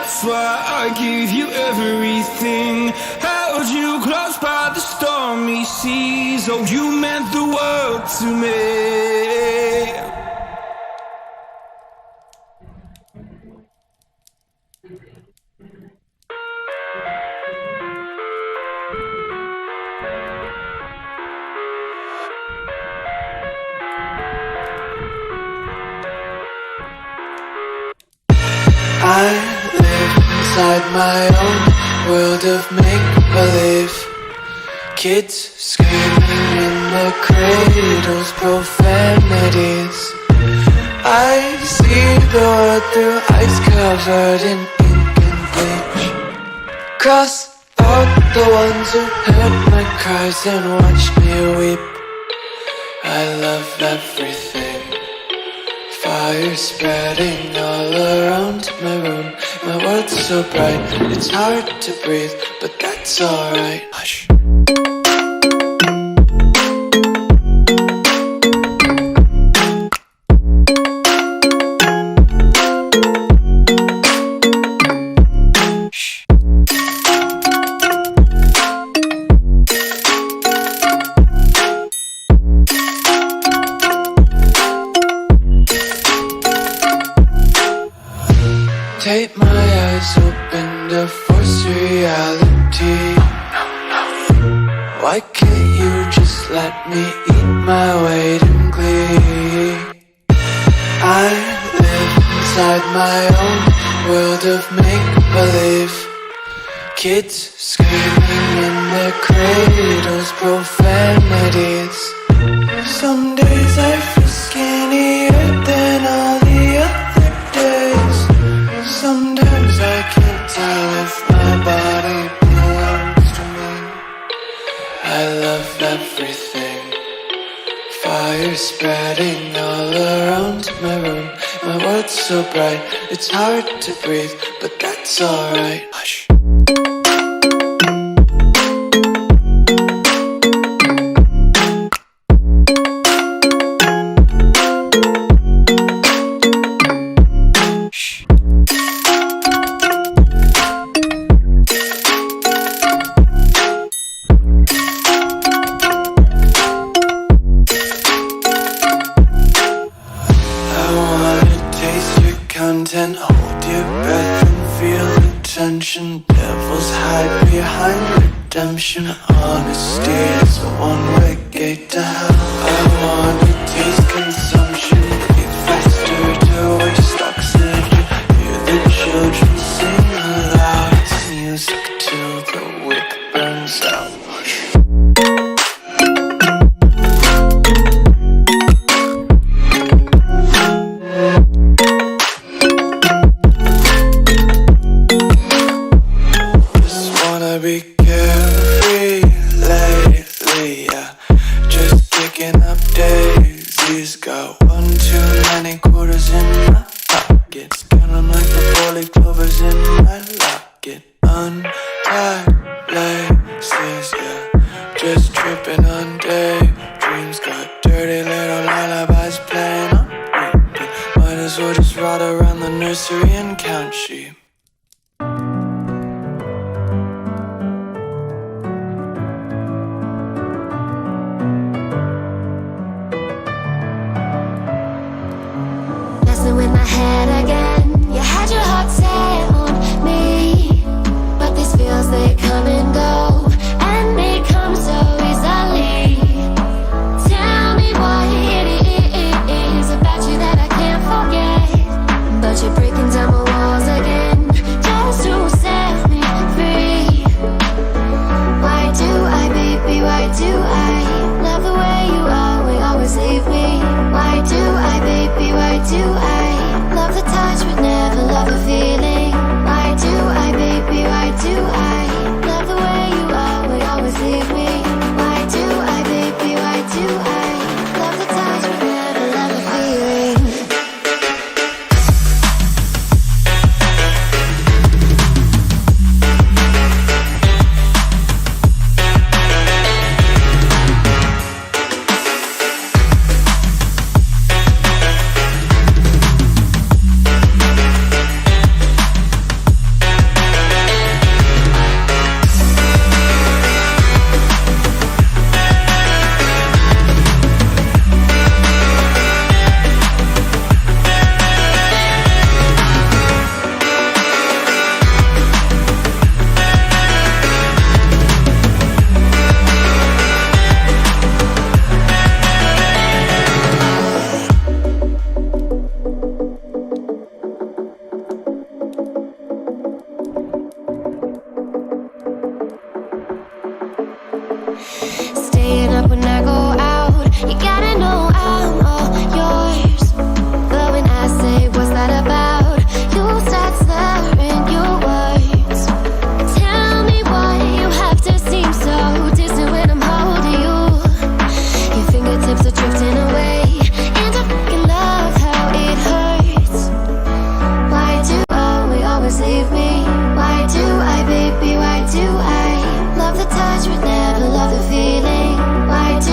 That's why I gave you everything. Held you close by the stormy seas. Oh, you meant the world to me. I live inside my own world of make-believe. Kids screaming in the cradles, profanities. I see the world through ice covered in ink and bleach. Cross out the ones who heard my cries and watched me weep. I love everything. Fire spreading all around my room. My world's so bright, it's hard to breathe, but that's alright. Hush. Tape my eyes open to force reality. Why can't you just let me eat my weight in glee? I live inside my own world of make-believe. Kids screaming in their cradles, profanities. Some days I feel skinnier than all the other days. Sometimes I can't tell if my body belongs to me. I love everything. Fire spreading all around my room. My world's so bright, it's hard to breathe, but that's alright. Hush. Content, hold your breath and feel the tension. Devils hide behind redemption. Honesty is a one-way gate to hell. I wanna taste consumption. Breathe faster to waste oxygen. Hear the children sing aloud. It's music till the wick burns out. Be carefree lately, yeah. Just kicking up daisies. Got one too many quarters in my pockets. Count 'em like the 4-leaf clovers in my locket. Untied up when I go out. You gotta know I'm all yours. But when I say what's that about, you start slurring your words. Tell me why you have to seem so distant when I'm holding you. Your fingertips are drifting away, and I fucking love how it hurts. Why do we always leave me? Why do I, baby, why do I love the touch but never love the feeling? Why do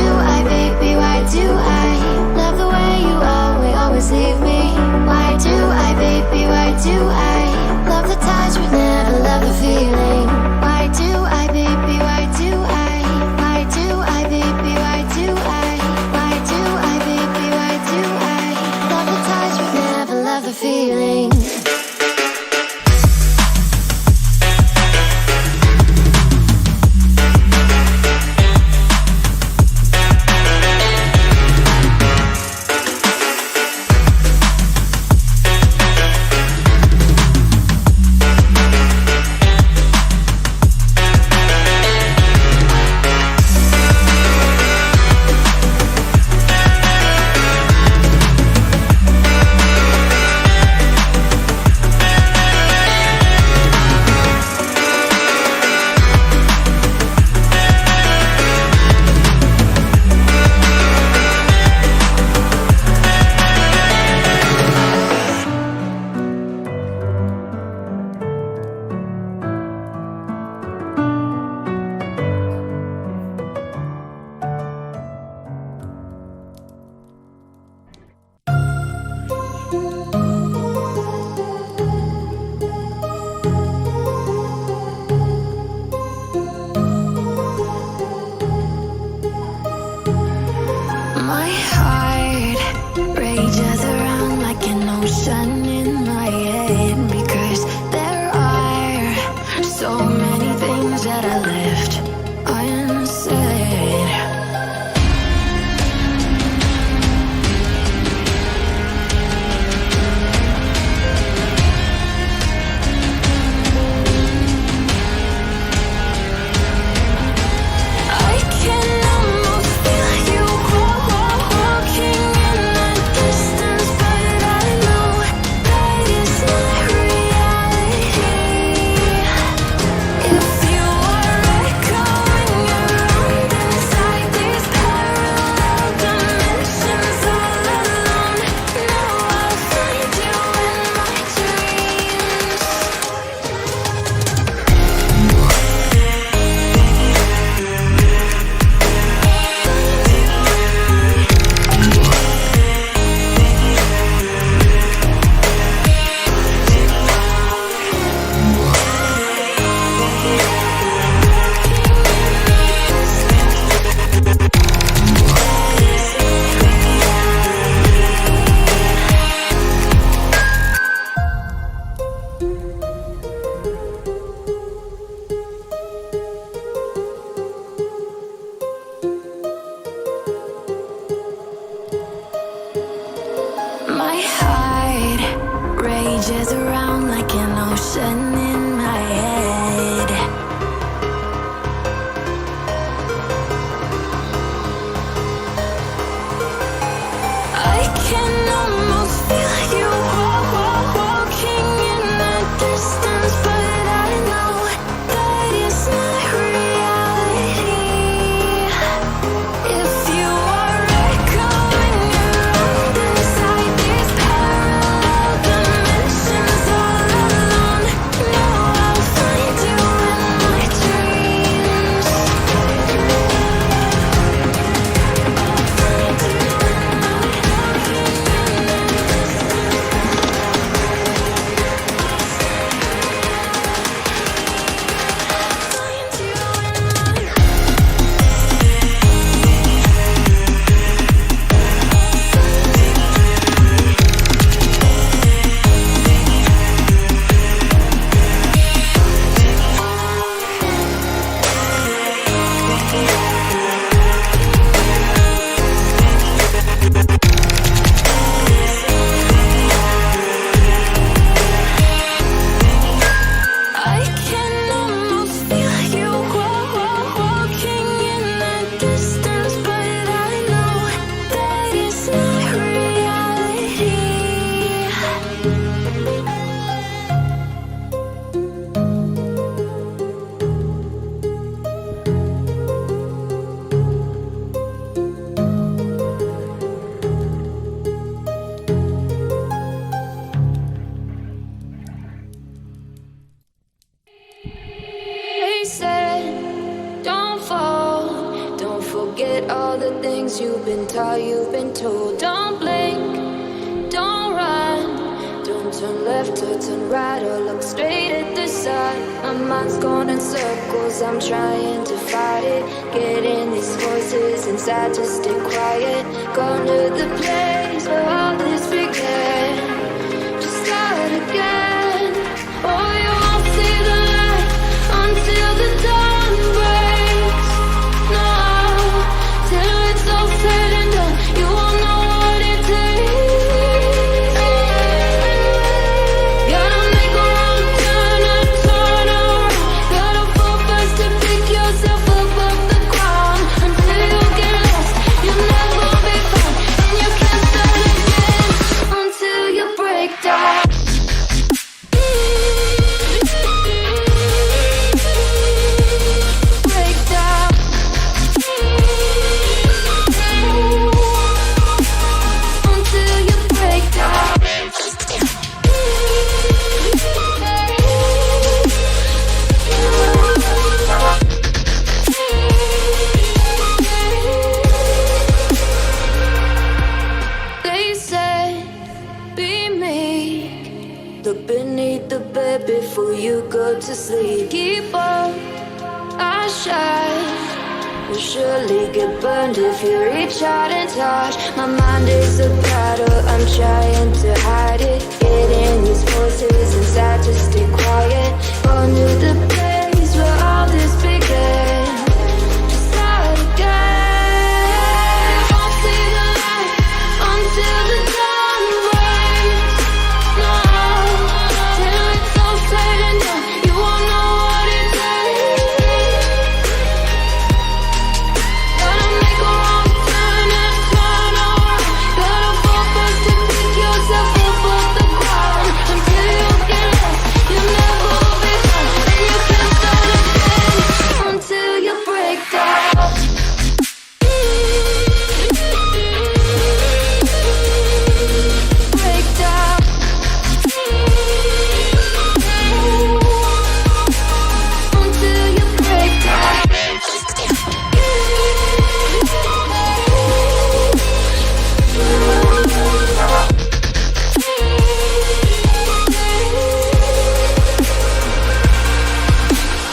forget all the things you've been taught, you've been told. Don't blink, don't run, don't turn left or turn right or look straight at the sun. My mind's going in circles, I'm trying to fight it. Getting these voices inside to stay quiet. Going to the place where all this began. Just start again. Oh, you won't see the light until the dawn breaks. No, till it's all said and done, you won't know what it takes. Gotta make a wrong turn and turn around. Gotta fall fast to pick yourself up off the ground. Until you get lost, you'll never be found. And you can't start again until you break down. Break down. Until you break down. They said, be meek. Look beneath the bed before you go to sleep. Keep on, I shine. You'll surely get burned if you reach out and touch. My mind is a battle, I'm trying to hide it. Getting these voices inside to stay quiet. Going to the place where all this began. Just start again. Won't see the light until the dawn breaks. No, till it's all said and done, you won't know what it takes. Gotta make a wrong turn and turn around. Gotta fall fast to pick yourself up off the ground. Until you get lost, you'll never be found. And you can't start again until you break down. Break down. Until you break down.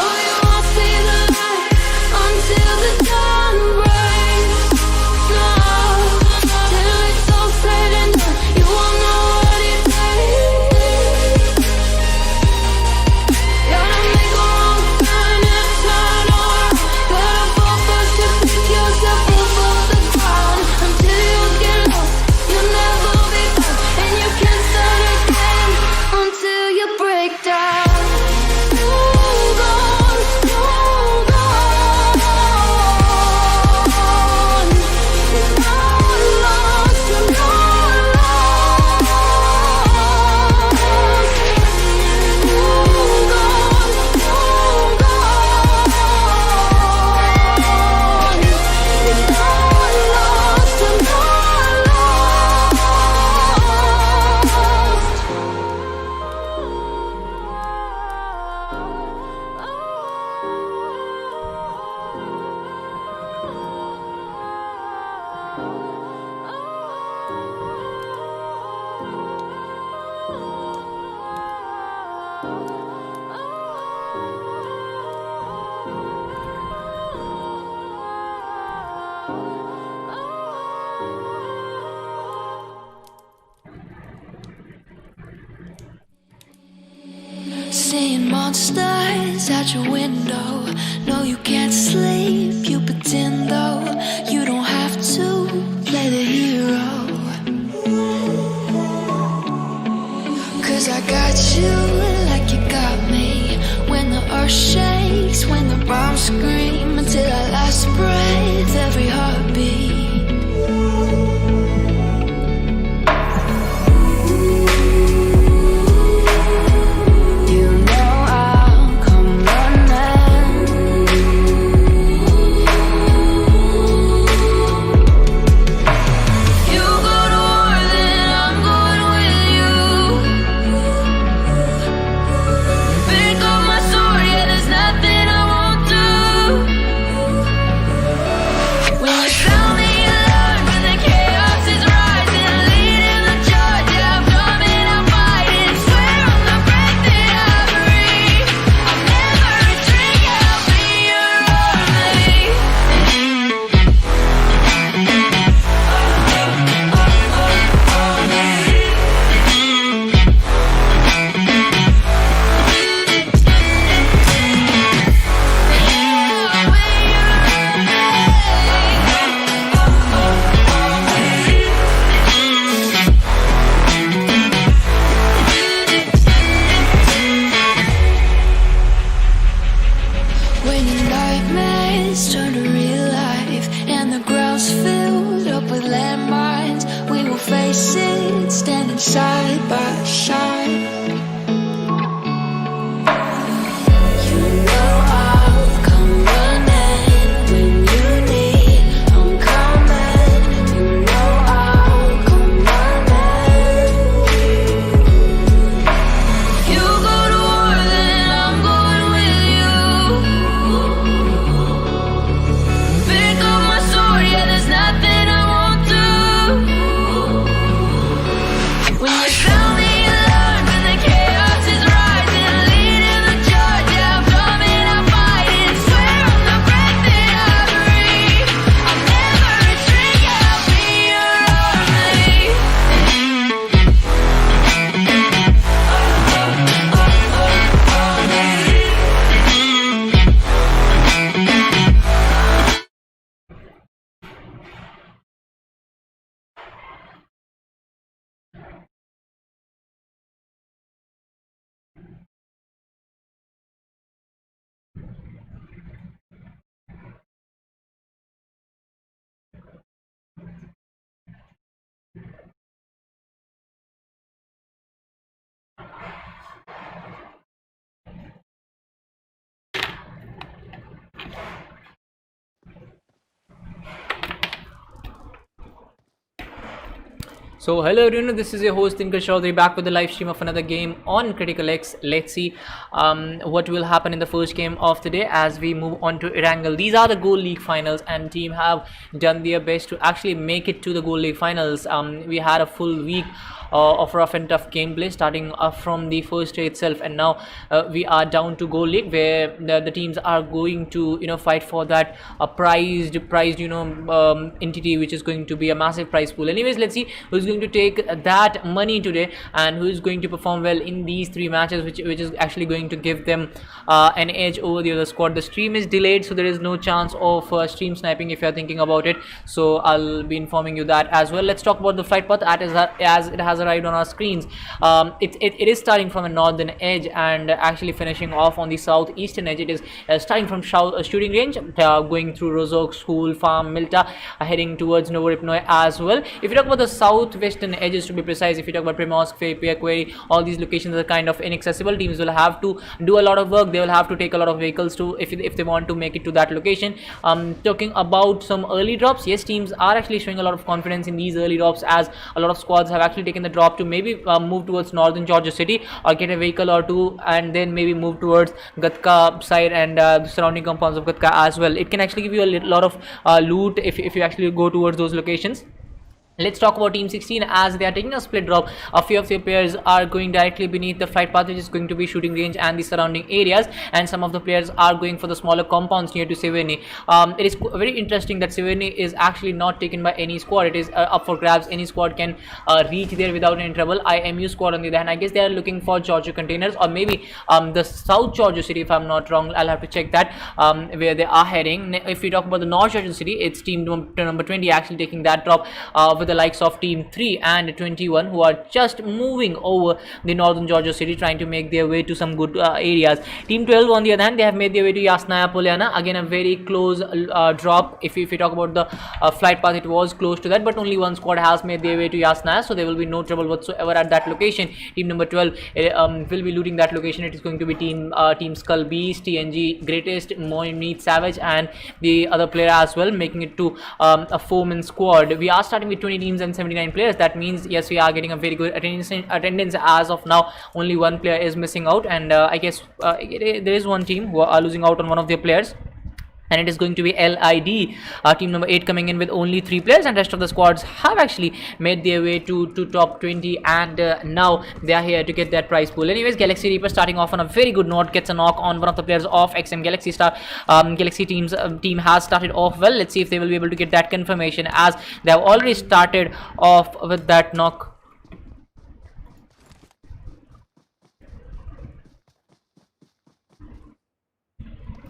Oh, you won't see the light until the dawn breaks. No, till it's all said and done, you won't know what it takes. Gotta make a wrong turn and turn around. Gotta fall fast to pick yourself up off the ground. Until you get lost, you'll never be found. And you can't start again until you break down. Hold on, hold on. You're not lost, you're not lost. Hold on, hold on. You're not lost, you're not Seeing monsters at your window. No, you can't sleep, you pretend though. You don't have to play the hero. 'Cause I got you like you got me. When the earth shakes, when the bombs scream. Until our last breath, every heartbeat. You know I'll come running. You go to war, then I'm going with you. So hello everyone, this is your host Dinker Chaudhary back with the live stream of another game on CriticalX. Let's see what will happen in the first game of the day as we move on to Erangel. These are the Gold League finals and team have done their best to actually make it to the Gold League finals. We had a full week of rough and tough gameplay starting from the first day itself, and now we are down to Gold League where the teams are going to fight for that prized entity, which is going to be a massive prize pool. Anyways, let's see who's going to take that money today and who is going to perform well in these three matches, which is actually going to give them an edge over the other squad. The stream is delayed, so there is no chance of stream sniping if you are thinking about it, so I'll be informing you that as well. Let's talk about the flight path as it has arrived on our screens. It is starting from a northern edge and actually finishing off on the southeastern edge. It is starting from shooting range, going through Rozok, School, Farm, Milta, heading towards Novoripnoi as well. If you talk about the southwestern edges, to be precise, if you talk about Primorsk, Faipia, Query, all these locations are kind of inaccessible. Teams will have to do a lot of work. They will have to take a lot of vehicles to if they want to make it to that location. Talking about some early drops, yes, teams are actually showing a lot of confidence in these early drops, as a lot of squads have actually taken the drop to maybe move towards northern Georgia City or get a vehicle or two and then maybe move towards Gatka side and the surrounding compounds of Gatka as well. It can actually give you a lot of loot if you actually go towards those locations. Let's talk about Team 16 as they are taking a split drop. A few of their players are going directly beneath the flight path, which is going to be shooting range and the surrounding areas, and some of the players are going for the smaller compounds near to Severny. It is very interesting that Severny is actually not taken by any squad. It is up for grabs. Any squad can reach there without any trouble. IMU squad on the other hand, I guess they are looking for Georgia containers or maybe the South Georgia City, if I'm not wrong. I'll have to check that where they are heading. If we talk about the North Georgia City, it's team number 20 actually taking that drop with the likes of team 3 and 21, who are just moving over the northern Georgia City, trying to make their way to some good areas. Team 12 on the other hand, they have made their way to Yasnaya Polyana. Again, a very close drop. If you talk about the flight path, it was close to that, but only one squad has made their way to Yasnaya, so there will be no trouble whatsoever at that location. Team number 12 will be looting that location. It is going to be team Skull Beast, TNG Greatest, Moinmeet Savage, and the other player as well, making it to a 4-man squad. We are starting with 20 teams and 79 players. That means yes, we are getting a very good attendance as of now. Only one player is missing out, and I guess there is one team who are losing out on one of their players, and it is going to be LID, team number 8, coming in with only 3 players, and rest of the squads have actually made their way to top 20, and now they are here to get that prize pool. Anyways, Galaxy Reaper starting off on a very good note, gets a knock on one of the players of XM Galaxy Star. Galaxy team has started off well. Let's see if they will be able to get that confirmation, as they have already started off with that knock.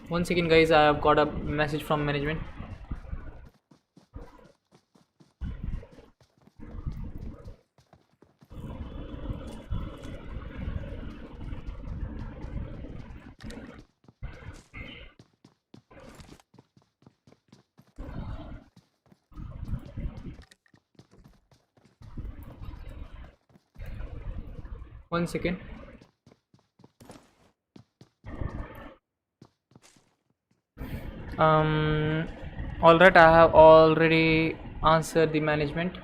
One second guys, I have got a message from management. One second. Alright, I have already answered the management.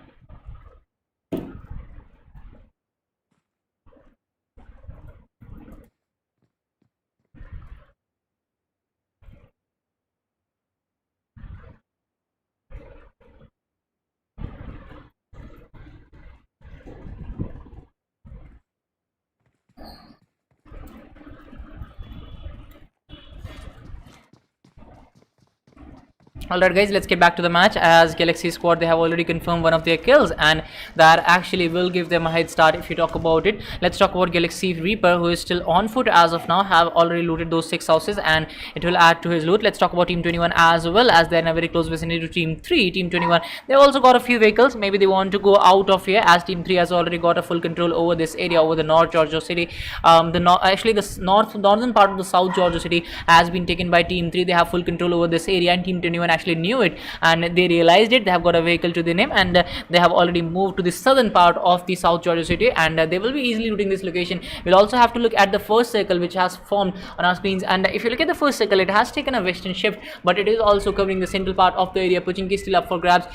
Alright guys, let's get back to the match, as Galaxy squad, they have already confirmed one of their kills, and that actually will give them a head start if you talk about it. Let's talk about Galaxy Reaper, who is still on foot as of now, have already looted those 6 houses, and it will add to his loot. Let's talk about Team 21 as well, as they're in a very close vicinity to Team 3. Team 21, they also got a few vehicles. Maybe they want to go out of here, as Team 3 has already got a full control over this area, over the North Georgia City. The northern part of the South Georgia City has been taken by Team 3. They have full control over this area, and Team 21 actually knew it and they realized it. They have got a vehicle to the name, and they have already moved to the southern part of the South Georgia city, and they will be easily looting this location. We'll also have to look at the first circle which has formed on our screens, and if you look at the first circle, it has taken a western shift, but it is also covering the central part of the area. Pochinki is still up for grabs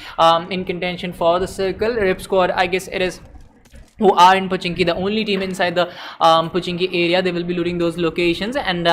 in contention for the circle. Rip squad, I guess it is, who are in Pochinki, the only team inside the Pochinki area. They will be looting those locations, and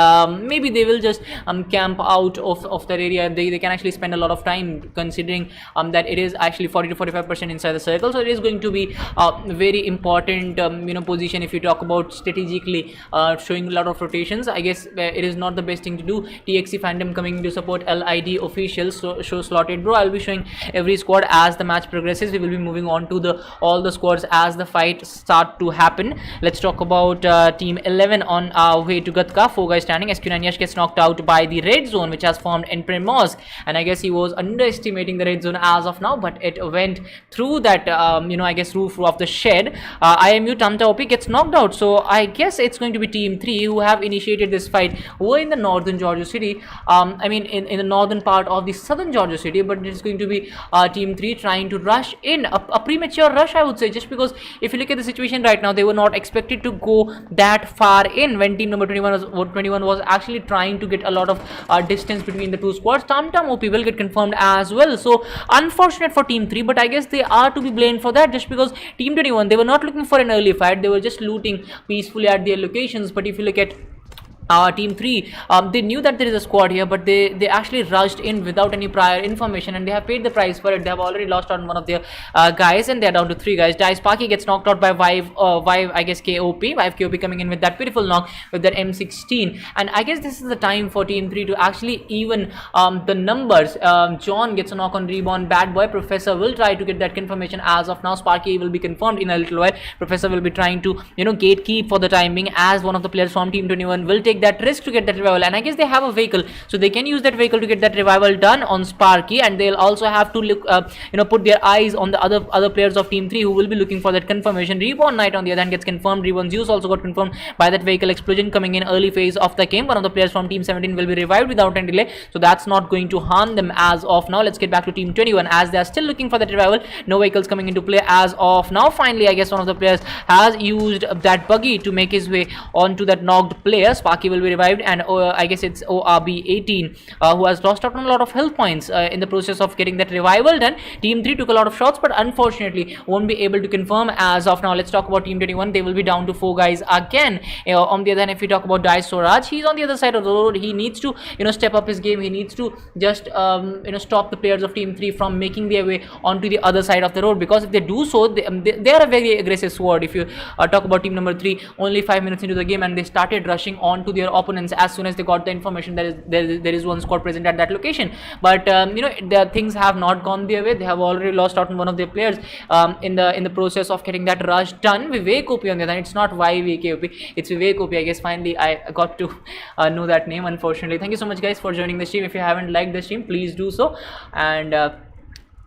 maybe they will just camp out of that area. They can actually spend a lot of time, considering that it is actually 40 to 45% inside the circle, so it is going to be a very important position if you talk about strategically showing a lot of rotations. I guess it is not the best thing to do. TXC Phantom coming to support LID officials, so show slotted bro. I'll be showing every squad as the match progresses. We will be moving on to all the squads as the fight start to happen. Let's talk about team 11 on our way to Gatka. 4 guys standing. SQ9 Yash gets knocked out by the red zone which has formed in Primos, and I guess he was underestimating the red zone as of now, but it went through that I guess roof of the shed. IMU Tamta OP gets knocked out, so I guess it's going to be team 3 who have initiated this fight. Who are in the northern Georgia city, I mean in the northern part of the southern Georgia city, but it's going to be team 3 trying to rush in, a premature rush I would say, just because if you look at the situation right now, they were not expected to go that far in when team number 21 was actually trying to get a lot of distance between the two squads. Tam OP will get confirmed as well, so unfortunate for team 3, but I guess they are to be blamed for that, just because team 21, they were not looking for an early fight. They were just looting peacefully at their locations. But if you look at team 3, they knew that there is a squad here, but they actually rushed in without any prior information, and they have paid the price for it. They have already lost on one of their guys, and they are down to 3 guys. Dice Sparky gets knocked out by Vive I guess KOP. Vive KOP coming in with that beautiful knock with that M16, and I guess this is the time for team 3 to actually even the numbers. John gets a knock on Reborn. Bad Boy Professor will try to get that confirmation. As of now, Sparky will be confirmed in a little while. Professor will be trying to gatekeep for the time being, as one of the players from team 21 will take that risk to get that revival, and I guess they have a vehicle, so they can use that vehicle to get that revival done on Sparky, and they'll also have to look put their eyes on the other players of team 3 who will be looking for that confirmation. Reborn Knight on the other hand gets confirmed. Reborn Zeus also got confirmed by that vehicle explosion coming in early phase of the game. One of the players from team 17 will be revived without any delay, so that's not going to harm them as of now. Let's get back to team 21 as they are still looking for that revival. No vehicles coming into play as of now. Finally, I guess one of the players has used that buggy to make his way onto that knocked player. Sparky will be revived, and I guess it's ORB18 who has lost out on a lot of health points in the process of getting that revival done. Team 3 took a lot of shots, but unfortunately won't be able to confirm as of now. Let's talk about team 21. They will be down to 4 guys again. On the other hand, if we talk about Dice Swaraj, he's on the other side of the road. He needs to step up his game. He needs to just stop the players of team 3 from making their way onto the other side of the road, because if they do so, they are a very aggressive squad. If you talk about team number 3, only 5 minutes into the game, and they started rushing on to their opponents as soon as they got the information that there is one squad present at that location. But the things have not gone their way. They have already lost out on one of their players in the process of getting that rush done. Vivek OP on the other hand, it's not Vivek OP, it's Vivek OP. I guess finally I got to know that name, unfortunately. Thank you so much guys for joining the stream. If you haven't liked the stream, please do so, and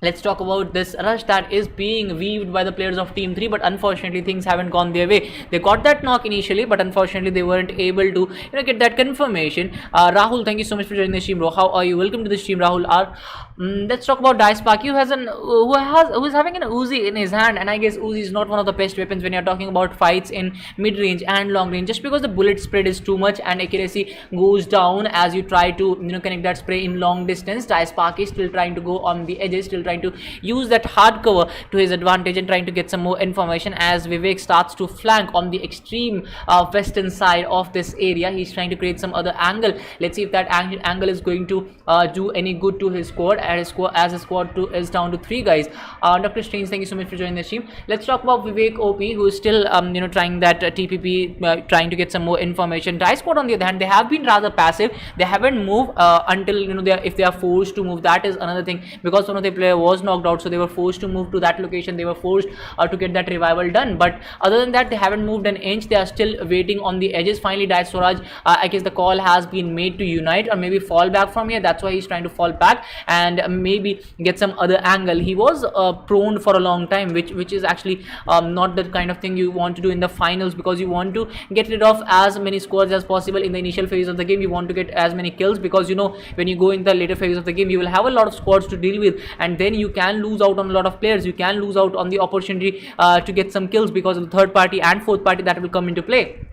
let's talk about this rush that is being weaved by the players of team 3, but unfortunately things haven't gone their way. They got that knock initially, but unfortunately they weren't able to get that confirmation. Rahul, thank you so much for joining the stream, bro. How are you? Welcome to the stream, Rahul R. Let's talk about Dice Sparky, who is having an Uzi in his hand, and I guess Uzi is not one of the best weapons when you're talking about fights in mid range and long range, just because the bullet spread is too much and accuracy goes down as you try to connect that spray in long distance. Dice Sparky is still trying to go on the edges, still trying to use that hard cover to his advantage and trying to get some more information as Vivek starts to flank on the extreme western side of this area. He's trying to create some other angle. Let's see if that angle is going to do any good to his squad, as his squad is down to 3 guys. Dr. Strange, thank you so much for joining the stream. Let's talk about Vivek OP, who is still trying that TPP, trying to get some more information. Dice squad on the other hand, they have been rather passive. They haven't moved until if they are forced to move. That is another thing, because one of the player was knocked out, so they were forced to move to that location. They were forced to get that revival done, but other than that they haven't moved an inch. They are still waiting on the edges. Finally Dice Swaraj, I guess the call has been made to unite or maybe fall back from here. That's why he's trying to fall back, and and maybe get some other angle. He was prone for a long time, which is actually not the kind of thing you want to do in the finals, because you want to get rid of as many squads as possible in the initial phase of the game. You want to get as many kills, because you know when you go in the later phase of the game you will have a lot of squads to deal with, and then you can lose out on a lot of players. You can lose out on the opportunity to get some kills because of the third party and fourth party that will come into play.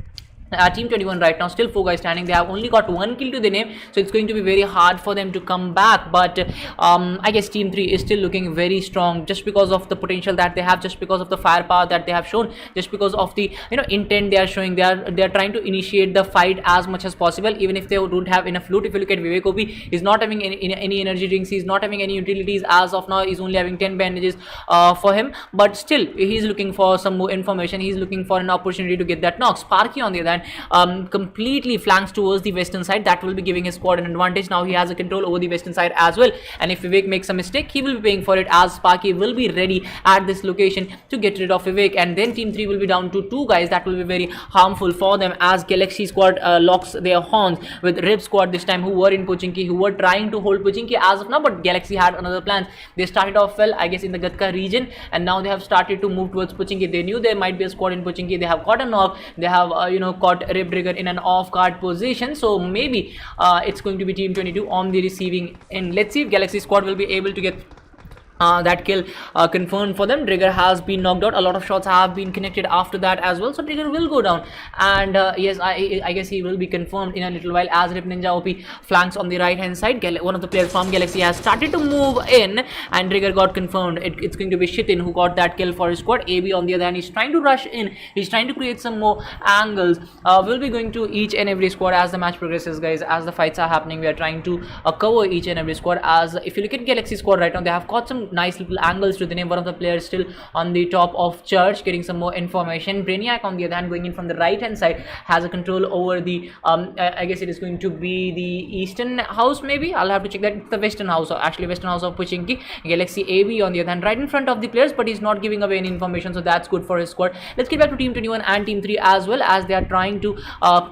Team 21 right now still 4 guys standing. They have only got 1 kill to the name, so it's going to be very hard for them to come back. But I guess Team 3 is still looking very strong, just because of the potential that they have, just because of the firepower that they have shown, just because of the intent they are showing. They are trying to initiate the fight as much as possible, even if they don't have enough loot. If you look at Vivek Obi, he's not having any energy drinks, he's not having any utilities as of now. He's only having 10 bandages for him, but still he's looking for some more information. He's looking for an opportunity to get that knock. Sparky on the other hand completely flanks towards the western side. That will be giving his squad an advantage. Now he has a control over the western side as well, and if Vivek makes a mistake, he will be paying for it, as Sparky will be ready at this location to get rid of Vivek. And then Team 3 will be down to 2 guys. That will be very harmful for them, as Galaxy squad locks their horns with Rib squad this time, who were in Pochinki, who were trying to hold Pochinki as of now. But Galaxy had another plan. They started off well, I guess, in the Gatka region, and now they have started to move towards Pochinki. They knew there might be a squad in Pochinki. They have got a knock. They have caught Rib Trigger in an off-guard position, so maybe it's going to be Team 22 on the receiving end. Let's see if Galaxy squad will be able to get that kill confirmed for them. Trigger has been knocked out. A lot of shots have been connected after that as well, so Trigger will go down, and yes, I guess he will be confirmed in a little while, as Rip Ninja OP flanks on the right hand side. One of the players from Galaxy has started to move in, and Trigger got confirmed. It's going to be Shitin who got that kill for his squad. AB on the other hand is trying to rush in. He's trying to create some more angles. We'll be going to each and every squad as the match progresses, guys. As the fights are happening, we are trying to cover each and every squad. As if you look at Galaxy squad right now, they have got some nice little angles to the name. One of the players still on the top of church getting some more information. Brainiac on the other hand, going in from the right hand side, has a control over the I guess it is going to be the eastern house. Maybe I'll have to check that. It's the western house, or actually western house of Pochinki. Galaxy AB on the other hand, right in front of the players, but he's not giving away any information, so that's good for his squad. Let's get back to Team 21 and Team 3 as well, as they are trying to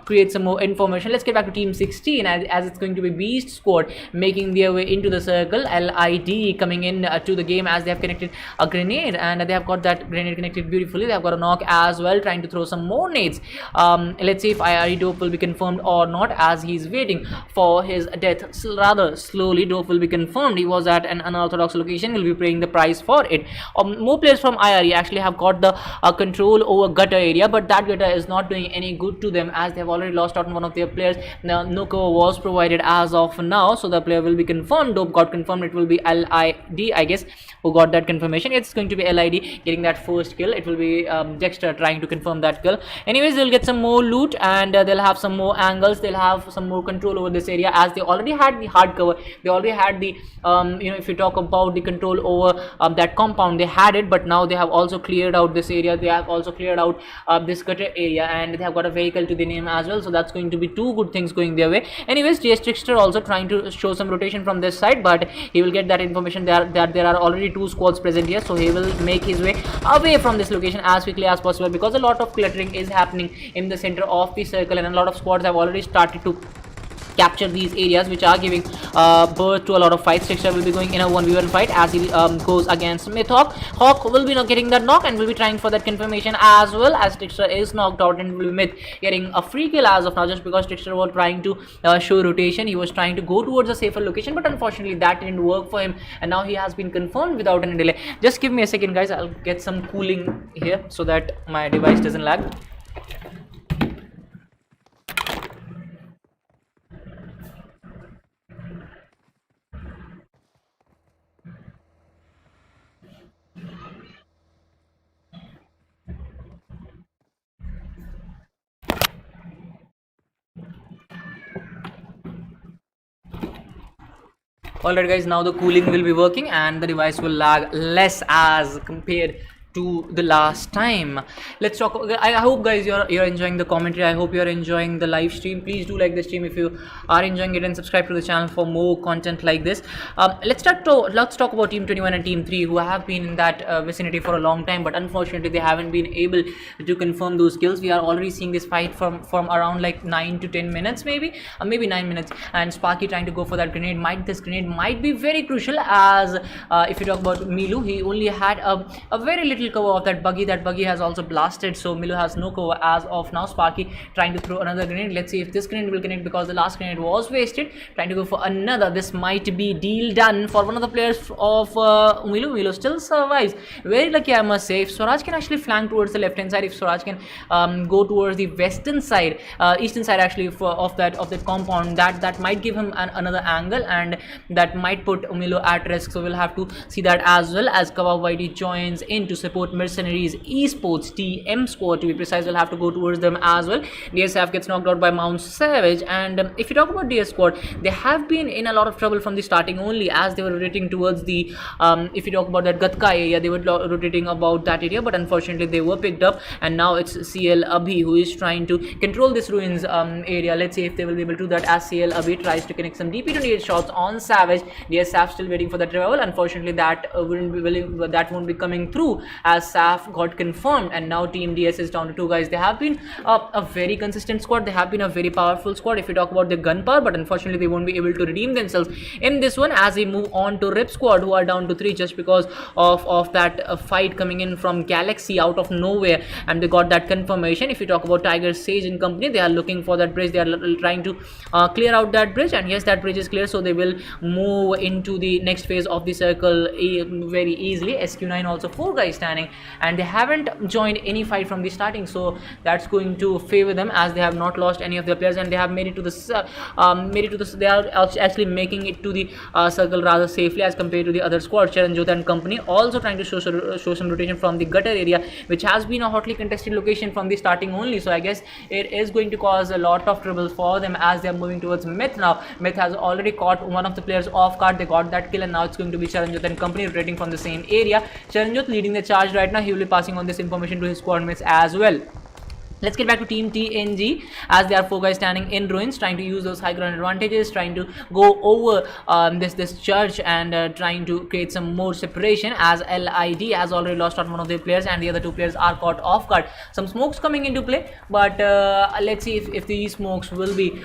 create some more information. Let's get back to Team 16, as it's going to be Beast squad making their way into the circle. LID coming in to the game, as they have connected a grenade, and they have got that grenade connected beautifully. They have got a knock as well, trying to throw some more nades. Let's see if IRE Dope will be confirmed or not, as he's waiting for his death rather slowly. Dope will be confirmed. He was at an unorthodox location. Will be paying the price for it. More players from IRE actually have got the control over gutter area, but that gutter is not doing any good to them, as they have already lost out on one of their players. Now no cover was provided as of now, so the player will be confirmed. Dope got confirmed. It will be LID, I guess, who got that confirmation. It's going to be LID getting that first kill. It will be Dexter trying to confirm that kill. Anyways, they'll get some more loot, and they'll have some more angles. They'll have some more control over this area, as they already had the hard cover. They already had the if you talk about the control over that compound, they had it, but now they have also cleared out this area. They have also cleared out this gutter area, and they have got a vehicle to the name as well, so that's going to be 2 good things going their way. Anyways, JS Trickster also trying to show some rotation from this side, but he will get that information that there are already 2 squads present here, so he will make his way away from this location as quickly as possible, because a lot of cluttering is happening in the center of the circle, and a lot of squads have already started to capture these areas, which are giving birth to a lot of fights. Trickster will be going in a 1v1 fight, as he goes against Mythhawk. Hawk will be not getting that knock, and will be trying for that confirmation as well, as Trickster is knocked out, and will be Myth getting a free kill as of now, just because Trickster was trying to show rotation. He was trying to go towards a safer location, but unfortunately that didn't work for him, and now he has been confirmed without any delay. Just give me a second, guys. I'll get some cooling here so that my device doesn't lag. Alright guys, now the cooling will be working and the device will lag less as compared to the last time. Let's talk. I hope guys you're enjoying the commentary. I hope you're enjoying the live stream. Please do like the stream if you are enjoying it, and subscribe to the channel for more content like this. Let's talk about Team 21 and Team 3, who have been in that vicinity for a long time, but unfortunately they haven't been able to confirm those kills. We are already seeing this fight from around like 9 to 10 minutes, maybe 9 minutes, and Sparky trying to go for that grenade. This grenade might be very crucial, as if you talk about Milu, he only had a very little cover of that buggy. That buggy has also blasted, so Milu has no cover as of now. Sparky trying to throw another grenade. Let's see if this grenade will connect, because the last grenade was wasted. Trying to go for another. This might be deal done for one of the players of Milu. Milu still survives. Very lucky, I must say. If Swaraj can actually flank towards the left hand side, if Swaraj can go towards the western side, eastern side actually of that compound, that might give him another angle, and that might put Milu at risk. So we'll have to see that as well, as Kawawidi joins in to support Mercenaries Esports TM squad, to be precise. We'll have to go towards them as well. DSF gets knocked out by Mount Savage, and if you talk about DS squad, they have been in a lot of trouble from the starting only, as they were rotating towards the if you talk about that Gatka area, they were rotating about that area, but unfortunately they were picked up, and now it's CL Abhi who is trying to control this ruins area. Let's see if they will be able to do that, as CL Abhi tries to connect some DP28 shots on Savage. DSF still waiting for that revival. Unfortunately that won't be coming through, as Saf got confirmed, and now Team DS is down to 2 guys. They have been a very consistent squad. They have been a very powerful squad if you talk about the gunpowder, but unfortunately they won't be able to redeem themselves in this one, as we move on to Rip squad, who are down to 3 just because of that fight coming in from Galaxy out of nowhere, and they got that confirmation. If you talk about Tiger, Sage and company, they are looking for that bridge. They are trying to clear out that bridge, and yes, that bridge is clear, so they will move into the next phase of the circle very easily. SQ9 also 4 guys standing, and they haven't joined any fight from the starting, so that's going to favor them, as they have not lost any of their players, and they have made it to the they are actually making it to the circle rather safely as compared to the other squad. Charanjot and company also trying to show some rotation from the gutter area, which has been a hotly contested location from the starting only, so I guess it is going to cause a lot of trouble for them as they are moving towards Myth now. Myth has already caught one of the players off guard. They got that kill, and now it's going to be Charanjot and company rotating from the same area. Charanjot leading the charge right now. He will be passing on this information to his squad mates as well. Let's get back to Team TNG, as there are 4 guys standing in ruins, trying to use those high ground advantages, trying to go over this church, and trying to create some more separation, as LID has already lost out one of their players, and the other 2 players are caught off guard. Some smokes coming into play, but let's see if these smokes will be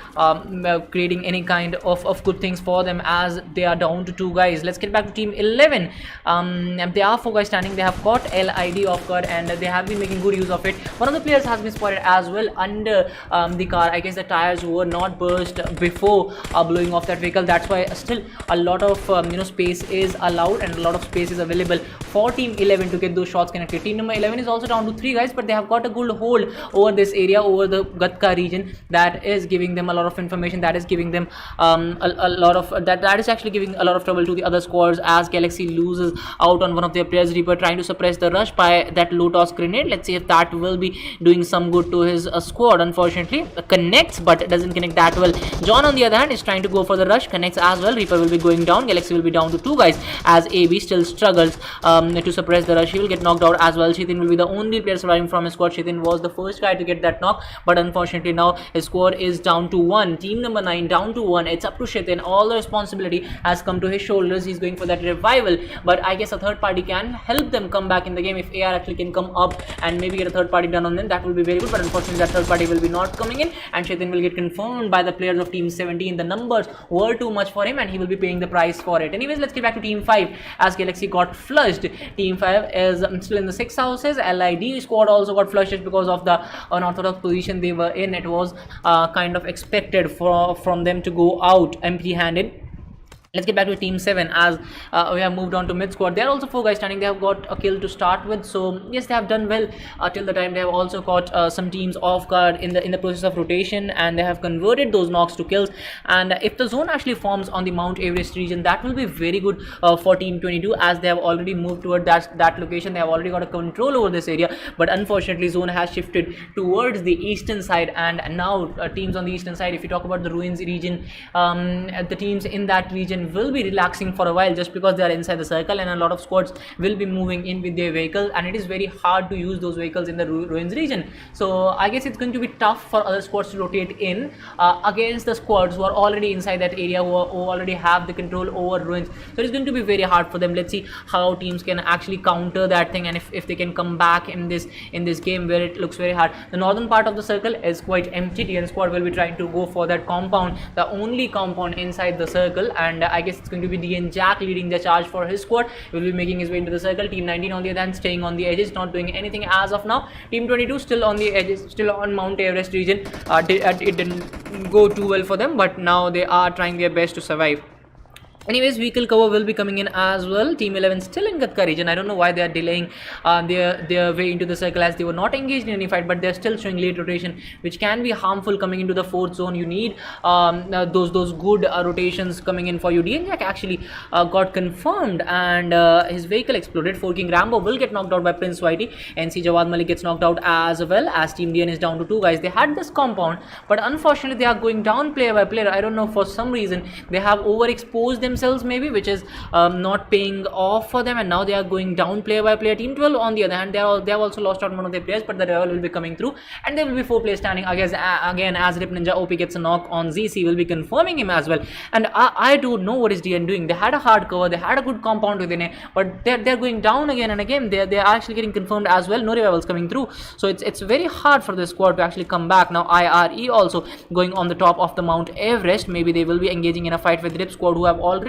creating any kind of good things for them, as they are down to 2 guys. Let's get back to Team 11. There are 4 guys standing. They have caught LID off guard, and they have been making good use of it. One of the players has been as well under the car. I guess the tires were not burst before blowing off that vehicle. That's why still a lot of space is allowed, and a lot of space is available for Team 11 to get those shots connected. Team number 11 is also down to 3 guys, but they have got a good hold over this area, over the Gatka region. That is giving them a lot of information. That is giving them a lot of that is actually giving a lot of trouble to the other squads, as Galaxy loses out on one of their players. Reaper trying to suppress the rush by that low toss grenade. Let's see if that will be doing some good to his squad. Unfortunately connects, but it doesn't connect that well. John on the other hand is trying to go for the rush, connects as well. Reaper will be going down. Galaxy will be down to 2 guys, as AB still struggles to suppress the rush. He will get knocked out as well. Chetan will be the only player surviving from his squad. Chetan was the first guy to get that knock, but unfortunately now his squad is down to 1. Team number 9 down to 1. It's up to Chetan. All the responsibility has come to his shoulders. He's going for that revival, but I guess a third party can help them come back in the game. If AR actually can come up and maybe get a third party done on them, that will be very good, but unfortunately that third party will be not coming in, and Chetan will get confirmed by the players of Team 17. The numbers were too much for him, and he will be paying the price for it. Anyways, let's get back to Team 5, as Galaxy got flushed. Team 5 is still in the 6 houses. LID squad also got flushed just because of the unorthodox position they were in. It was kind of expected from them to go out empty handed. Let's get back to Team 7, as we have moved on to mid squad. There are also 4 guys standing. They have got a kill to start with, so yes, they have done well till the time. They have also caught some teams off guard in the process of rotation, and they have converted those knocks to kills. And if the zone actually forms on the Mount Everest region, that will be very good for Team 22, as they have already moved toward that location. They have already got a control over this area, but unfortunately zone has shifted towards the eastern side, and now teams on the eastern side, if you talk about the ruins region, the teams in that region Team will be relaxing for a while just because they are inside the circle, and a lot of squads will be moving in with their vehicles, and it is very hard to use those vehicles in the ruins region. So I guess it's going to be tough for other squads to rotate in against the squads who are already inside that area, who already have the control over ruins. So it's going to be very hard for them. Let's see how teams can actually counter that thing, and if they can come back in this game where it looks very hard. The northern part of the circle is quite empty. TN squad will be trying to go for that compound, the only compound inside the circle, and I guess it's going to be DN Jack leading the charge for his squad. He will be making his way into the circle. Team 19 on the other hand staying on the edges, not doing anything as of now. Team 22 still on the edges, still on Mount Everest region. It didn't go too well for them, but now they are trying their best to survive. Anyways, vehicle cover will be coming in as well. Team 11 still in Gatka region. I don't know why they are delaying their way into the circle, as they were not engaged in any fight, but they're still showing late rotation, which can be harmful coming into the fourth zone. You need those good rotations coming in for you. DN Jack actually got confirmed, and his vehicle exploded. 4 King Rambo will get knocked out by Prince Whitey. NC Jawad Malik gets knocked out as well, as Team DN is down to 2 guys. They had this compound, but unfortunately they are going down player by player. I don't know, for some reason they have overexposed themselves maybe, which is not paying off for them, and now they are going down player by player. Team 12 on the other hand, they have also lost out one of their players, but the revival will be coming through, and there will be 4 players standing again as Rip Ninja OP gets a knock on ZC, will be confirming him as well. And I don't know what is DN doing. They had a hard cover, they had a good compound within it, but they're going down again and again. They are actually getting confirmed as well. No revivals coming through, so it's very hard for the squad to actually come back. Now IRE also going on the top of the Mount Everest. Maybe they will be engaging in a fight with Rip squad, who have already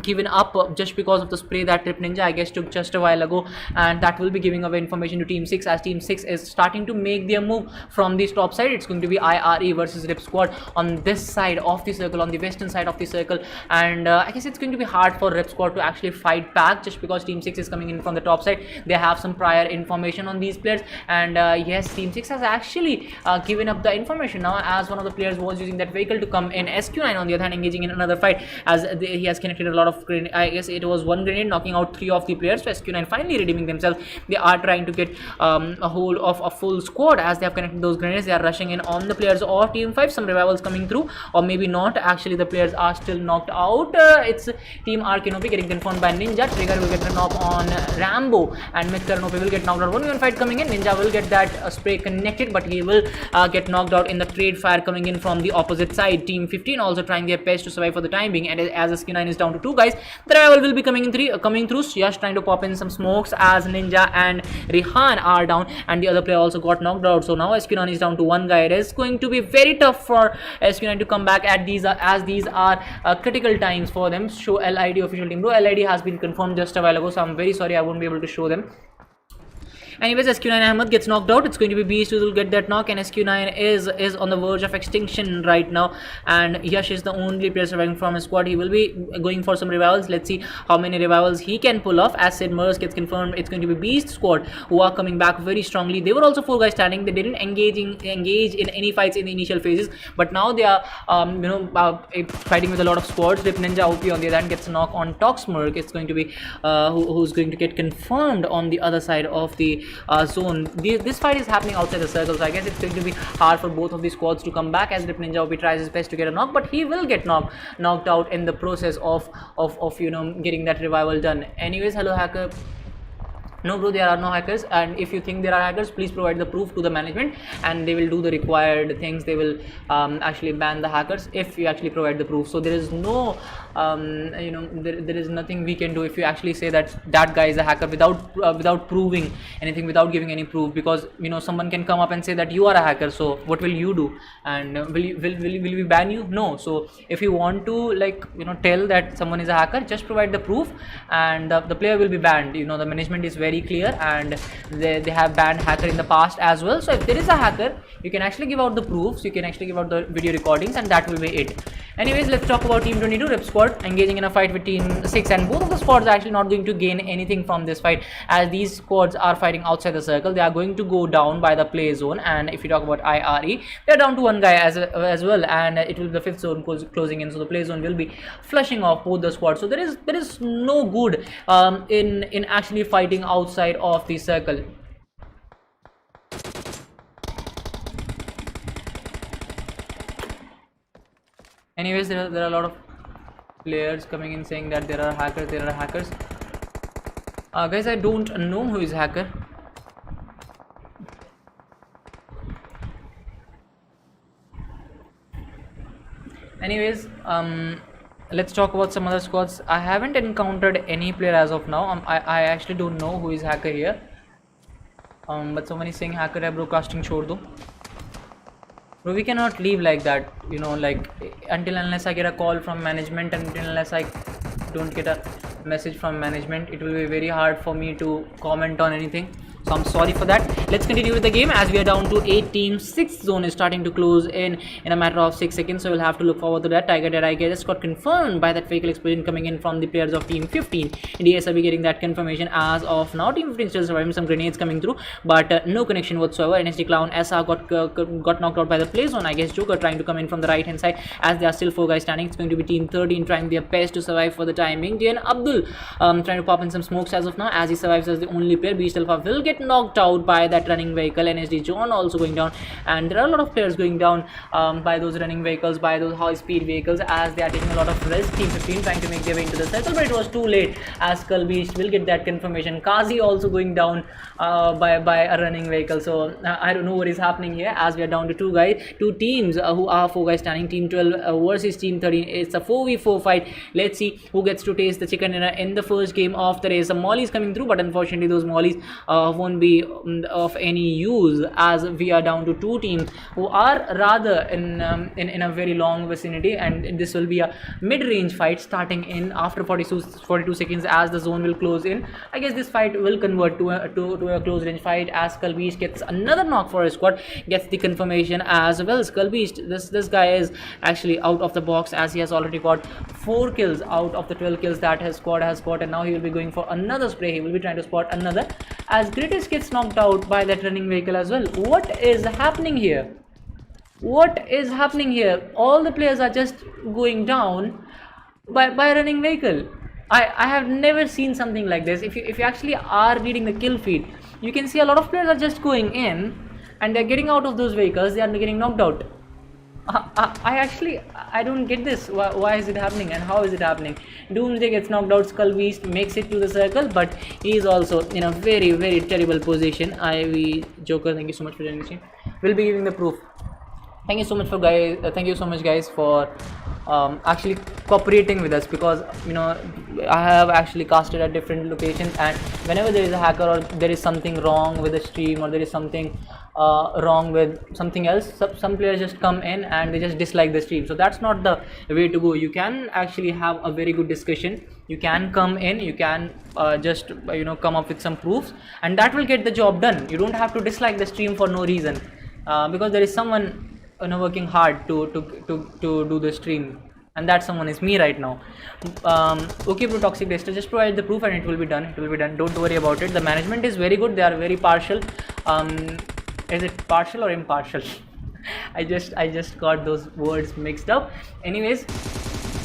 given up just because of the spray that Rip Ninja I guess took just a while ago, and that will be giving away information to Team 6, as Team 6 is starting to make their move from the top side. It's going to be IRE versus Rip squad on this side of the circle, on the western side of the circle, and I guess it's going to be hard for Rip squad to actually fight back, just because Team 6 is coming in from the top side. They have some prior information on these players, and yes, Team 6 has actually given up the information now, as one of the players was using that vehicle to come in. SQ9 on the other hand engaging in another fight, as he has connected a lot of grenade. I guess it was 1 grenade knocking out 3 of the players. So SQ9 finally redeeming themselves. They are trying to get a hold of a full squad, as they have connected those grenades. They are rushing in on the players of Team 5. Some revivals coming through, or maybe not. Actually the players are still knocked out. It's Team Arkanopi getting confirmed by Ninja. Trigger will get a knock on Rambo, and Mr. Anopi will get knocked out. 1v1 fight coming in. Ninja will get that spray connected, but he will get knocked out in the trade fire coming in from the opposite side. Team 15 also trying their best to survive for the time being, and as SQ9 is down to 2 guys, the rival will be coming through. Yash trying to pop in some smokes, as Ninja and Rihan are down, and the other player also got knocked out. So now SQ9 is down to 1 guy. It is going to be very tough for SQ9 to come back at these, as these are critical times for them. Show LID official team. Bro, LID has been confirmed just a while ago, so I'm very sorry I won't be able to show them. Anyways, SQ9 Ahmed gets knocked out. It's going to be Beast who will get that knock, and SQ9 is on the verge of extinction right now, and Yash is the only player surviving from his squad. He will be going for some revivals. Let's see how many revivals he can pull off. As Sid Murs gets confirmed, it's going to be Beast squad who are coming back very strongly. They were also 4 guys standing. They didn't engage in any fights in the initial phases, but now they are fighting with a lot of squads. Rip Ninja OP on the other hand gets a knock on Toxmerk. It's going to be who's going to get confirmed on the other side of the zone. This fight is happening outside the circle, so I guess it's going to be hard for both of these squads to come back, as Rip Ninja OP tries his best to get a knock, but he will get knocked out in the process of getting that revival done. Anyways, hello hacker. No bro, there are no hackers, and if you think there are hackers, please provide the proof to the management, and they will do the required things. They will actually ban the hackers if you actually provide the proof. So there is no there is nothing we can do if you actually say that guy is a hacker without proving anything, without giving any proof, because someone can come up and say that you are a hacker. So what will you do? And will we ban you? No. So if you want to tell that someone is a hacker, just provide the proof, and the player will be banned. The management is very clear, and they have banned hacker in the past as well. So if there is a hacker, you can actually give out the proofs, you can actually give out the video recordings, and that will be it. Anyways, let's talk about Team 22 Rip squad engaging in a fight with Team 6, and both of the squads are actually not going to gain anything from this fight, as these squads are fighting outside the circle. They are going to go down by the play zone, and if you talk about IRE, they're down to 1 guy as well, and it will be the 5th zone closing in, so the play zone will be flushing off both the squads. So there is no good in actually fighting outside of the circle. Anyways, there are a lot of players coming in saying that there are hackers. Guys, I don't know who is hacker. Anyways, let's talk about some other squads. I haven't encountered any player as of now. I actually don't know who is hacker here. But someone is saying hacker है broadcasting छोड़ दो. Bro, we cannot leave like that, you know, like until unless I get a call from management, and until unless I don't get a message from management, it will be very hard for me to comment on anything. So I'm sorry for that. Let's continue with the game as we are down to 8 teams. 6th zone is starting to close in a matter of 6 seconds. So we'll have to look forward to that. Tiger Dead I just got confirmed by that vehicle explosion coming in from the players of team 15. DS will be getting that confirmation as of now. Team 15 still surviving, some grenades coming through, but no connection whatsoever. NSD Clown SR got knocked out by the play zone. I guess Joker trying to come in from the right hand side as there are still 4 guys standing. It's going to be team 13 trying their best to survive for the time being. DN Abdul trying to pop in some smokes as of now as he survives as the only player. Beast Alpha will get knocked out by that running vehicle. NSD John also going down, and there are a lot of players going down by those running vehicles, by those high speed vehicles, as they are taking a lot of risk. Team 15 trying to make their way into the circle, but it was too late as Skull Beast will get that confirmation. Kazi also going down by a running vehicle. So I don't know what is happening here as we are down to 2 teams who are 4 guys standing. Team 12 versus team 13. It's a 4v4 fight. Let's see who gets to taste the chicken dinner in the first game of the race. Some mollies coming through, but unfortunately those mollies won't be of any use as we are down to 2 teams who are rather in a very long vicinity, and this will be a mid-range fight starting in after 42 seconds as the zone will close in. I guess this fight will convert to a close range fight as Skull Beast gets another knock for his squad, gets the confirmation as well. Skull Beast, this guy is actually out of the box as he has already got 4 kills out of the 12 kills that his squad has got, and now he will be going for another spray. He will be trying to spot another as Greatest gets knocked out by that running vehicle as well. What is happening here? What is happening here? All the players are just going down by a running vehicle. I have never seen something like this. If you actually are reading the kill feed, you can see a lot of players are just going in and they're getting out of those vehicles. They are getting knocked out. I don't get this. Why is it happening and how is it happening? Doomsday gets knocked out. Skull Beast makes it to the circle, but he is also in a very, very terrible position. Joker, thank you so much for joining the stream. We'll be giving the proof. Thank you so much guys for actually cooperating with us, because you know I have actually casted at different locations, and whenever there is a hacker or there is something wrong with the stream or there is something wrong with something else, some players just come in and they just dislike the stream. So that's not the way to go. You can actually have a very good discussion. You can come in, you can just come up with some proofs, and that will get the job done. You don't have to dislike the stream for no reason, because there is someone working hard to do the stream, and that someone is me right now. Okay bro, Toxic Dexter, just provide the proof and it will be done. Don't worry about it. The management is very good. They are very partial. Is it partial or impartial? I just got those words mixed up. Anyways,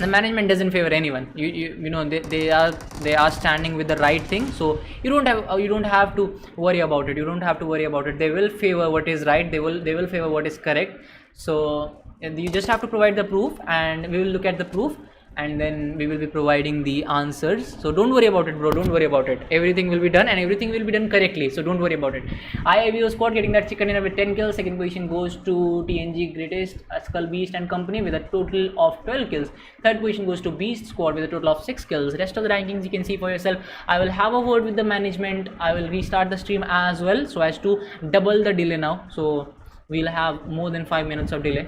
the management doesn't favor anyone. They are standing with the right thing, so you don't have to worry about it. They will favor what is right. They will favor what is correct. So you just have to provide the proof, and we will look at the proof, and then we will be providing the answers. So don't worry about it, bro. Don't worry about it. Everything will be done, and everything will be done correctly. So don't worry about it. IIBO squad getting that chicken dinner with 10 kills. Second position goes to TNG Greatest, Skull Beast and company with a total of 12 kills. Third position goes to Beast squad with a total of 6 kills. Rest of the rankings you can see for yourself. I will have a word with the management. I will restart the stream as well, so as to double the delay now. So we'll have more than 5 minutes of delay.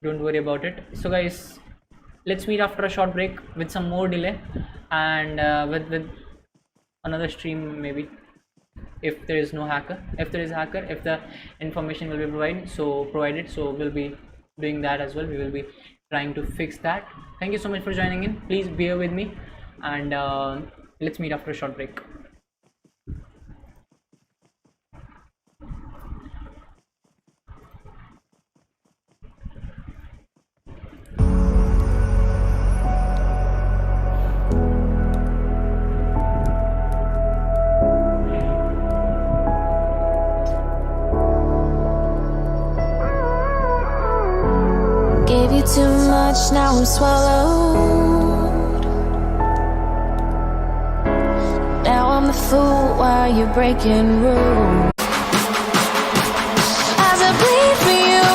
Don't worry about it. So guys, let's meet after a short break with some more delay, and with another stream maybe, if there is no hacker. If there is a hacker, if the information will be provided, so we'll be doing that as well. We will be trying to fix that. Thank you so much for joining in. Please bear with me, and let's meet after a short break. Gave you too much, now I'm swallowed. Now I'm the fool while you're breaking rules. As I bleed for you,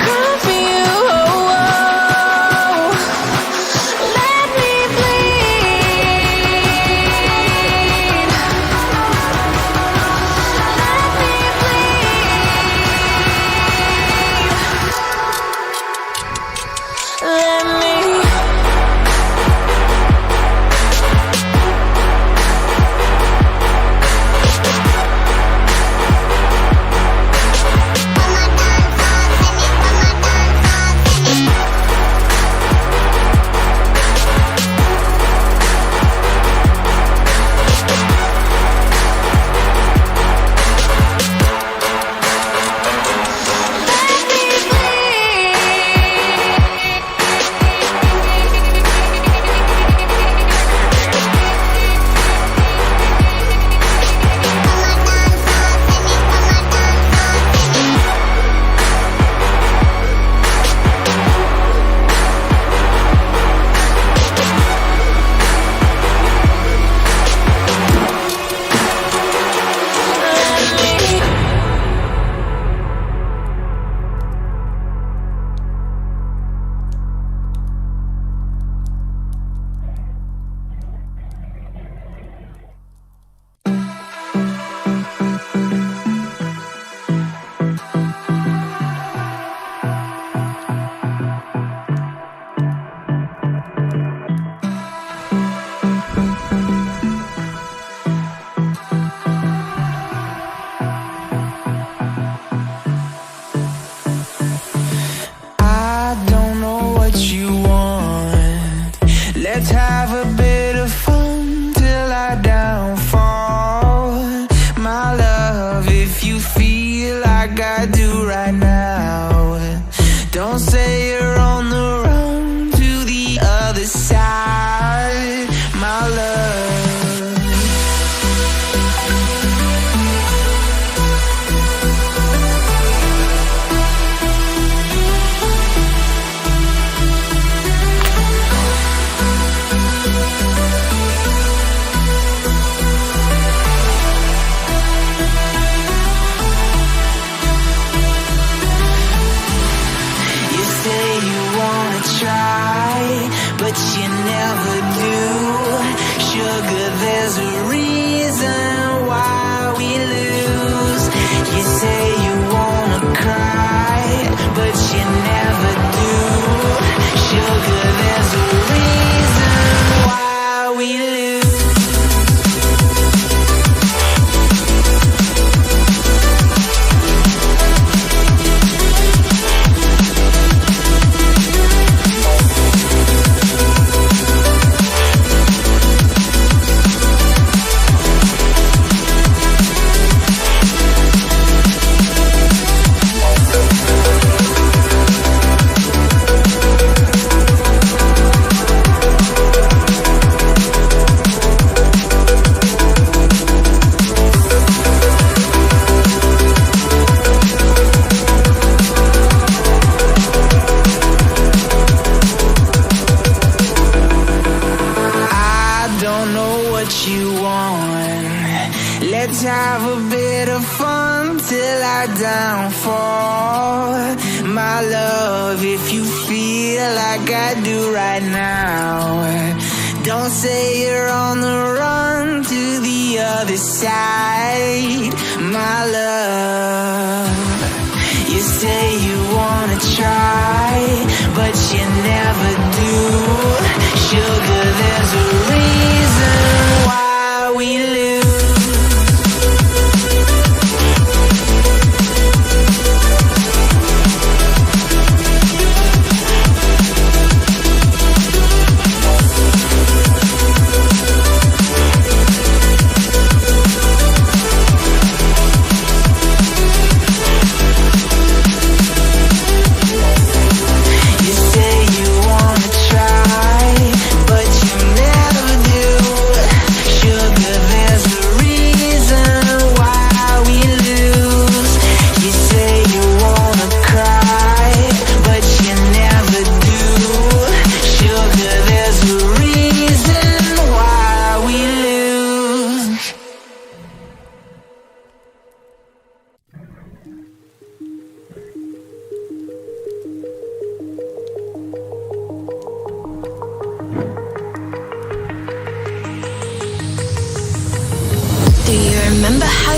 cry for you, oh, oh. Let me bleed. Let me bleed. Let me. Let's have a bit of fun till I downfall. My love, if you feel like I do right now, don't say you're on the run to the other side, my love. But you never do. Sugar, there's a reason why we lose. You say you wanna cry, but you never do. Sugar, there's a reason why we lose. Let's have a bit of fun till I downfall. My love, if you feel like I do right now, don't say you're on the run to the other side, my love. You say you wanna try, but you never do. Sugar, there's a reason why we lose. You say you wanna try,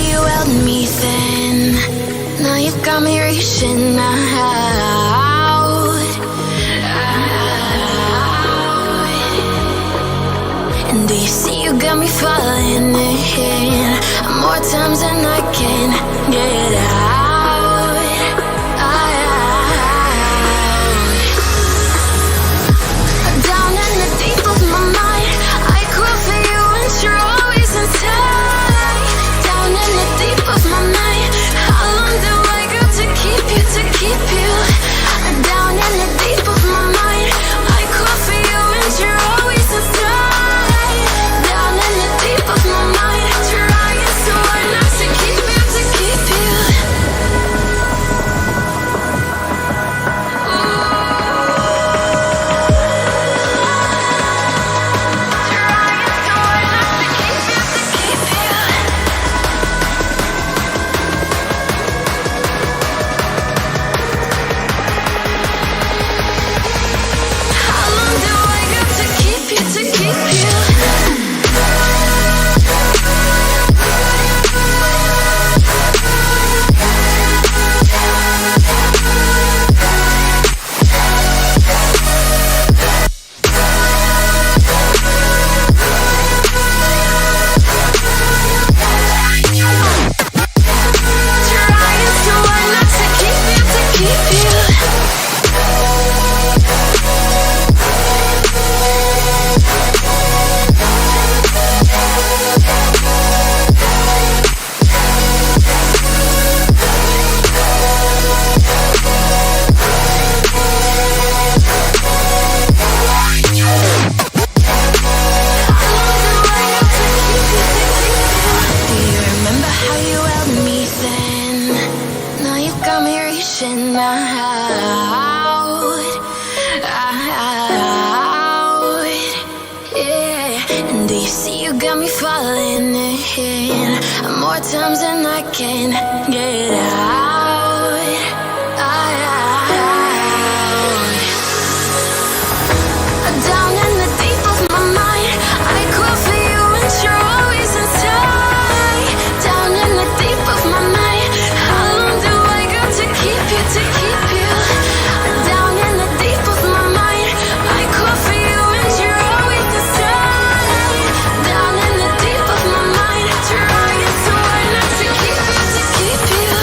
you held me then. Now you got me reaching out. And do you see you got me falling in more times than I can get out. Down in the deep of my mind, I crawl for you and you're always inside. Down in the deep of my mind, how long do I got to keep you, to keep you? Down in the deep of my mind, I crawl for you and you're always inside. Down in the deep of my mind, trying so hard not to keep you, to keep you. How long do I got to keep you, to keep you? Trying so hard not to keep you, to keep you. Do you remember how you held me then? Now you got me reaching out. Yeah. And do you see you got me falling in more times than I can get out. Down in the deep of my mind, I crawl for you and you're always inside. Down in the deep of my mind, how long do I got to keep you, to keep you? Down in the deep of my mind, I crawl for you and you're always inside. Down in the deep of my mind, trying so hard not to keep you, to keep you.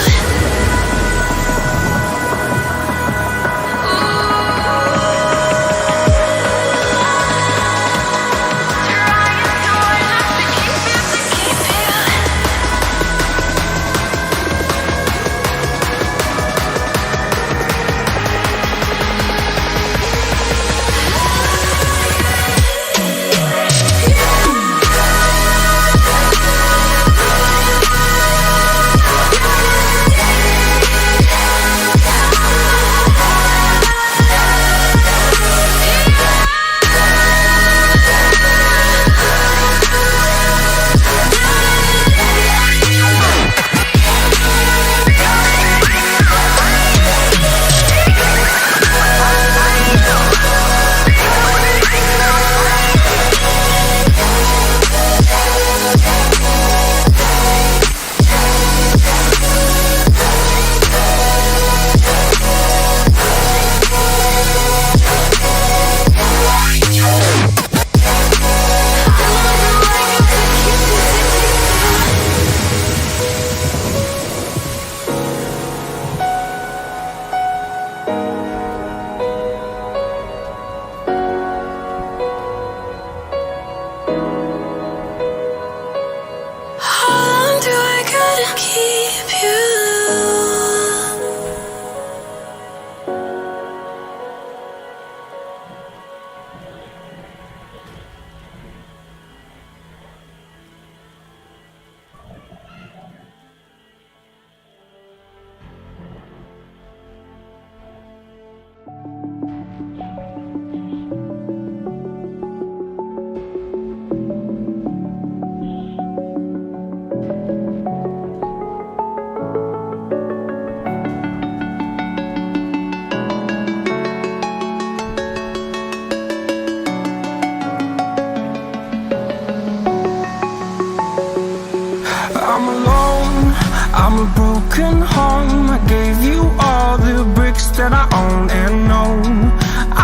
a broken home. I gave you all the bricks that I own and know.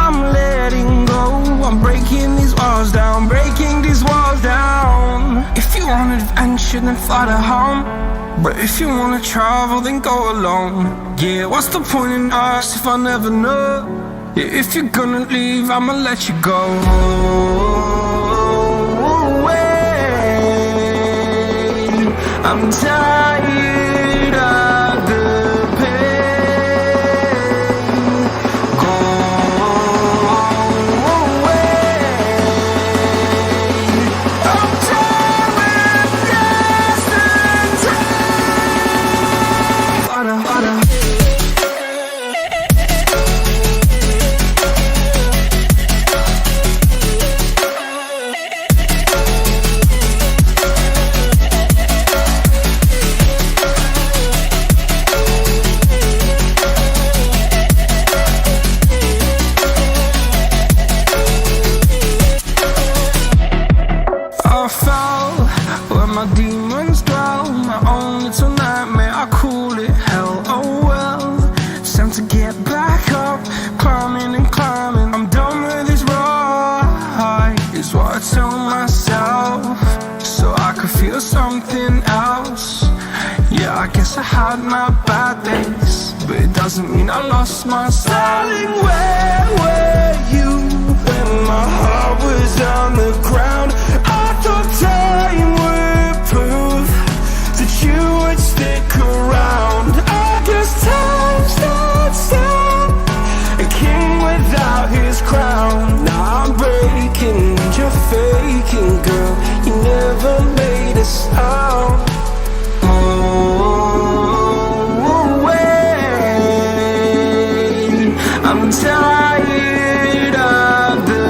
I'm letting go, I'm breaking these walls down, breaking these walls down. If you want adventure, then fly to home. But if you wanna travel, then go alone. Yeah, what's the point in us if I never know? Yeah, if you're gonna leave, I'ma let you go. I'm tired of the pain. Go away. I'm tired with yesterday. I fell where my demons dwell. My own little nightmare, I call it hell. Oh well, it's time to get back up. Climbing and climbing, I'm done with this ride, is what I tell myself, so I could feel something else. Yeah, I guess I had my bad days, but it doesn't mean I lost my style. Darling, where were you when my heart was on the ground? I thought time would prove that you would stick around. I guess time stood still, a king without his crown. Now I'm breaking and you're faking, girl. You never made a sound. Oh, wait, I'm tired of the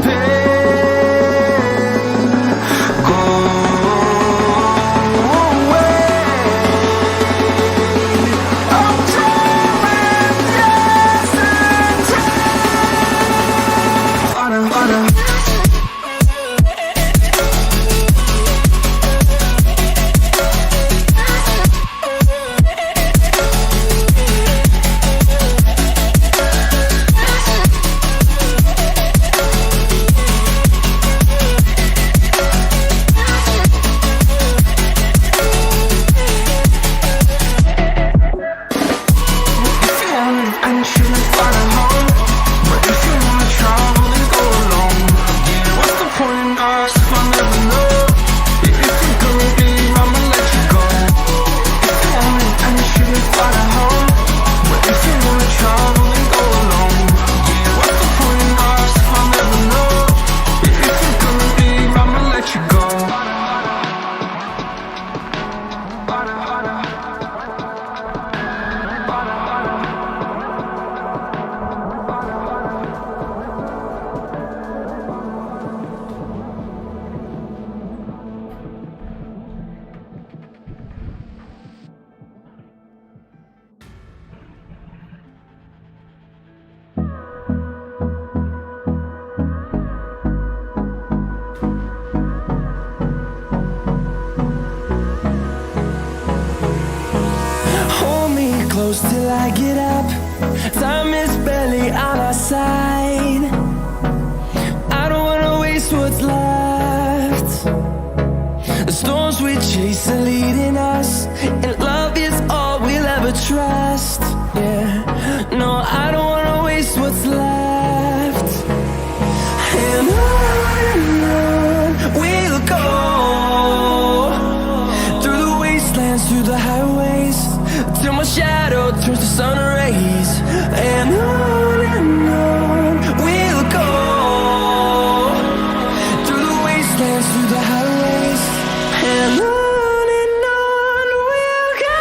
pain. Go away. I'm tired with yesterday. Close till I get up. Time is barely on our side. I don't wanna waste what's left. The storms we chase are leading us, and love is all we'll ever trust. Yeah, no, I don't wanna waste what's left. And on we'll go, through the wastelands, through the highways, till my shadow turns to sun rays. And on we'll go, through the wastelands, through the highways. And on we'll go.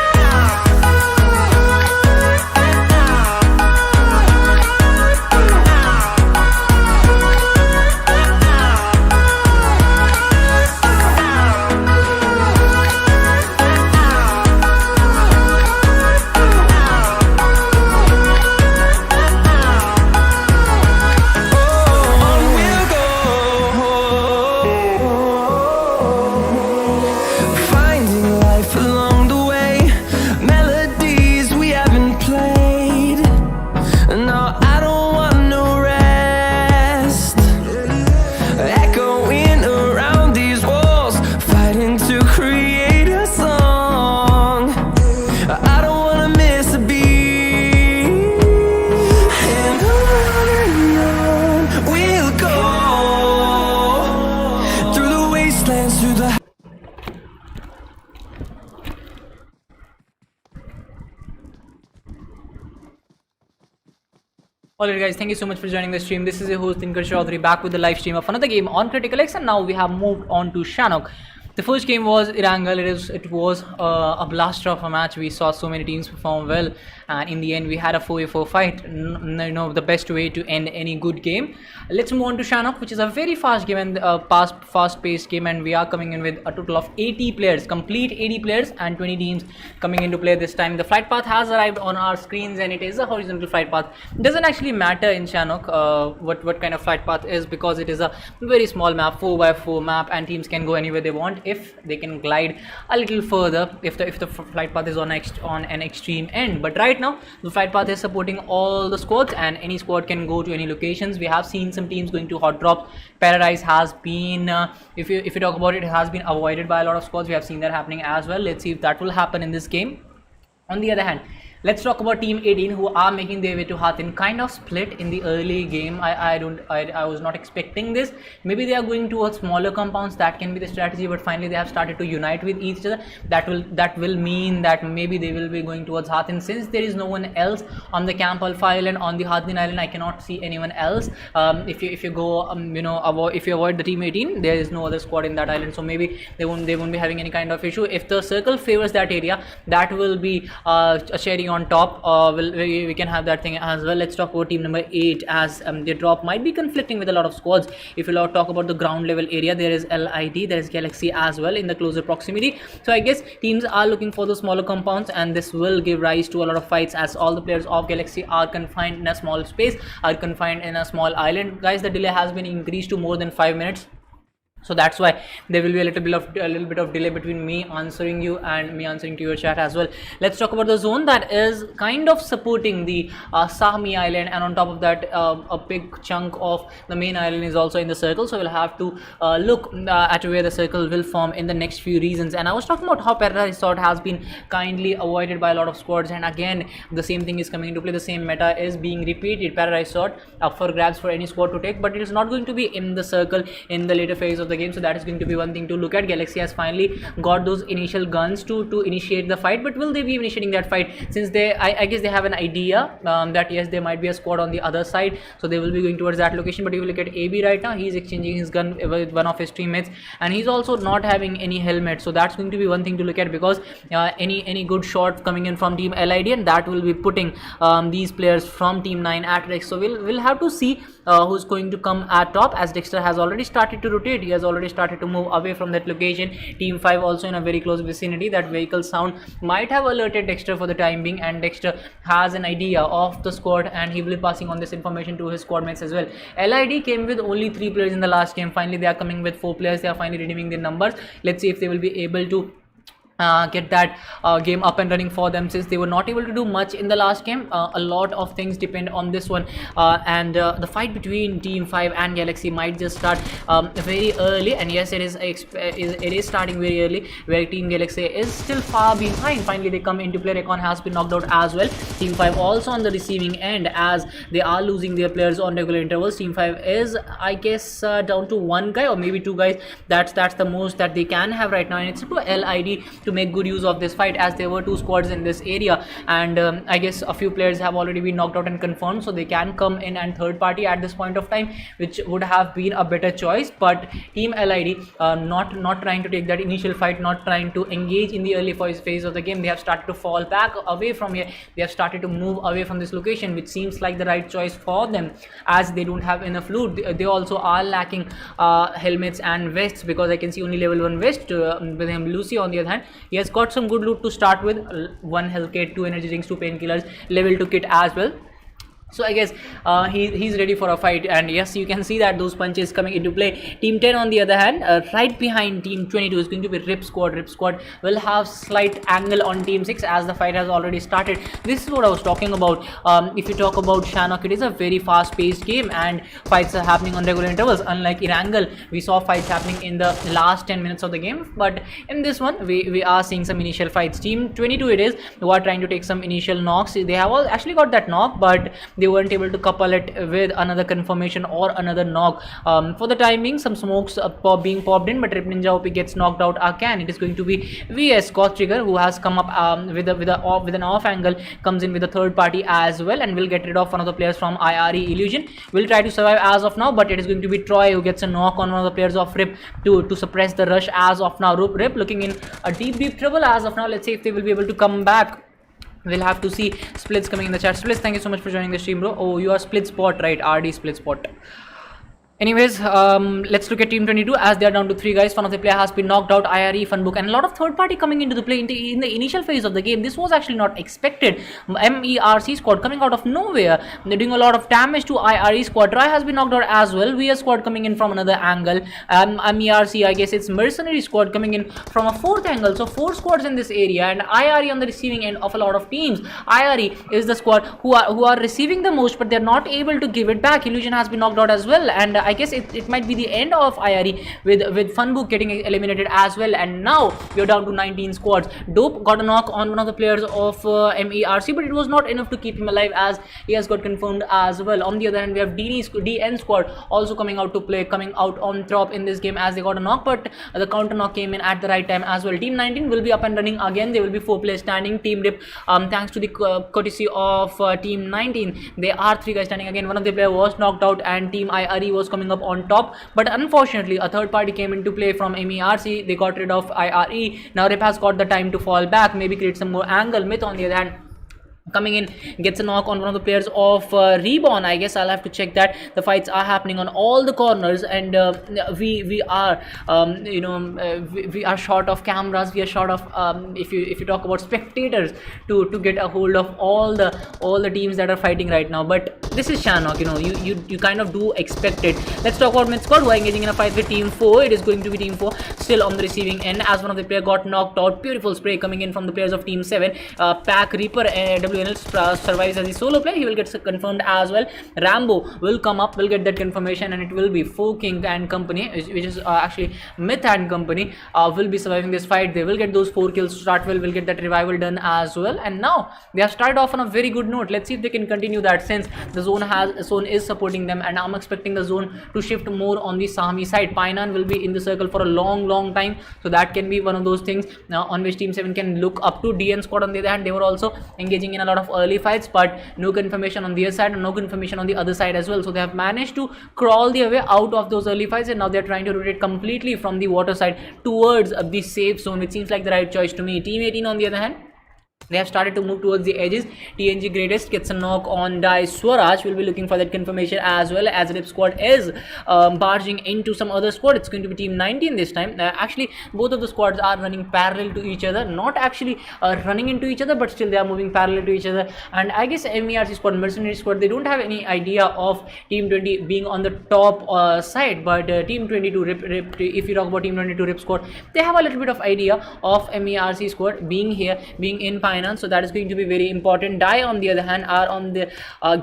Alright guys, thank you so much for joining the stream. This is your host Dinker Chaudhary back with the live stream of another game on CriticalX, and now we have moved on to Shanok. The first game was Irangal. It was a blaster of a match. We saw so many teams perform well, and in the end we had a 4v4 fight. The best way to end any good game. Let's move on to Shanok, which is a very fast game and fast-paced game, and we are coming in with a total of 80 players, complete 80 players and 20 teams coming into play this time. The flight path has arrived on our screens, and it is a horizontal flight path. It doesn't actually matter in Shanok what kind of flight path is, because it is a very small map, 4x4 map, and teams can go anywhere they want if they can glide a little further if the flight path is on an extreme end. But right now the flight path is supporting all the squads, and any squad can go to any locations. We have seen some teams going to hot drops. Paradise has been if you talk about it, it has been avoided by a lot of squads. We have seen that happening as well. Let's see if that will happen in this game. On the other hand, let's talk about Team 18, who are making their way to Hathin. Kind of split in the early game. I was not expecting this. Maybe they are going towards smaller compounds. That can be the strategy. But finally, they have started to unite with each other. That will mean that maybe they will be going towards Hathin, since there is no one else on the Camp Alpha Island. On the Hathin Island, I cannot see anyone else. If you go, if you avoid the Team 18, there is no other squad in that island. So maybe they won't be having any kind of issue. If the circle favors that area, that will be a cherry on top. We can have that thing as well. Let's talk about team number 8, as their drop might be conflicting with a lot of squads. If you talk about the ground level area, there is LID, there is Galaxy as well in the closer proximity. So I guess teams are looking for the smaller compounds, and this will give rise to a lot of fights, as all the players of Galaxy are confined in a small space, are confined in a small island. Guys, the delay has been increased to more than 5 minutes. So that's why there will be a little bit of delay between me answering you and me answering to your chat as well. Let's talk about the zone that is kind of supporting the Sahmi Island, and on top of that, a big chunk of the main island is also in the circle. So we'll have to look at where the circle will form in the next few reasons. And I was talking about how Paradise Resort has been kindly avoided by a lot of squads, and again the same thing is coming into play. The same meta is being repeated. Paradise Resort up for grabs for any squad to take, but it is not going to be in the circle in the later phase of the game. So that is going to be one thing to look at. Galaxy has finally got those initial guns to initiate the fight, but will they be initiating that fight, since I guess they have an idea that yes, there might be a squad on the other side, so they will be going towards that location. But if you look at AB right now, he's exchanging his gun with one of his teammates, and he's also not having any helmet. So that's going to be one thing to look at, because any good shot coming in from team LID, and that will be putting these players from team 9 at risk. So we'll have to see who's going to come at top, as Dexter has already started to rotate. He has already started to move away from that location. Team 5 also in a very close vicinity. That vehicle sound might have alerted Dexter for the time being, and Dexter has an idea of the squad, and he will be passing on this information to his squad mates as well. LID came with only 3 players in the last game. Finally they are coming with 4 players. They are finally redeeming their numbers. Let's see if they will be able to get that game up and running for them, since they were not able to do much in the last game. A lot of things depend on this one, and the fight between Team 5 and Galaxy might just start very early. And yes, it is starting very early, where Team Galaxy is still far behind. Finally they come into play. Recon has been knocked out as well. Team 5 also on the receiving end, as they are losing their players on regular intervals. Team 5 is, I guess, down to 1 guy or maybe 2 guys. That's the most that they can have right now, and it's up to LID to make good use of this fight, as there were 2 squads in this area, and I guess a few players have already been knocked out and confirmed, so they can come in and third party at this point of time, which would have been a better choice. But Team LID not trying to take that initial fight, not trying to engage in the early phase of the game. They have started to fall back away from here. They have started to move away from this location, which seems like the right choice for them, as they don't have enough loot. They also are lacking helmets and vests, because I can see only level 1 vest with him. Lucy on the other hand, he has got some good loot to start with, 1 health kit, 2 energy drinks, 2 painkillers, level 2 kit as well. So I guess he's ready for a fight, and yes, you can see that those punches coming into play. Team 10 on the other hand, right behind Team 22 is going to be Rip Squad. Rip Squad will have slight angle on Team 6, as the fight has already started. This is what I was talking about. If you talk about Shanok, it is a very fast paced game, and fights are happening on regular intervals. Unlike Irangal, we saw fights happening in the last 10 minutes of the game, but in this one we are seeing some initial fights. Team 22 it is, who are trying to take some initial knocks. They have all actually got that knock, but they weren't able to couple it with another confirmation or another knock. For the time being, some smokes being popped in, but Rip Ninja OP gets knocked out again. It is going to be VS Scott Trigger, who has come up with an off angle, comes in with a third party as well, and will get rid of one of the players from IRE Illusion. Will try to survive as of now, but it is going to be Troy who gets a knock on one of the players of Rip to suppress the rush as of now. Rip looking in a deep trouble as of now. Let's see if they will be able to come back. We'll have to see. Splits coming in the chat. Splits, thank you so much for joining the stream, bro. Oh, you are split spot, right? RD split spot. Anyways, let's look at Team 22 as they are down to 3 guys. One of the player has been knocked out, IRE, Funbook, and a lot of third party coming into the play in the initial phase of the game. This was actually not expected. MERC squad coming out of nowhere. They're doing a lot of damage to IRE squad. Troy has been knocked out as well. VS squad coming in from another angle. MERC, I guess it's Mercenary squad coming in from a fourth angle. So 4 squads in this area, and IRE on the receiving end of a lot of teams. IRE is the squad who are receiving the most, but they're not able to give it back. Illusion has been knocked out as well, and I guess it might be the end of IRE with Funbook getting eliminated as well. And now we're down to 19 squads. Dope got a knock on one of the players of MERC, but it was not enough to keep him alive, as he has got confirmed as well. On the other hand, we have DN squad also coming out to play, coming out on top in this game, as they got a knock, but the counter knock came in at the right time as well. Team 19 will be up and running again. They will be 4 players standing. Team Rip, thanks to the courtesy of Team 19, they are 3 guys standing again. One of the players was knocked out, and Team IRE was coming up on top, but unfortunately a third party came into play from MERC. They got rid of IRE. Now Rip has got the time to fall back, maybe create some more angle. Myth on the other hand coming in gets a knock on one of the players of Reborn. I guess I'll have to check that. The fights are happening on all the corners, and we are we are short of cameras. We are short of if you talk about spectators to get a hold of all the teams that are fighting right now. But this is Shannock, you kind of do expect it. Let's talk about Mid Squad, who are engaging in a fight with Team 4. It is going to be Team 4 still on the receiving end, as one of the players got knocked out. Beautiful spray coming in from the players of Team 7. Pack Reaper WNL survives as a solo player. He will get confirmed as well. Rambo will come up, will get that confirmation, and it will be Four King and company, which is actually Myth and company, will be surviving this fight. They will get those 4 kills to start well, will get that revival done as well, and now they have started off on a very good note. Let's see if they can continue that, since the zone is supporting them, and I'm expecting the zone to shift more on the Sami side. Painan will be in the circle for a long time, so that can be one of those things on which Team 7 can look up to. DN squad on the other hand, they were also engaging in a lot of early fights, but no confirmation on their side and no confirmation on the other side as well. So they have managed to crawl their way out of those early fights, and now they're trying to rotate completely from the water side towards the safe zone, which seems like the right choice to me. Team 18 on the other hand, they have started to move towards the edges. TNG Greatest gets a knock on Die. Swaraj will be looking for that confirmation, as well as Rip squad is barging into some other squad. It's going to be Team 19 this time. Actually, both of the squads are running parallel to each other, not actually running into each other, but still they are moving parallel to each other. And I guess MERC squad, Mercenary squad, they don't have any idea of Team 20 being on the top side, but Team 22 Rip, if you talk about Team 22 Rip squad, they have a little bit of idea of MERC squad being here, being in Finance. So that is going to be very important. Die on the other hand are on the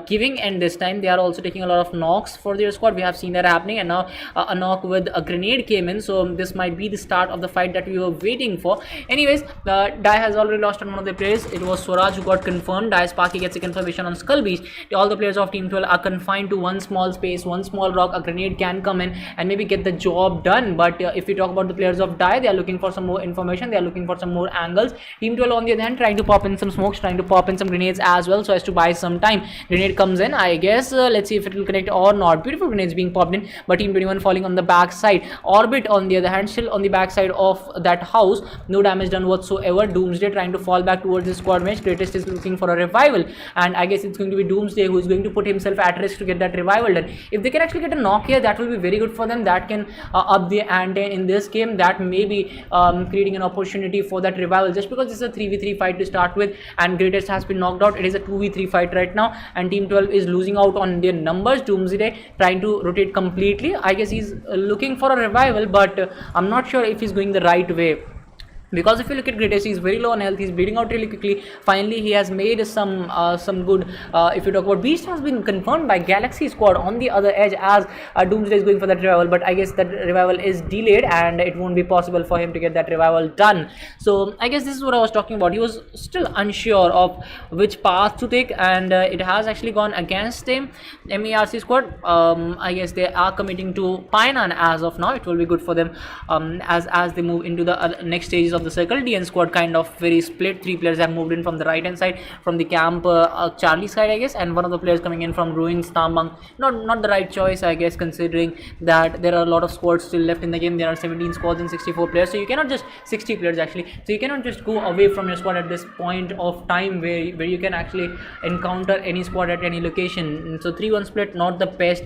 giving end this time. They are also taking a lot of knocks for their squad. We have seen that happening, and now a knock with a grenade came in, so this might be the start of the fight that we were waiting for. Anyways, Die has already lost on one of the players. It was Swaraj who got confirmed. Die Sparky gets a confirmation on Skull Beast. All the players of Team 12 are confined to one small space, one small rock. A grenade can come in and maybe get the job done, but if we talk about the players of Die, they are looking for some more information. They are looking for some more angles. Team 12 on the other hand trying to pop in some smokes, trying to pop in some grenades as well, so as to buy some time. Grenade comes in, I guess. Let's see if it will connect or not. Beautiful grenades being popped in, but Team 21 falling on the back side. Orbit on the other hand still on the back side of that house, no damage done whatsoever. Doomsday trying to fall back towards his squad mate. Greatest is looking for a revival, and I guess it's going to be Doomsday who is going to put himself at risk to get that revival done. If they can actually get a knock here, that will be very good for them. That can up the ante in this game. That may be creating an opportunity for that revival, just because this is a 3v3 fight to start with, and Greatest has been knocked out. It is a 2v3 fight right now, and Team 12 is losing out on their numbers. Doomsday trying to rotate completely. I guess he's looking for a revival, but I'm not sure if he's going the right way. Because if you look at Greatest, he's very low on health, he's bleeding out really quickly. Finally he has made some good, if you talk about Beast, has been confirmed by Galaxy squad on the other edge, as Doomsday is going for that revival, but I guess that revival is delayed and it won't be possible for him to get that revival done. So I guess this is what I was talking about. He was still unsure of which path to take, and it has actually gone against him. MERC squad, I guess they are committing to Painan as of now. It will be good for them as they move into the next stages of the circle. DN squad kind of very split. 3 players have moved in from the right hand side, from the camp Charlie side, I guess, and one of the players coming in from Ruins Tambang. Not the right choice, I guess, considering that there are a lot of squads still left in the game. There are 17 squads and 64 players, so you cannot just 60 players actually, so you cannot just go away from your squad at this point of time where you can actually encounter any squad at any location. So 3-1 split, not the best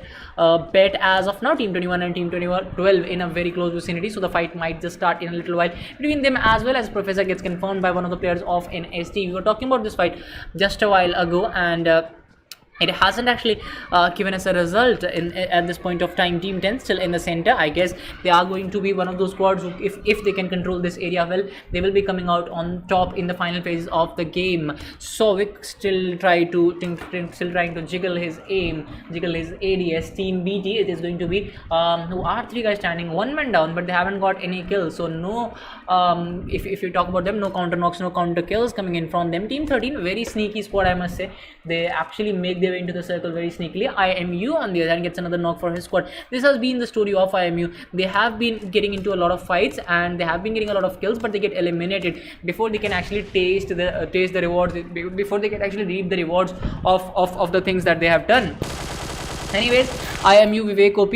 bet as of now. Team 21 and Team 12 in a very close vicinity, so the fight might just start in a little while between them, as well as Professor gets confirmed by one of the players of NST. We were talking about this fight just a while ago, and it hasn't actually given us a result at this point of time. Team 10 still in the center. I guess they are going to be one of those squads who, if they can control this area well, they will be coming out on top in the final phases of the game. Sovic still trying to jiggle his aim, jiggle his ADS. Team BT, it is going to be who are 3 guys standing, 1 man down, but they haven't got any kills, so no, if you talk about them, no counter knocks, no counter kills coming in from them. Team 13, very sneaky squad, I must say. They actually make their way into the circle very sneakily. IMU on the other hand gets another knock for his squad. This has been the story of IMU. They have been getting into a lot of fights and they have been getting a lot of kills, but they get eliminated before they can actually taste the rewards, before they can actually reap the rewards of the things that they have done. Anyways, IMU Vivek OP,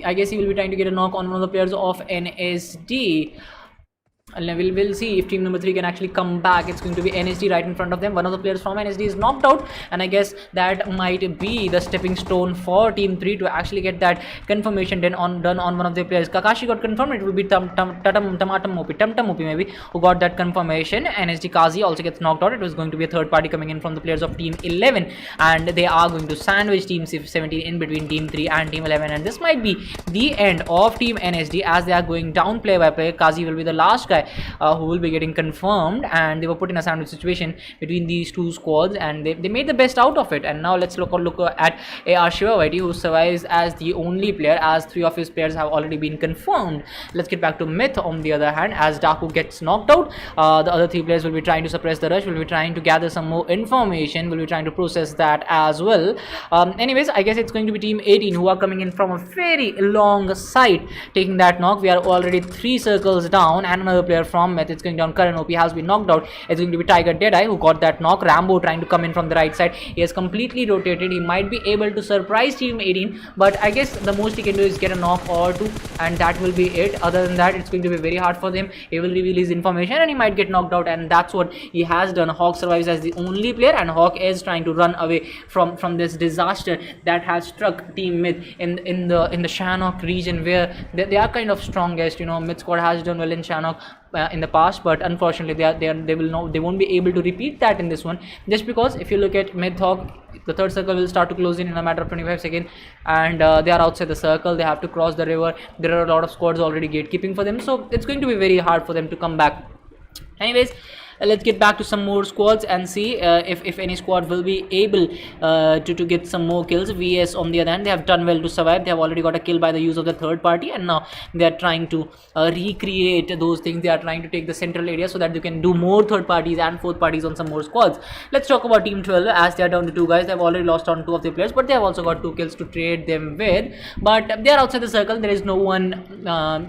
I guess he will be trying to get a knock on one of the players of NSD. We'll see if team number 3 can actually come back. It's going to be NSD right in front of them. One of the players from NSD is knocked out, and I guess that might be the stepping stone for team 3 to actually get that confirmation done on one of their players. Kakashi got confirmed. It will be Tum maybe, who got that confirmation. NSD Kazi also gets knocked out. It was going to be a third party coming in from the players of team 11, and they are going to sandwich team 17 in between team 3 and team 11, and this might be the end of team NSD as they are going down play by play. Kazi will be the last guy who will be getting confirmed, and they were put in a sandwich situation between these two squads, and they made the best out of it. And now let's look at AR Shivavati, who survives as the only player, as 3 of his players have already been confirmed. Let's get back to Myth on the other hand, as Daku gets knocked out. The other 3 players will be trying to suppress the rush, will be trying to gather some more information, will be trying to process that as well. Anyways, I guess it's going to be team 18 who are coming in from a very long side, taking that knock. We are already 3 circles down, and another player from Myth, it's going down. Karan OP has been knocked out. It's going to be Tiger Deadeye who got that knock. Rambo trying to come in from the right side. He has completely rotated. He might be able to surprise team 18, but I guess the most he can do is get a knock or 2, and that will be it. Other than that, it's going to be very hard for them. He will reveal his information and he might get knocked out, and that's what he has done. Hawk survives as the only player, and Hawk is trying to run away from this disaster that has struck team Myth in the Shannock region, where they are kind of strongest. You know, Myth squad has done well in Shannock in the past, but unfortunately they won't be able to repeat that in this one, just because if you look at Mythhawk, the third circle will start to close in a matter of 25 seconds, and they are outside the circle. They have to cross the river. There are a lot of squads already gatekeeping for them, so it's going to be very hard for them to come back. Anyways, let's get back to some more squads and see if any squad will be able to get some more kills. VS on the other hand, they have done well to survive. They have already got a kill by the use of the third party, and now they are trying to recreate those things. They are trying to take the central area so that they can do more third parties and fourth parties on some more squads. Let's talk about team 12, as they are down to 2 guys. They have already lost on 2 of their players, but they have also got 2 kills to trade them with, but they are outside the circle. There is no one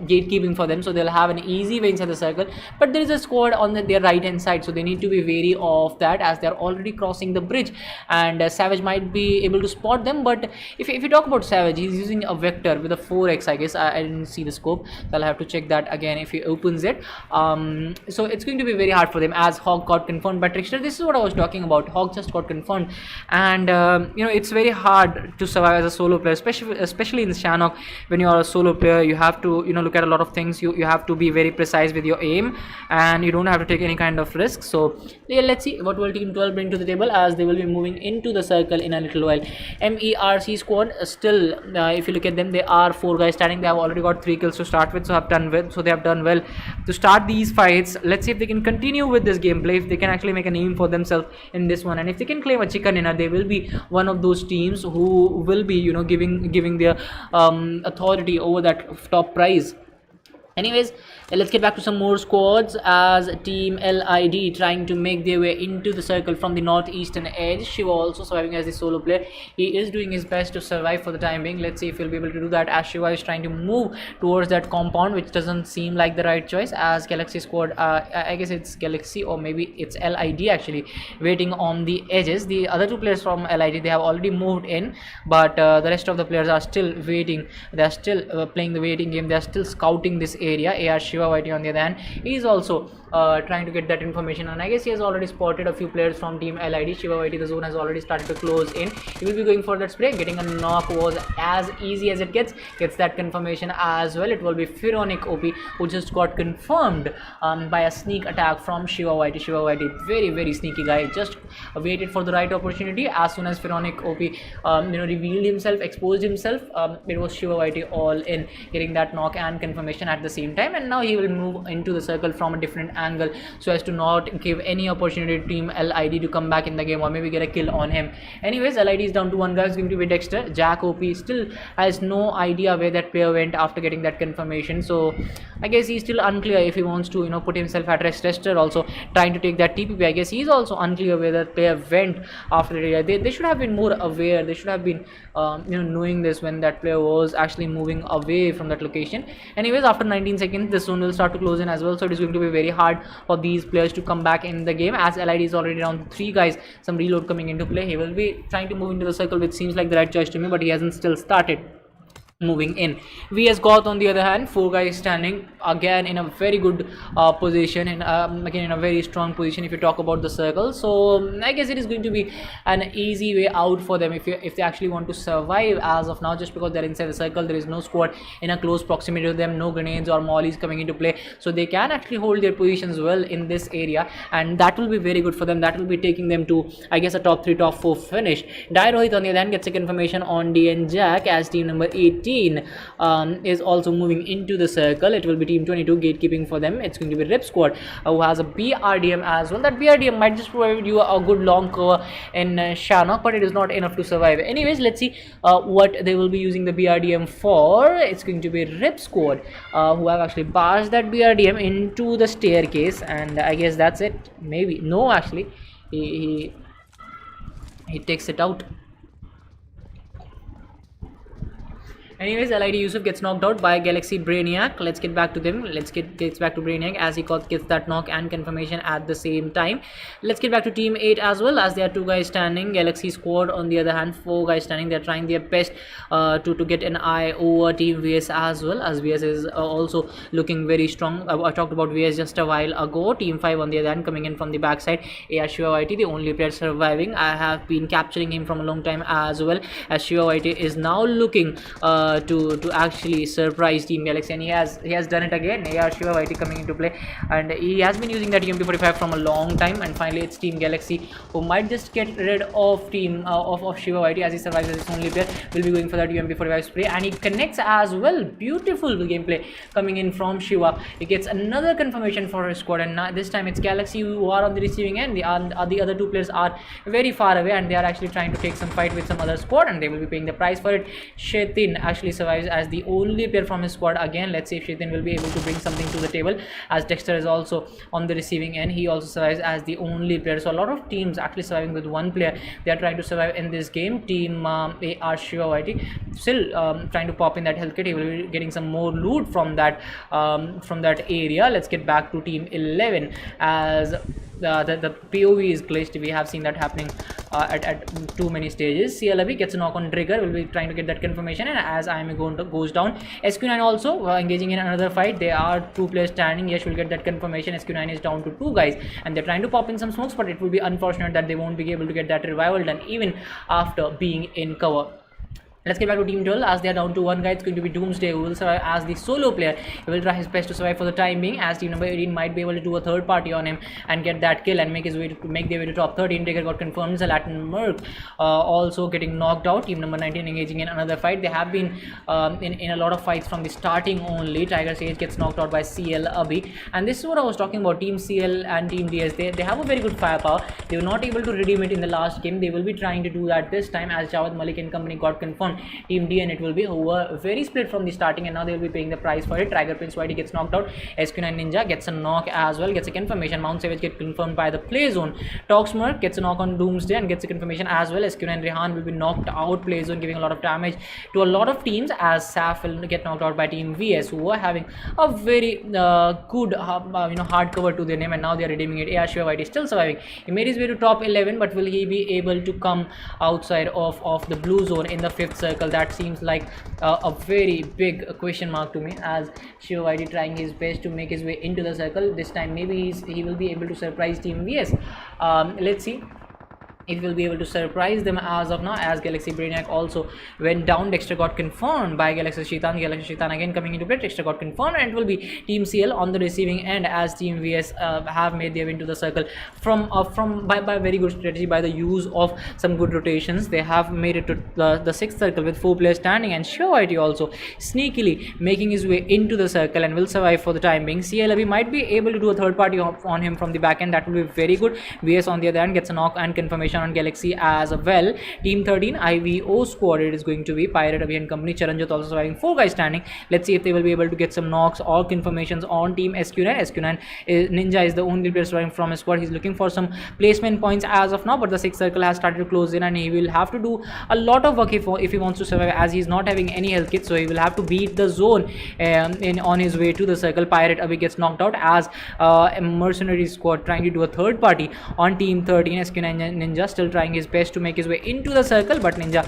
gatekeeping for them, so they'll have an easy way inside the circle, but there is a squad on their right hand side, so they need to be wary of that, as they are already crossing the bridge, and Savage might be able to spot them. But if you talk about Savage, he's using a vector with a 4x, I guess. I didn't see the scope, so I'll have to check that again if he opens it. So it's going to be very hard for them, as Hawk got confirmed by Trickster. This is what I was talking about. Hawk just got confirmed, and you know, it's very hard to survive as a solo player, especially in Shannock. When you are a solo player, you have to, you know, look at a lot of things. You have to be very precise with your aim, and you don't have to take any kind of of risk. So yeah, let's see what will team 12 bring to the table as they will be moving into the circle in a little while. MERC squad still, if you look at them, they are 4 guys standing. They have already got 3 kills to start with, so they have done well to start these fights. Let's see if they can continue with this gameplay, if they can actually make a name for themselves in this one, and if they can claim a chicken dinner, they will be one of those teams who will be, you know, giving their authority over that top prize. Anyways, let's get back to some more squads as Team LID trying to make their way into the circle from the northeastern edge. Shiva also surviving as the solo player. He is doing his best to survive for the time being. Let's see if he'll be able to do that as Shiva is trying to move towards that compound, which doesn't seem like the right choice, as Galaxy squad, I guess it's Galaxy or maybe it's LID actually, waiting on the edges. The other 2 players from LID, they have already moved in, but the rest of the players are still waiting. They are still playing the waiting game. They are still scouting this area. AR Shiva Whitey on the other hand, he is also trying to get that information, and I guess he has already spotted a few players from Team LID. Shiva Whitey, the zone has already started to close in. He will be going for that spray. Getting a knock was as easy as it gets that confirmation as well. It will be Pharaonic OP who just got confirmed by a sneak attack from Shiva Whitey. Shiva Whitey, very sneaky guy, just waited for the right opportunity. As soon as Pharaonic OP revealed himself, exposed himself, it was Shiva Whitey all in, getting that knock and confirmation at the same time. And now he will move into the circle from a different angle so as to not give any opportunity to Team LID to come back in the game or maybe get a kill on him. Anyways, LID is down to 1 guy. It's going to be Dexter. Jack OP still has no idea where that player went after getting that confirmation, so I guess he's still unclear if he wants to, you know, put himself at rest. Dexter also trying to take that TPP. I guess he's also unclear where that player went after the area. They should have been more aware. They should have been knowing this when that player was actually moving away from that location. Anyways, after 19 seconds, the zone will start to close in as well, so it is going to be very hard for these players to come back in the game, as LID is already down to 3 guys. Some reload coming into play. He will be trying to move into the circle, which seems like the right choice to me, but he hasn't still started moving in. VS Goth on the other hand, 4 guys standing again in a very good position, and again in a very strong position if you talk about the circle. So I guess it is going to be an easy way out for them if they actually want to survive as of now, just because they're inside the circle. There is no squad in a close proximity to them, no grenades or mollies coming into play, so they can actually hold their positions well in this area, and that will be very good for them. That will be taking them to, I guess, a top 3 top 4 finish. Dairohit on the other hand gets a confirmation on DN Jack as team number 18 is also moving into the circle. It will be team 22 gatekeeping for them. It's going to be Rip squad who has a BRDM as well. That BRDM might just provide you a good long cover in Shannock, but it is not enough to survive. Anyways, let's see what they will be using the BRDM for. It's going to be Rip squad who have actually passed that BRDM into the staircase, and I guess that's it. Maybe no, actually he takes it out. Anyways, LID Yusuf gets knocked out by Galaxy Brainiac. Let's get back to them. Let's get back to Brainiac as he gets that knock and confirmation at the same time. Let's get back to Team 8 as well, as there are 2 guys standing. Galaxy squad on the other hand, 4 guys standing. They're trying their best to get an eye over Team VS as well, as VS is also looking very strong. I talked about VS just a while ago. Team 5 on the other hand coming in from the backside. AR Shiva Whitey, the only player surviving. I have been capturing him from a long time as well, as Shiva Whitey is now looking to actually surprise Team Galaxy, and he has done it again. AR Shiva Whitey coming into play, and he has been using that UMP45 from a long time, and finally it's Team Galaxy who might just get rid of of Shiva Whitey as he survives as his only player. Will be going for that UMP45 spray, and he connects as well. Beautiful gameplay coming in from Shiva. He gets another confirmation for his squad, and now this time it's Galaxy who are on the receiving end. The other 2 players are very far away, and they are actually trying to take some fight with some other squad, and they will be paying the price for it. Shetin actually survives as the only player from his squad again. Let's see if Shetin will be able to bring something to the table, as Dexter is also on the receiving end. He also survives as the only player. So a lot of teams actually surviving with 1 player. They are trying to survive in this game. Team AR Shiva Whitey still trying to pop in that health kit. He will be getting some more loot from that area. Let's get back to Team 11 as the POV is glitched. We have seen that happening at too many stages. CLB gets a knock on Trigger. Will be trying to get that confirmation, and as IMA goes down, SQ9 also engaging in another fight. There are 2 players standing. Yes, will get that confirmation. SQ9 is down to 2 guys, and they're trying to pop in some smokes, but it will be unfortunate that they won't be able to get that revival done even after being in cover. Let's get back to Team 12 as they are down to 1 guy. It's going to be Doomsday who will survive as the solo player. He will try his best to survive for the time being, as team number 18 might be able to do a third party on him and get that kill and make their way to top 13. Dinker got confirmed. Zlatan Merc also getting knocked out. Team number 19 engaging in another fight. They have been in a lot of fights from the starting only. Tiger Sage gets knocked out by CL Abhi, and this is what I was talking about. Team CL and Team DS, they have a very good firepower. They were not able to redeem it in the last game. They will be trying to do that this time, as Jawad Malik and company got confirmed. Team D and it will be over very split from the starting, and now they will be paying the price for it. Tiger Prince Whitey gets knocked out. SQ9 Ninja gets a knock as well, gets a confirmation. Mount Savage gets confirmed by the play zone. Toxmerk gets a knock on Doomsday and gets a confirmation as well. SQ9 Rehan will be knocked out play zone, giving a lot of damage to a lot of teams, as Saf will get knocked out by Team VS, who are having a very good hard cover to their name, and now they are redeeming it. AR Shiva Whitey still surviving. He made his way to top 11, but will he be able to come outside of the blue zone in the 5th circle? That seems like a very big question mark to me, as Shiva Whitey trying his best to make his way into the circle. This time maybe he will be able to surprise Team VS. Let's see if will be able to surprise them as of now, as Galaxy Brainiac also went down. Dexter got confirmed by Galaxy Shaitan. Galaxy Shaitan again coming into play. Dexter got confirmed, and it will be Team CL on the receiving end, as Team VS have made their way into the circle by very good strategy, by the use of some good rotations. They have made it to the 6th circle with 4 players standing, and Shiva also sneakily making his way into the circle and will survive for the time being. CLB might be able to do a third party on him from the back end. That will be very good. VS on the other hand gets a knock and confirmation on Galaxy as well. Team 13 IVO squad, it is going to be Pirate Abhi and company. Charanjot also surviving, 4 guys standing. Let's see if they will be able to get some knocks or confirmations on Team SQ9. SQ9 Ninja is the only player surviving from his squad. He's looking for some placement points as of now, but the 6th circle has started to close in, and he will have to do a lot of work if he wants to survive, as he's not having any health kit. So he will have to beat the zone on his way to the circle. Pirate Abhi gets knocked out, as a mercenary squad trying to do a third party on Team 13. SQ9 Ninja still trying his best to make his way into the circle, but Ninja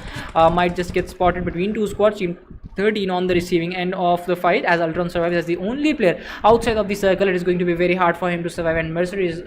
might just get spotted between 2 squads. Team 13 on the receiving end of the fight, as Ultron survives as the only player outside of the circle. It is going to be very hard for him to survive, and Mercenaries,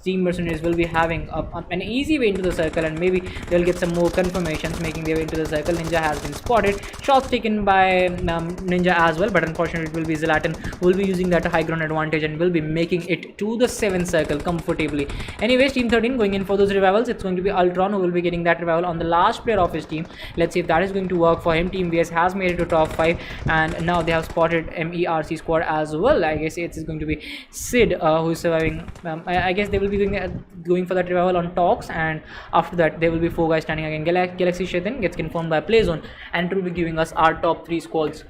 Team Mercenaries will be having an easy way into the circle, and maybe they'll get some more confirmations making their way into the circle. Ninja has been spotted, shots taken by Ninja as well, but unfortunately it will be Zlatan who will be using that high ground advantage and will be making it to the 7th circle comfortably. Anyways, Team 13 going in for those revivals. It's going to be Ultron who will be getting that revival on the last player of his team. Let's see if that is going to work for him. Team VS has made it to top 5, and now they have spotted MERC squad as well. I guess it is going to be Sid who is surviving. I guess they will be going for that revival on Tox, and after that there will be 4 guys standing again. Galaxy Shaitan gets confirmed by Playzone, and it will be giving us our top 3 squads.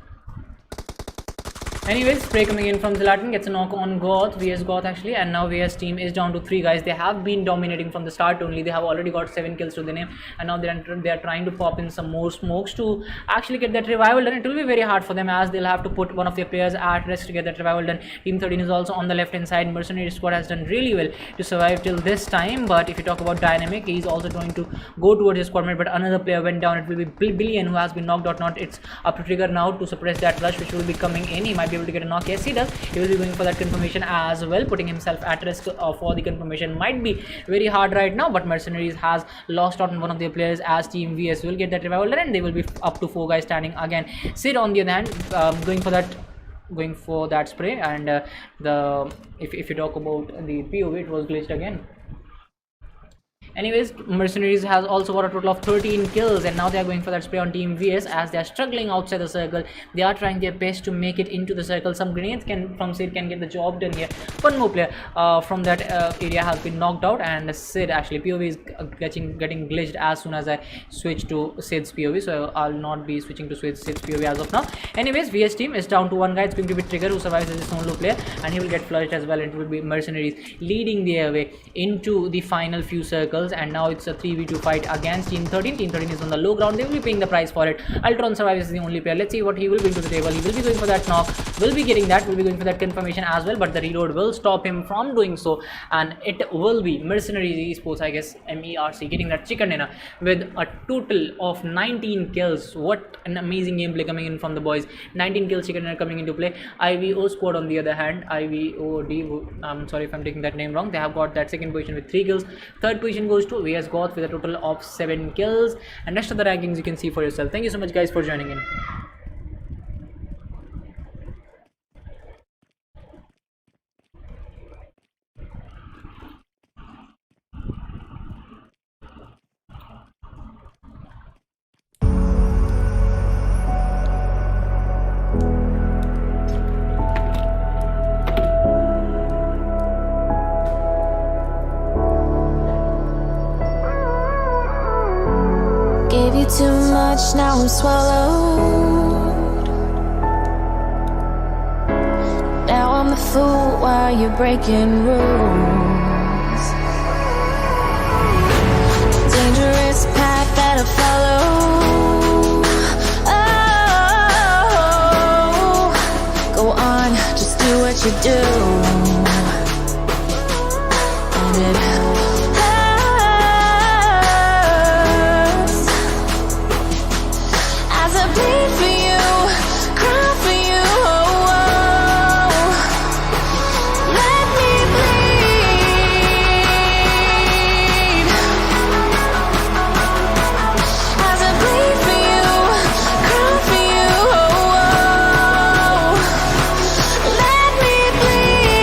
Anyways, spray coming in from Zlatan gets a knock on Goth, VS Goth actually, and now VS team is down to 3 guys. They have been dominating from the start only. They have already got 7 kills to the name, and now they are trying to pop in some more smokes to actually get that revival done. It will be very hard for them, as they'll have to put one of their players at rest to get that revival done. Team 13 is also on the left hand side. Mercenary squad has done really well to survive till this time, but if you talk about Dynamic, he's also trying to go towards his squad mate, but another player went down. It will be Billion who has been knocked out. Not it's up to Trigger now to suppress that rush which will be coming in. He might be able to get a knock. Yes, he does. He will be going for that confirmation as well, putting himself at risk for the confirmation. Might be very hard right now, but Mercenaries has lost out on one of their players, as Team VS will get that revival done, and they will be up to 4 guys standing again. Sid on the other hand going for that spray, and if you talk about the POV, it was glitched again. Anyways, Mercenaries has also got a total of 13 kills, and now they are going for that spray on Team VS, as they are struggling outside the circle. They are trying their best to make it into the circle. Some grenades from Sid can get the job done here. One more player from that area has been knocked out, and Sid actually POV is getting glitched as soon as I switch to Sid's POV, so I'll not be switching to Sid's POV as of now. Anyways, VS team is down to 1 guy. It's going to be Trigger, who survives as a solo player, and he will get flushed as well. It will be Mercenaries leading their way into the final few circles, and now it's a 3v2 fight against Team 13. Team 13 is on the low ground. They will be paying the price for it. Ultron survives as the only player. Let's see what he will bring to the table. He will be going for that knock, will be getting that, will be going for that confirmation as well, but the reload will stop him from doing so, and it will be Mercenaries Esports, I guess, MERC, getting that chicken dinner with a total of 19 kills. What an amazing gameplay coming in from the boys. 19 kills, chicken dinner coming into play. IVO squad on the other hand, IVOD, I'm sorry if I'm taking that name wrong, they have got that second position with 3 kills. Third position goes goes to VS Goth with a total of 7 kills, and rest of the rankings you can see for yourself. Thank you so much guys for joining in. Gave you too much, now I'm swallowed. Now I'm the fool while you're breaking rules. Dangerous path that I follow. Oh, go on, just do what you do. And it bleed for you, cry for you, oh, oh. Let me bleed. As I bleed for you, cry for you, oh, oh. Let me bleed.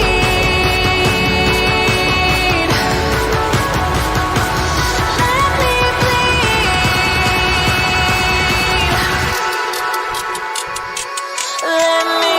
Let me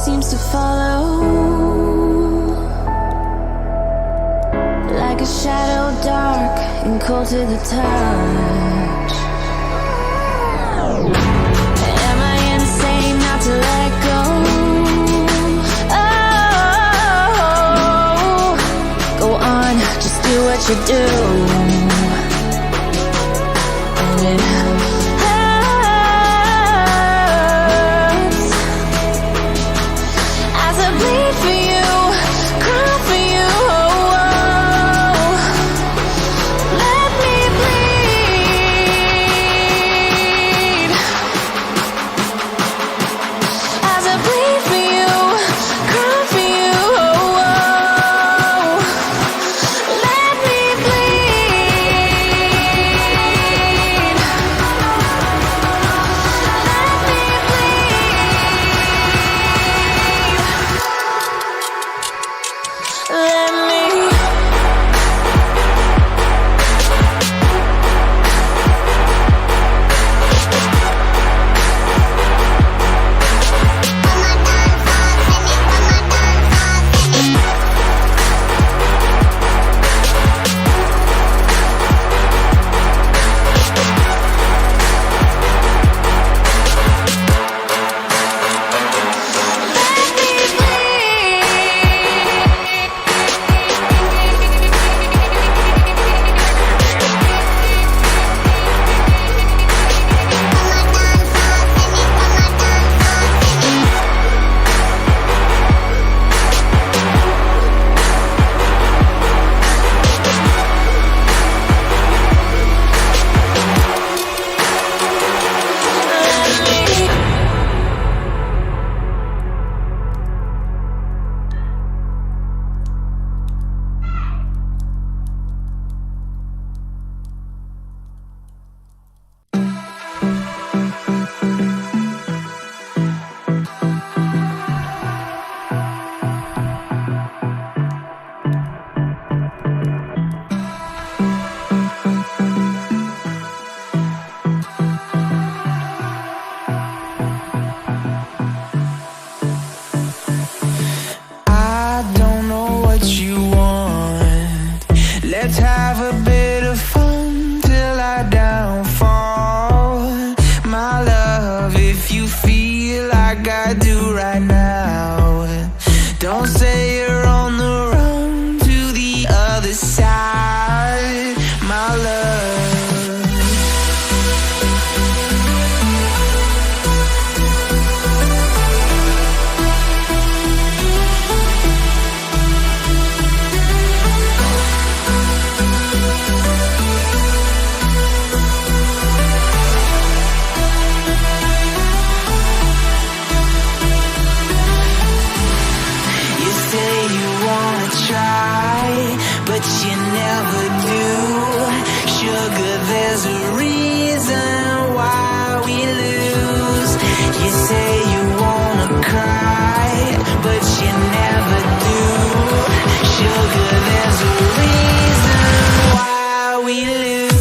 seems to follow like a shadow, dark and cold to the touch. Am I insane not to let go? Oh, go on, just do what you do. And it bleed for you, cry for you, oh, oh. Let me bleed. As I bleed for you, cry for you, oh, oh. Let me bleed. you never do. Sugar, there's a reason why we lose.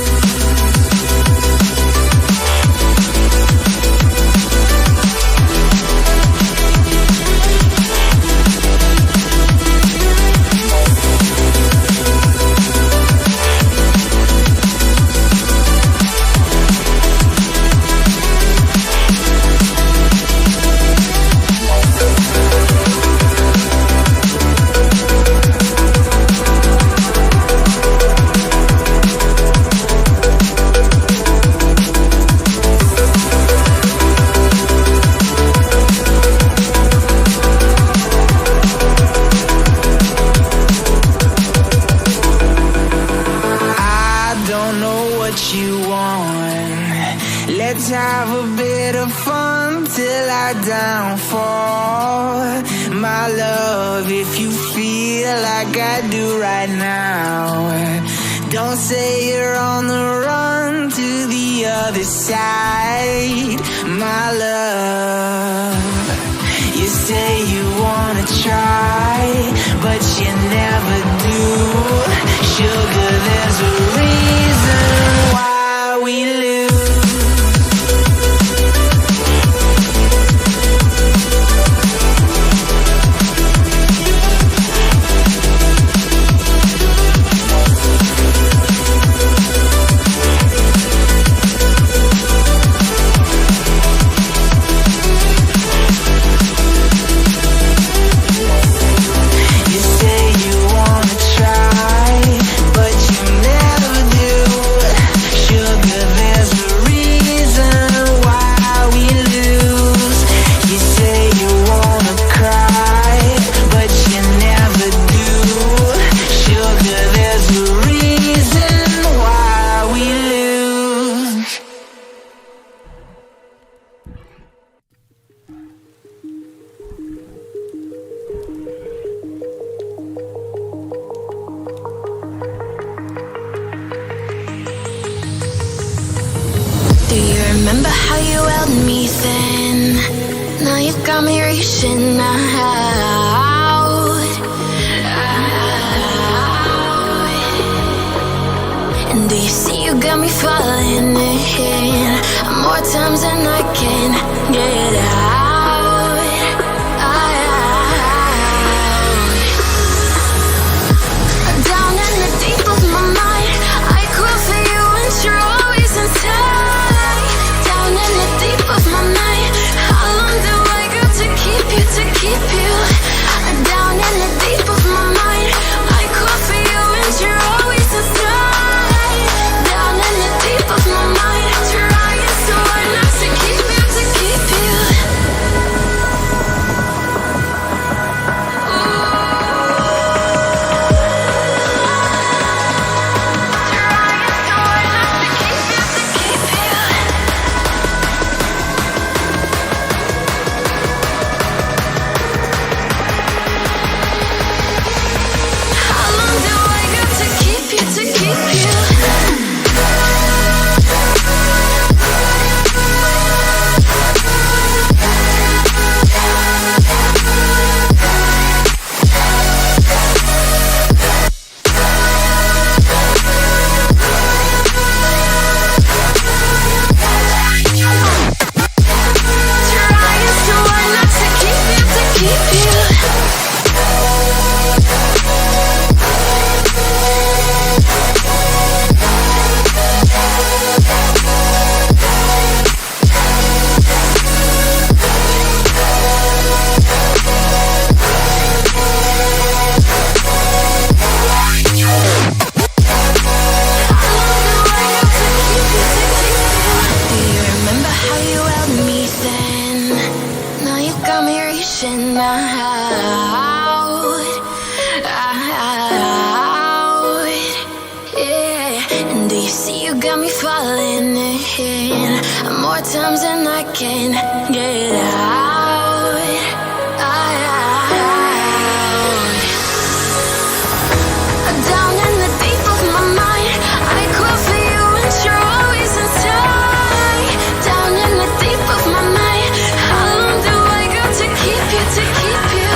Let's have a bit of fun till I downfall. My love, if you feel like I do right now, don't say you're on the run to the other side. My love, you say you wanna try, but you never do. Sugar, there's a reason why we lose. Remember how you held me then? Now you got me reaching out. And do you see you got me falling in more times than I can get out. Down in the deep of my mind, I crawl for you and you're always inside. Down in the deep of my mind, how long do I got to keep you, to keep you? Down in the deep of my mind, I crawl for you and you're always inside. Down in the deep of my mind, trying so hard not to keep you, to keep you. More times than I can get out. Down in the deep of my mind, I crawl for you and you're always inside. Down in the deep of my mind, how long do I got to keep you, to keep you?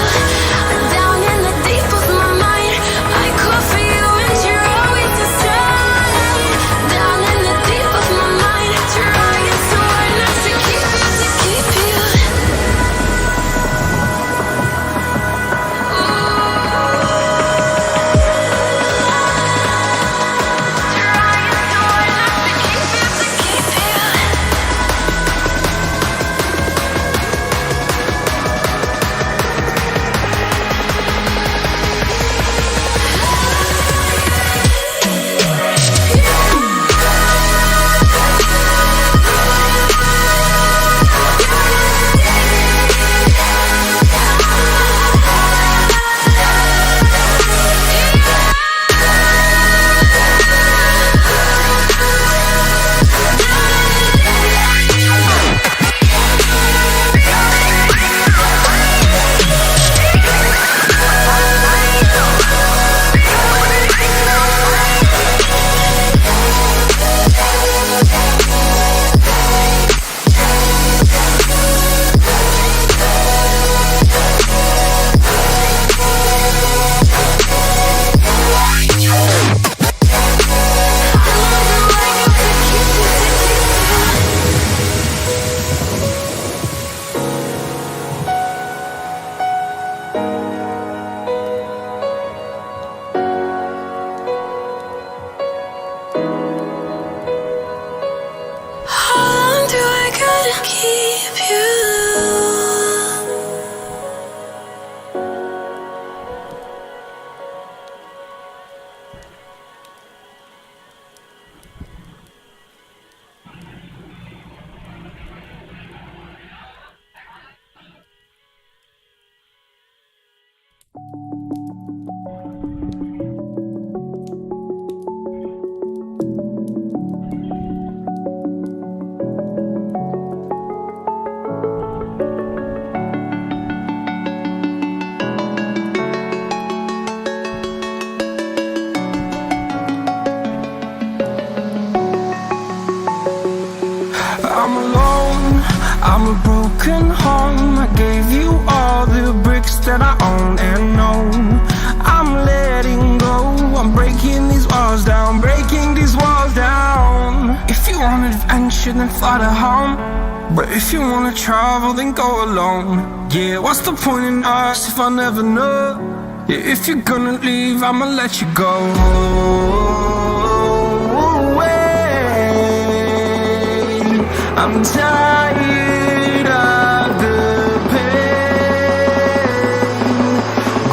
broken home. I gave you all the bricks that I own and know. I'm letting go, I'm breaking these walls down, breaking these walls down. If you want adventure, then fly to home. But if you wanna travel, then go alone. Yeah, what's the point in us if I never know? Yeah, if you're gonna leave, I'ma let you go. I'm tired of the pain.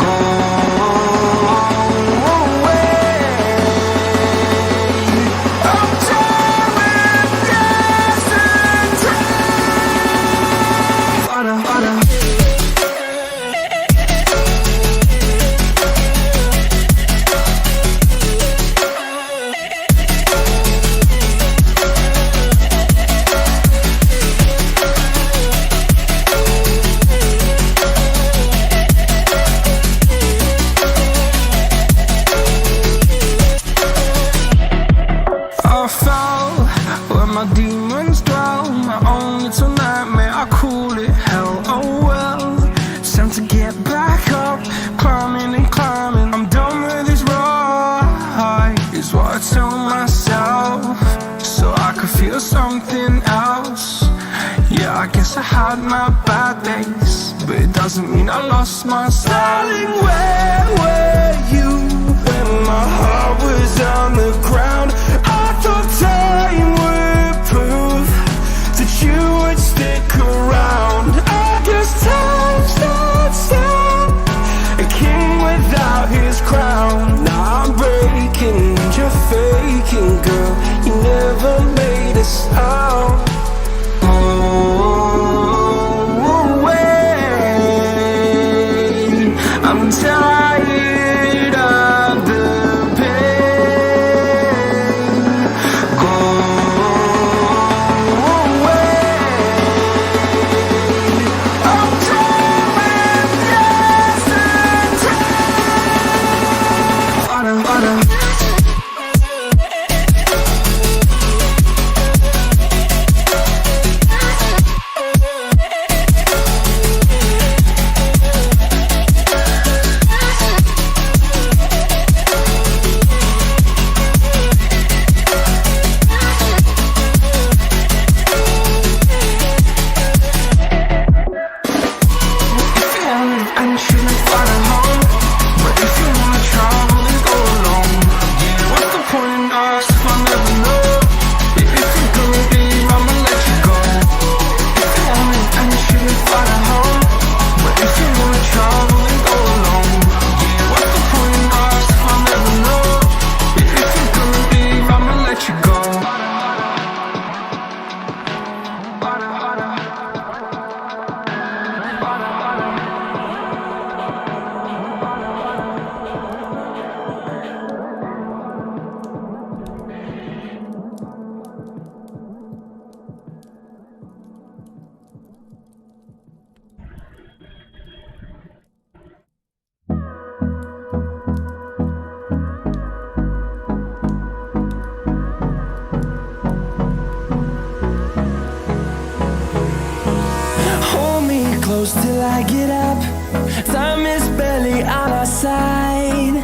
Go away. I'm tired of yesterday. I fell where my demons dwell. My own little nightmare, I call it hell. Oh well, it's time to get back up. Climbing and climbing, I'm done with this ride, is what I tell myself, so I could feel something else. Yeah, I guess I had my bad days, but it doesn't mean I lost my style. Darling, where were you when my heart was on the ground? I thought time would prove that you would stick around. I guess time stood still, a king without his crown. Now I'm breaking and you're faking, girl. You never made a sound. I'm tired of the pain. Go away. I'm tired of yesterday. Close till I get up. Time is barely on our side.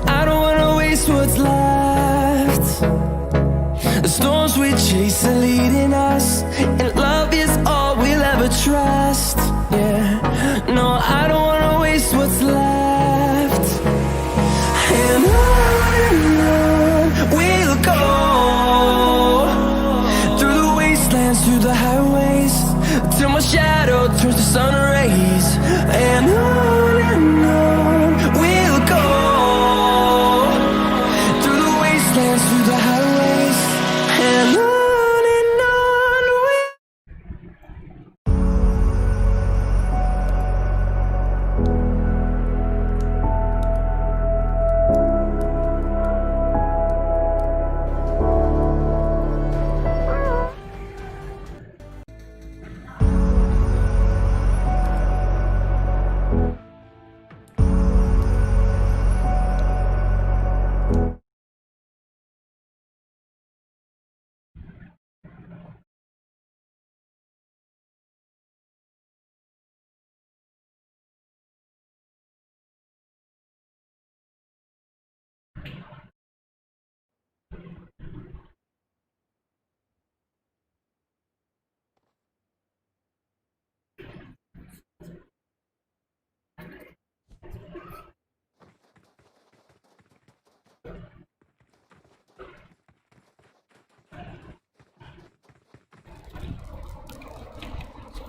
I don't wanna waste what's left. The storms we chase are leading us, and love is all we'll ever trust. Yeah, no, I don't wanna waste what's left. And on we'll go, through the wastelands, through the highways, till my shadow turns to sun rays. And on we'll go, through the wastelands, through the highways. And on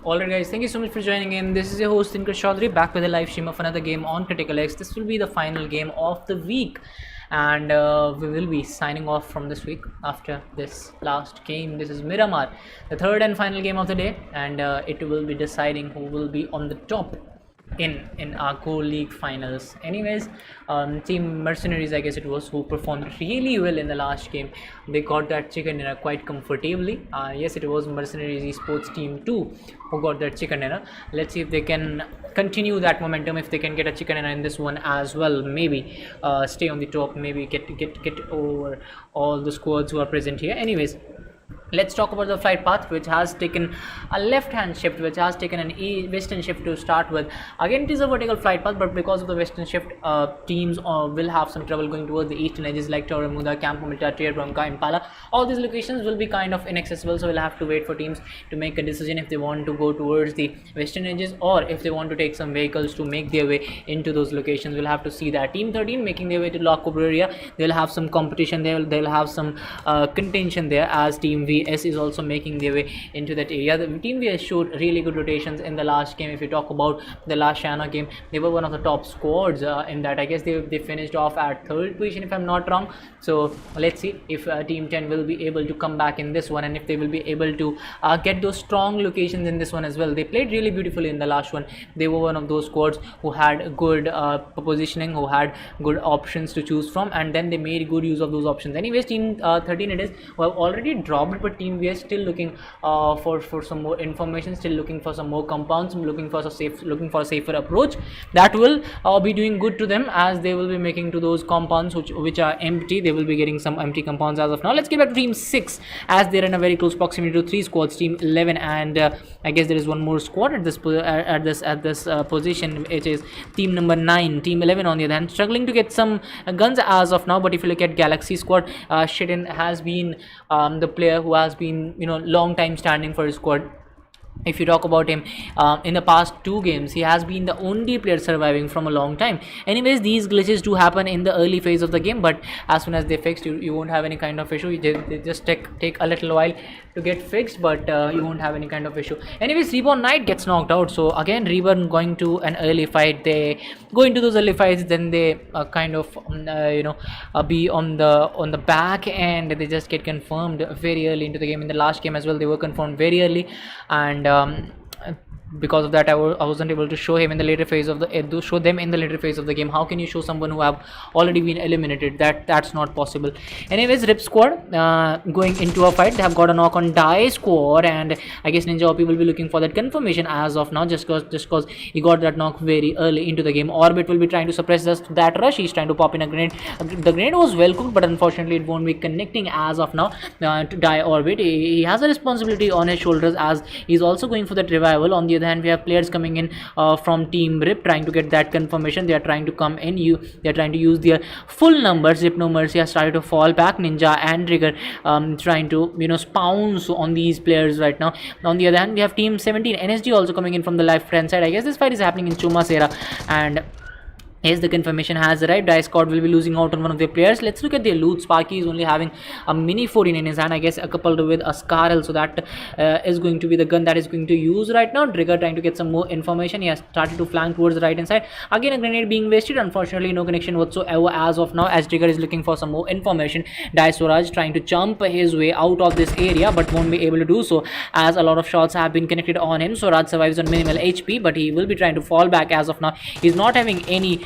Alright guys, thank you so much for joining in. This is your host Dinker Chaudhary, back with a live stream of another game on CriticalX. This will be the final game of the week, and we will be signing off from this week after this last game. This is Miramar, the third and final game of the day, and it will be deciding who will be on the top in our Gold League finals. Anyways, Team Mercenaries, I guess it was, who performed really well in the last game. They got that chicken dinner quite comfortably. Yes, it was Mercenaries Esports Team 2 who got that chicken dinner. Let's see if they can continue that momentum, if they can get a chicken dinner in this one as well. Maybe stay on the top, maybe get over all the squads who are present here. Anyways, let's talk about the flight path, which has taken a left-hand shift, which has taken an western shift to start with. Again, it is a vertical flight path, but because of the western shift, teams will have some trouble going towards the eastern edges like Torremuda, Campo Militare, Bronca, Impala. All these locations will be kind of inaccessible, so we'll have to wait for teams to make a decision if they want to go towards the western edges or if they want to take some vehicles to make their way into those locations. We'll have to see that. Team 13 making their way to La Cobreria. They'll have some competition there. They'll have some contention there, as Team VS is also making their way into that area. The Team VS showed really good rotations in the last game. If you talk about the last Shana game, they were one of the top squads in that. I guess they finished off at third position, if I'm not wrong. So let's see if Team 10 will be able to come back in this one, and if they will be able to get those strong locations in this one as well. They played really beautifully in the last one. They were one of those squads who had good positioning, who had good options to choose from, and then they made good use of those options. Anyways, Team 13 it is, who have already dropped, but Team VS still looking for some more information, still looking for some more compounds, looking for a safer approach that will be doing good to them, as they will be making to those compounds which are empty. They will be getting some empty compounds as of now. Let's get back to Team 6, as they're in a very close proximity to 3 squads, Team 11, and I guess there is one more squad at this position, which is Team number 9. Team 11 on the other hand struggling to get some guns as of now, but if you look at Galaxy squad, Shiden has been the player who has been long time standing for his squad. If you talk about him, in the past 2 games, he has been the only player surviving from a long time. Anyways, these glitches do happen in the early phase of the game, but as soon as they fixed, you won't have any kind of issue. They just take a little while to get fixed, but you won't have any kind of issue. Anyways, Reborn Knight gets knocked out. So again, Reborn going to an early fight. They go into those early fights, then they kind of be on the back, and they just get confirmed very early into the game. In the last game as well, they were confirmed very early, and because of that, I wasn't able to show them in the later phase of the game. How can you show someone who have already been eliminated? That's not possible. Anyways, Rip squad going into a fight. They have got a knock on Die squad, and I guess Ninja OP will be looking for that confirmation as of now, just cause he got that knock very early into the game. Orbit will be trying to suppress that rush. He's trying to pop in a grenade. The grenade was well cooked, but unfortunately it won't be connecting as of now to Die Orbit. He has a responsibility on his shoulders, as he's also going for that revival. On the and we have players coming in from Team Rip trying to get that confirmation. They are trying to come in. They are trying to use their full numbers. Rip No Mercy has started to fall back. Ninja and Trigger trying to pounce on these players right now. On the other hand, we have Team 17 NSG also coming in from the left hand side. I guess this fight is happening in Chumasera, and yes, the confirmation has arrived. Die squad will be losing out on one of their players. Let's look at their loot. Sparky is only having a mini 14 in his hand, I guess, coupled with a Scarl. So that is going to be the gun that is going to use right now. Trigger trying to get some more information. He has started to flank towards the right hand side. Again, a grenade being wasted. Unfortunately, no connection whatsoever as of now, as Trigger is looking for some more information. Die Swaraj trying to jump his way out of this area, but won't be able to do so, as a lot of shots have been connected on him. Swaraj survives on minimal HP, but he will be trying to fall back as of now. He's not having any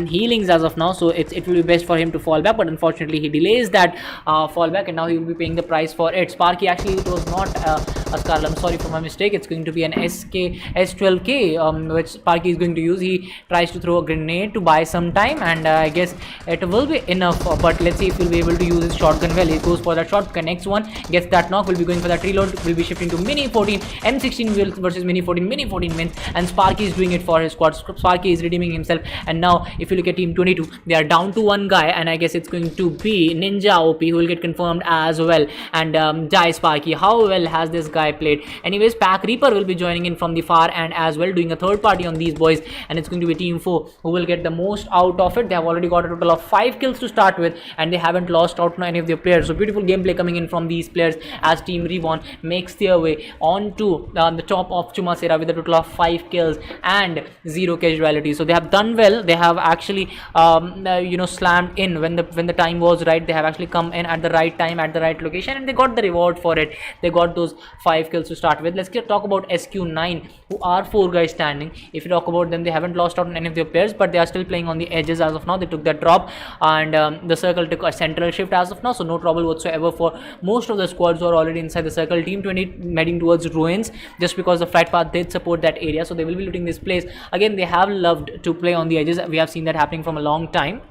healings as of now, so it will be best for him to fall back, but unfortunately he delays that fall back, and now he will be paying the price for it. Sparky, actually it was not a Scarl, I'm sorry for my mistake. It's going to be an S12K which Sparky is going to use. He tries to throw a grenade to buy some time, and I guess it will be enough, but let's see if he'll be able to use his shotgun well. He goes for that shot, connects one, gets that knock, will be going for that reload, will be shifting to mini 14. M16 versus mini 14. Mini 14 wins, and Sparky is doing it for his squad. Sparky is redeeming himself, and now if you look at Team 22, they are down to one guy, and I guess it's going to be Ninja OP who will get confirmed as well. And Die Sparky, how well has this guy guy played. Anyways, Pack Reaper will be joining in from the far end as well, doing a third party on these boys, and it's going to be Team 4 who will get the most out of it. They have already got a total of 5 kills to start with, and they haven't lost out on any of their players. So beautiful gameplay coming in from these players as Team Reborn makes their way onto the top of Chumasera with a total of 5 kills and 0 casualties. So they have done well. They have actually slammed in when the time was right. They have actually come in at the right time, at the right location, and they got the reward for it. They got those 5 kills to start with. Let's talk about SQ9, who are 4 guys standing. If you talk about them, they haven't lost out on any of their players, but they are still playing on the edges as of now. They took that drop, and the circle took a central shift as of now, so no trouble whatsoever for most of the squads who are already inside the circle. Team 20 heading towards ruins just because the flight path did support that area, so they will be looting this place. Again, they have loved to play on the edges. We have seen that happening from a long time.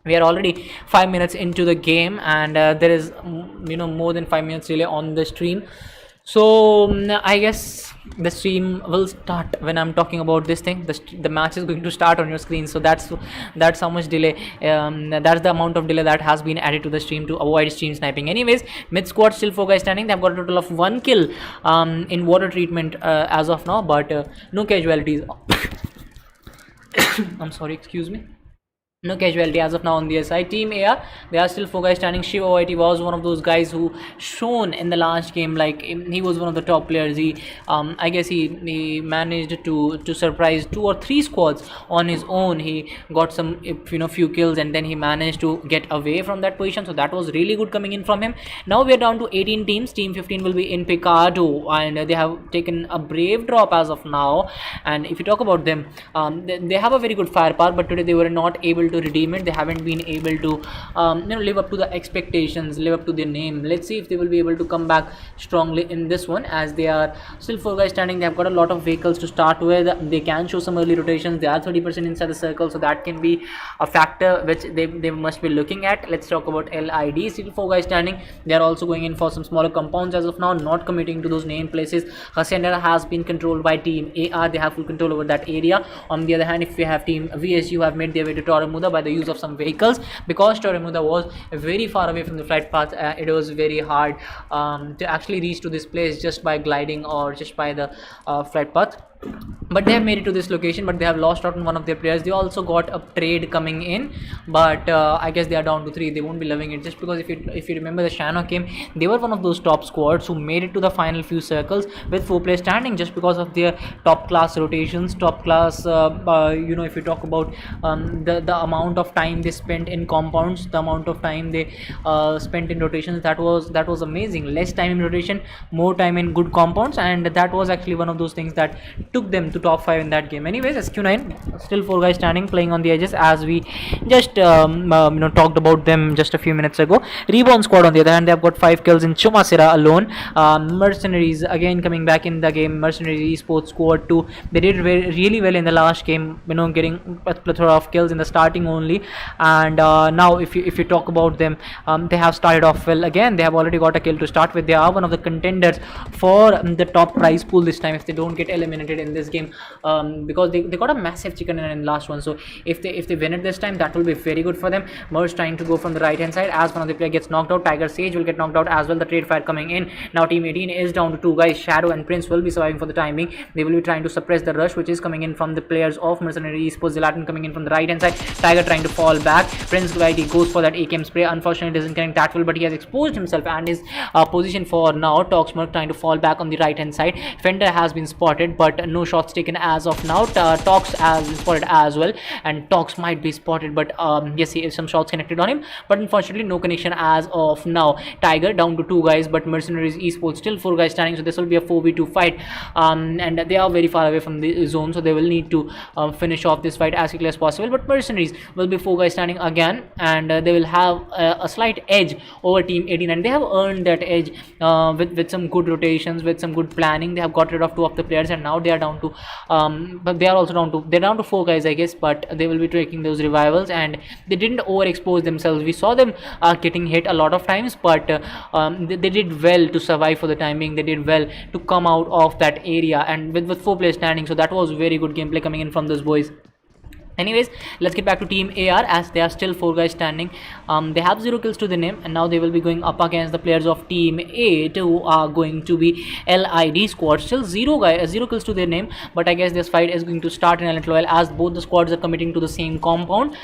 We are already 5 minutes into the game, and there is more than 5 minutes delay on the stream. So I guess the stream will start when I'm talking about this thing. The match is going to start on your screen, so that's how much delay, that's the amount of delay that has been added to the stream to avoid stream sniping. Anyways, mid squad still 4 guys standing. They've got a total of 1 kill in water treatment as of now, but no casualties. I'm sorry, excuse me. No casualty as of now on the side. Team AR, they are still 4 guys standing. Shiva Whitey was one of those guys who shone in the last game. Like, he was one of the top players. He I guess he managed to surprise 2 or 3 squads on his own. He got some few kills, and then he managed to get away from that position, so that was really good coming in from him. Now we are down to 18 teams. Team 15 will be in Picardo, and they have taken a brave drop as of now. And if you talk about them, they have a very good firepower, but today they were not able to redeem it. They haven't been able to live up to the expectations, live up to their name. Let's see if they will be able to come back strongly in this one, as they are still 4 guys standing. They have got a lot of vehicles to start with. They can show some early rotations. They are 30% inside the circle, so that can be a factor which they must be looking at. Let's talk about LID. Still 4 guys standing. They are also going in for some smaller compounds as of now, not committing to those name places. Hacienda has been controlled by Team AR. They have full control over that area. On the other hand, if we have Team VSU have made their way to Toramuda by the use of some vehicles, because Toramuda was very far away from the flight path. It was very hard to actually reach to this place just by gliding or just by the flight path. But they have made it to this location, but they have lost out on one of their players. They also got a trade coming in, but I guess they are down to 3. They won't be loving it, just because if you remember the Shano game, they were one of those top squads who made it to the final few circles with 4 players standing, just because of their top class rotations, top class if you talk about the amount of time they spent in compounds, the amount of time they spent in rotations, that was amazing. Less time in rotation, more time in good compounds, and that was actually one of those things that took them to top 5 in that game. Anyways, SQ9 still 4 guys standing, playing on the edges, as we just talked about them just a few minutes ago. Reborn squad, on the other hand, they have got 5 kills in Chumasera alone. Mercenaries again coming back in the game. Mercenaries Esports squad 2, they did really well in the last game, getting a plethora of kills in the starting only. And now if you talk about them, they have started off well. Again, they have already got a kill to start with. They are one of the contenders for the top prize pool this time if they don't get eliminated in this game, because they got a massive chicken in the last one. So if they win it this time, that will be very good for them. Merge trying to go from the right hand side as one of the player gets knocked out. Tiger Sage will get knocked out as well. The trade fire coming in. Now Team 18 is down to 2 guys. Shadow and Prince will be surviving for the time being. They will be trying to suppress the rush which is coming in from the players of Mercenary Esports. Zlatan coming in from the right hand side. Tiger trying to fall back. Prince Glidey goes for that AKM spray. Unfortunately doesn't connect that well, but he has exposed himself and his position for now. Toxmerk trying to fall back on the right hand side. Fender has been spotted, but no shots taken as of now. Tox has been spotted as well, and Tox might be spotted, but yes, he has some shots connected on him, but unfortunately no connection as of now. Tiger down to 2 guys, but Mercenaries Esports still 4 guys standing, so this will be a 4v2 fight, and they are very far away from the zone, so they will need to finish off this fight as quickly as possible. But Mercenaries will be 4 guys standing again, and they will have a slight edge over Team 18, and they have earned that edge with some good rotations, with some good planning. They have got rid of 2 of the players, and now they are down to but they are also down to 4 guys, I guess, but they will be taking those revivals, and they didn't overexpose themselves. We saw them getting hit a lot of times, but they did well to survive for the time being. They did well to come out of that area, and with 4 players standing, so that was very good gameplay coming in from those boys. Anyways, let's get back to Team AR as they are still 4 guys standing. They have 0 kills to the name, and now they will be going up against the players of Team 8 who are going to be LID squad. Still 0 kills to their name, but I guess this fight is going to start in a little while as both the squads are committing to the same compound,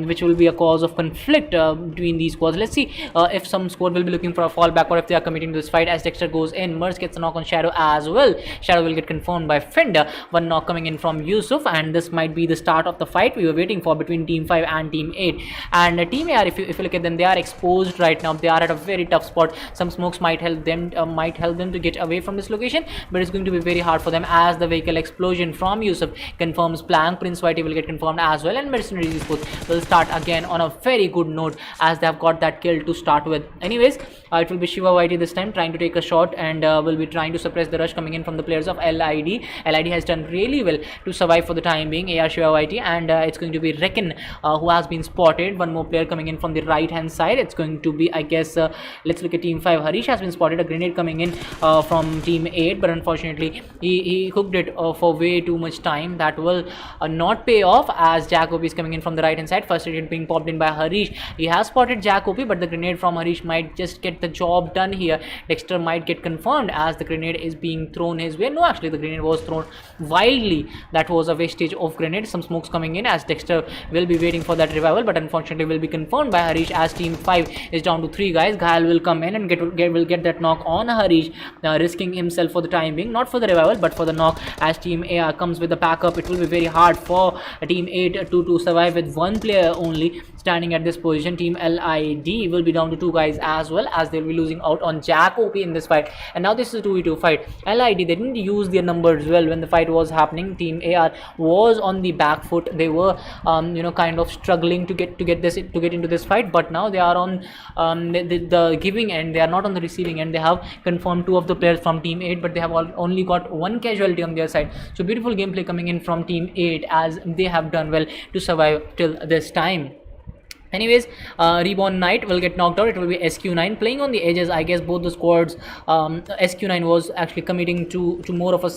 which will be a cause of conflict between these squads. Let's see if some squad will be looking for a fallback or if they are committing to this fight as Dexter goes in. Merz gets a knock on Shadow as well. Shadow will get confirmed by Fender. One knock coming in from Yusuf, and this might be the start of the fight we were waiting for between Team 5 and Team 8. And Team AR, if you look at them, they are exposed right now. They are at a very tough spot. Some smokes might help them to get away from this location, but it's going to be very hard for them as the vehicle explosion from Yusuf confirms Plank. Prince Whitey will get confirmed as well, and Mercenaries Esports will start again on a very good note as they have got that kill to start with. Anyways, it will be Shiva Whitey this time trying to take a shot, and will be trying to suppress the rush coming in from the players of LID. LID has done really well to survive for the time being. AR Shiva Whitey, and it's going to be Reckon who has been spotted. One more player coming in from the right hand side. It's going to be, I guess, let's look at Team 5. Harish has been spotted. A grenade coming in from Team 8, but unfortunately he cooked it for way too much time. That will not pay off as Jacoby is coming in from the right hand side. First aid being popped in by Harish. He has spotted Jacoby, but the grenade from Harish might just get the job done here. Dexter might get confirmed as the grenade is being thrown his way. No, actually the grenade was thrown wildly. That was a wastage of grenade. Some smokes coming in as Dexter will be waiting for that revival, but unfortunately will be confirmed by Harish as Team 5 is down to 3 guys. Ghayal will come in and will get that knock on Harish, risking himself for the time being, not for the revival but for the knock as Team AR comes with the backup. It will be very hard for Team 8 to survive with 1 player only standing at this position. Team LID will be down to 2 guys as well as they will be losing out on Jack OP in this fight, and now this is a 2v2 fight. LID, they didn't use their numbers well when the fight was happening. Team AR was on the back foot. They were kind of struggling to get into this fight, but now they are on the giving end. They are not on the receiving end. They have confirmed 2 of the players from Team 8, but they have only got 1 casualty on their side. So beautiful gameplay coming in from Team 8 as they have done well to survive till this time. Anyways, Reborn Knight will get knocked out. It will be SQ9 playing on the edges. I guess both the squads, SQ9 was actually committing to more of a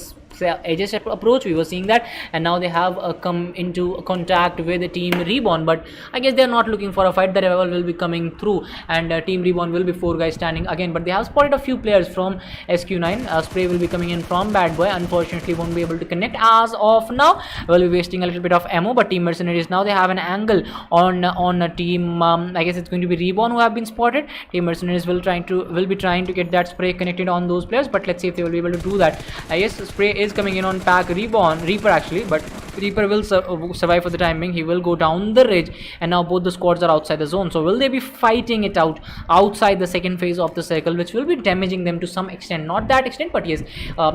edges approach. We were seeing that, and now they have come into contact with the Team Reborn, but I guess they are not looking for a fight. The revival will be coming through, and Team Reborn will be 4 guys standing again, but they have spotted a few players from SQ9. Spray will be coming in from Bad Boy. Unfortunately won't be able to connect as of now. Will be wasting a little bit of ammo, but Team Mercenaries, now they have an angle on a team. I guess it's going to be Reborn who have been spotted. Team Mercenaries will be trying to get that spray connected on those players, but let's see if they will be able to do that. I guess spray is coming in on pack Reaper actually, but Reaper will survive for the time being. He will go down the ridge, and now both the squads are outside the zone. So will they be fighting it out outside the second phase of the circle, which will be damaging them to some extent? Not that extent, but yes,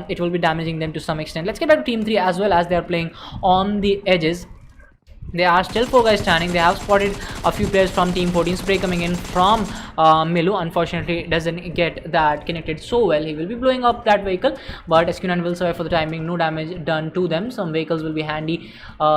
it will be damaging them to some extent. Let's get back to Team 3 as well as they are playing on the edges. They are still 4 guys standing. They have spotted a few players from Team 14. Spray coming in from Milu. Unfortunately, doesn't get that connected so well. He will be blowing up that vehicle, but SQ9 will survive for the time being. No damage done to them. Some vehicles will be handy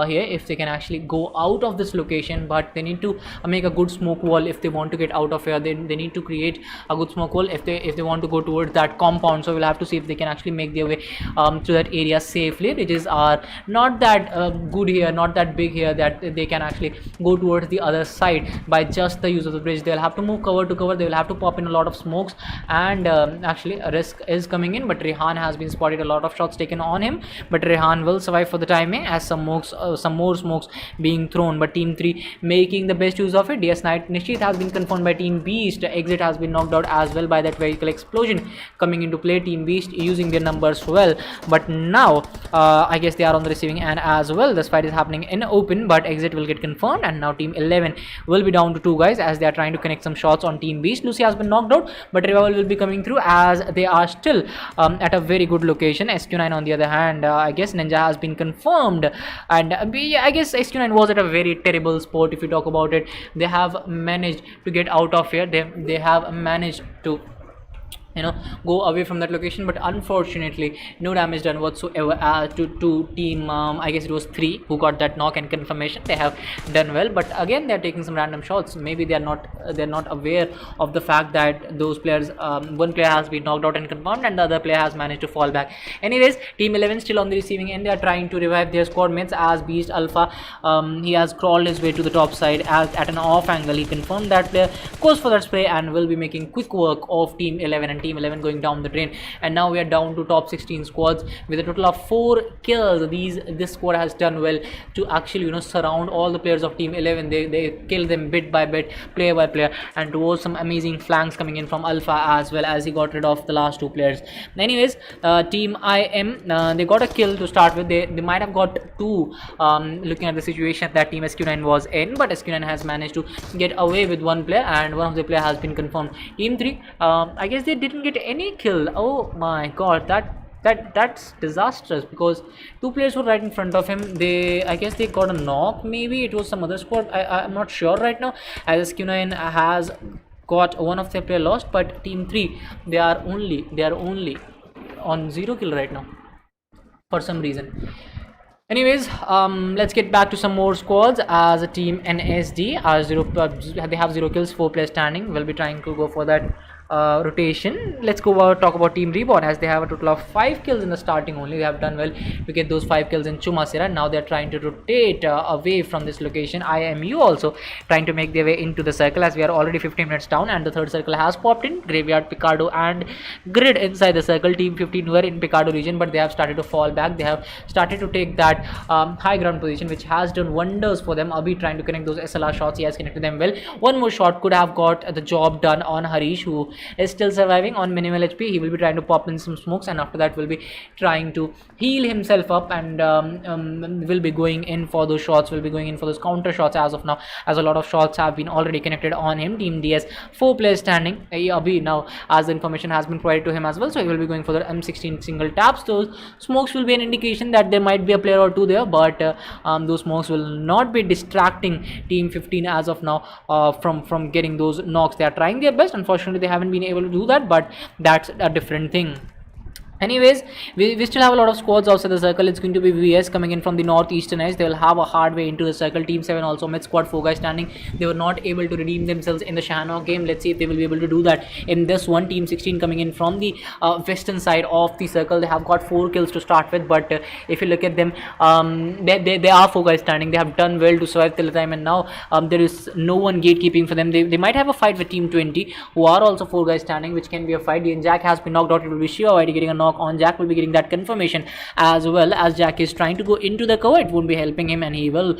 here if they can actually go out of this location, but they need to make a good smoke wall if they want to get out of here. They need to create a good smoke wall if they want to go towards that compound. So we'll have to see if they can actually make their way to that area safely. Ridges are not that good here, not that big here that they can actually go towards the other side by just the use of the bridge. They'll have to move cover to cover. They will have to pop in a lot of smokes, and actually a risk is coming in, but Rehan has been spotted. A lot of shots taken on him, but Rehan will survive for the timing as some more smokes being thrown, but Team 3 making the best use of it. DS Knight Nishit has been confirmed by Team Beast. Exit has been knocked out as well by that vehicle explosion coming into play. Team Beast using their numbers well, but now I guess they are on the receiving end as well. This fight is happening in open, but Exit will get confirmed, and now Team 11 will be down to 2 guys as they are trying to connect some shots on Team Beast. Lucy has been knocked out, but Revival will be coming through as they are still at a very good location. SQ9 on the other hand, I guess Ninja has been confirmed, and I guess SQ9 was at a very terrible spot if you talk about it. They have managed to get out of here. They have managed to go away from that location, but unfortunately no damage done whatsoever to team I guess it was 3 who got that knock and confirmation. They have done well, but again they're taking some random shots. Maybe they're not aware of the fact that those players, one player has been knocked out and confirmed and the other player has managed to fall back. Anyways, team 11 still on the receiving end. They are trying to revive their squad mates as Beast Alpha, he has crawled his way to the top side at an off angle. He confirmed that player, goes for that spray and will be making quick work of team 11, and team 11 going down the drain. And now we are down to top 16 squads with a total of 4 kills. This squad has done well to actually surround all the players of team 11. They kill them bit by bit, player by player, and towards some amazing flanks coming in from Alpha as well, as he got rid of the last 2 players. Anyways, team IM, they got a kill to start with. They might have got 2 looking at the situation that team SQ9 was in, but SQ9 has managed to get away with 1 player and one of the player has been confirmed. Team 3, I guess they didn't get any kill. Oh my god, that's disastrous, because 2 players were right in front of him. I guess they got a knock. Maybe it was some other squad. I'm not sure right now, as SQ9 has got one of their player lost, but team 3, they are only on 0 kill right now for some reason. Anyways, let's get back to some more squads. As a team NSD, they have 0 kills, 4 players standing. We'll be trying to go for that rotation. Let's talk about team Reborn, as they have a total of 5 kills in the starting only. They have done well to get those 5 kills in Chumasira. Now they're trying to rotate away from this location. IMU also trying to make their way into the circle, as we are already 15 minutes down and the third circle has popped in. Graveyard, Picardo and Grid inside the circle. Team 15 were in Picardo region, but they have started to fall back. They have started to take that high ground position, which has done wonders for them. Abhi trying to connect those SLR shots. He has connected them well. One more shot could have got the job done on Harish, who is still surviving on minimal HP. He will be trying to pop in some smokes, and after that will be trying to heal himself up, and will be going in for those shots, will be going in for those counter shots as of now, as a lot of shots have been already connected on him. Team DS, 4 players standing. Abhi now, as the information has been provided to him as well, so he will be going for the M16 single taps. Those smokes will be an indication that there might be a player or 2 there, but those smokes will not be distracting team 15 as of now from getting those knocks. They are trying their best. Unfortunately, they haven't been able to do that, but that's a different thing. Anyways, we still have a lot of squads outside the circle. It's going to be VS coming in from the northeastern edge. They will have a hard way into the circle. Team 7 also mid squad, 4 guys standing. They were not able to redeem themselves in the Shahanok game. Let's see if they will be able to do that in this one. Team 16 coming in from the western side of the circle. They have got 4 kills to start with, but if you look at them, they are 4 guys standing. They have done well to survive till the time, and now there is no one gatekeeping for them. They might have a fight with Team 20, who are also 4 guys standing, which can be a fight. And Jack has been knocked out. It will be Shiva Whitey getting a knock on Jack, will be getting that confirmation, as well as Jack is trying to go into the cover. It won't be helping him, and he will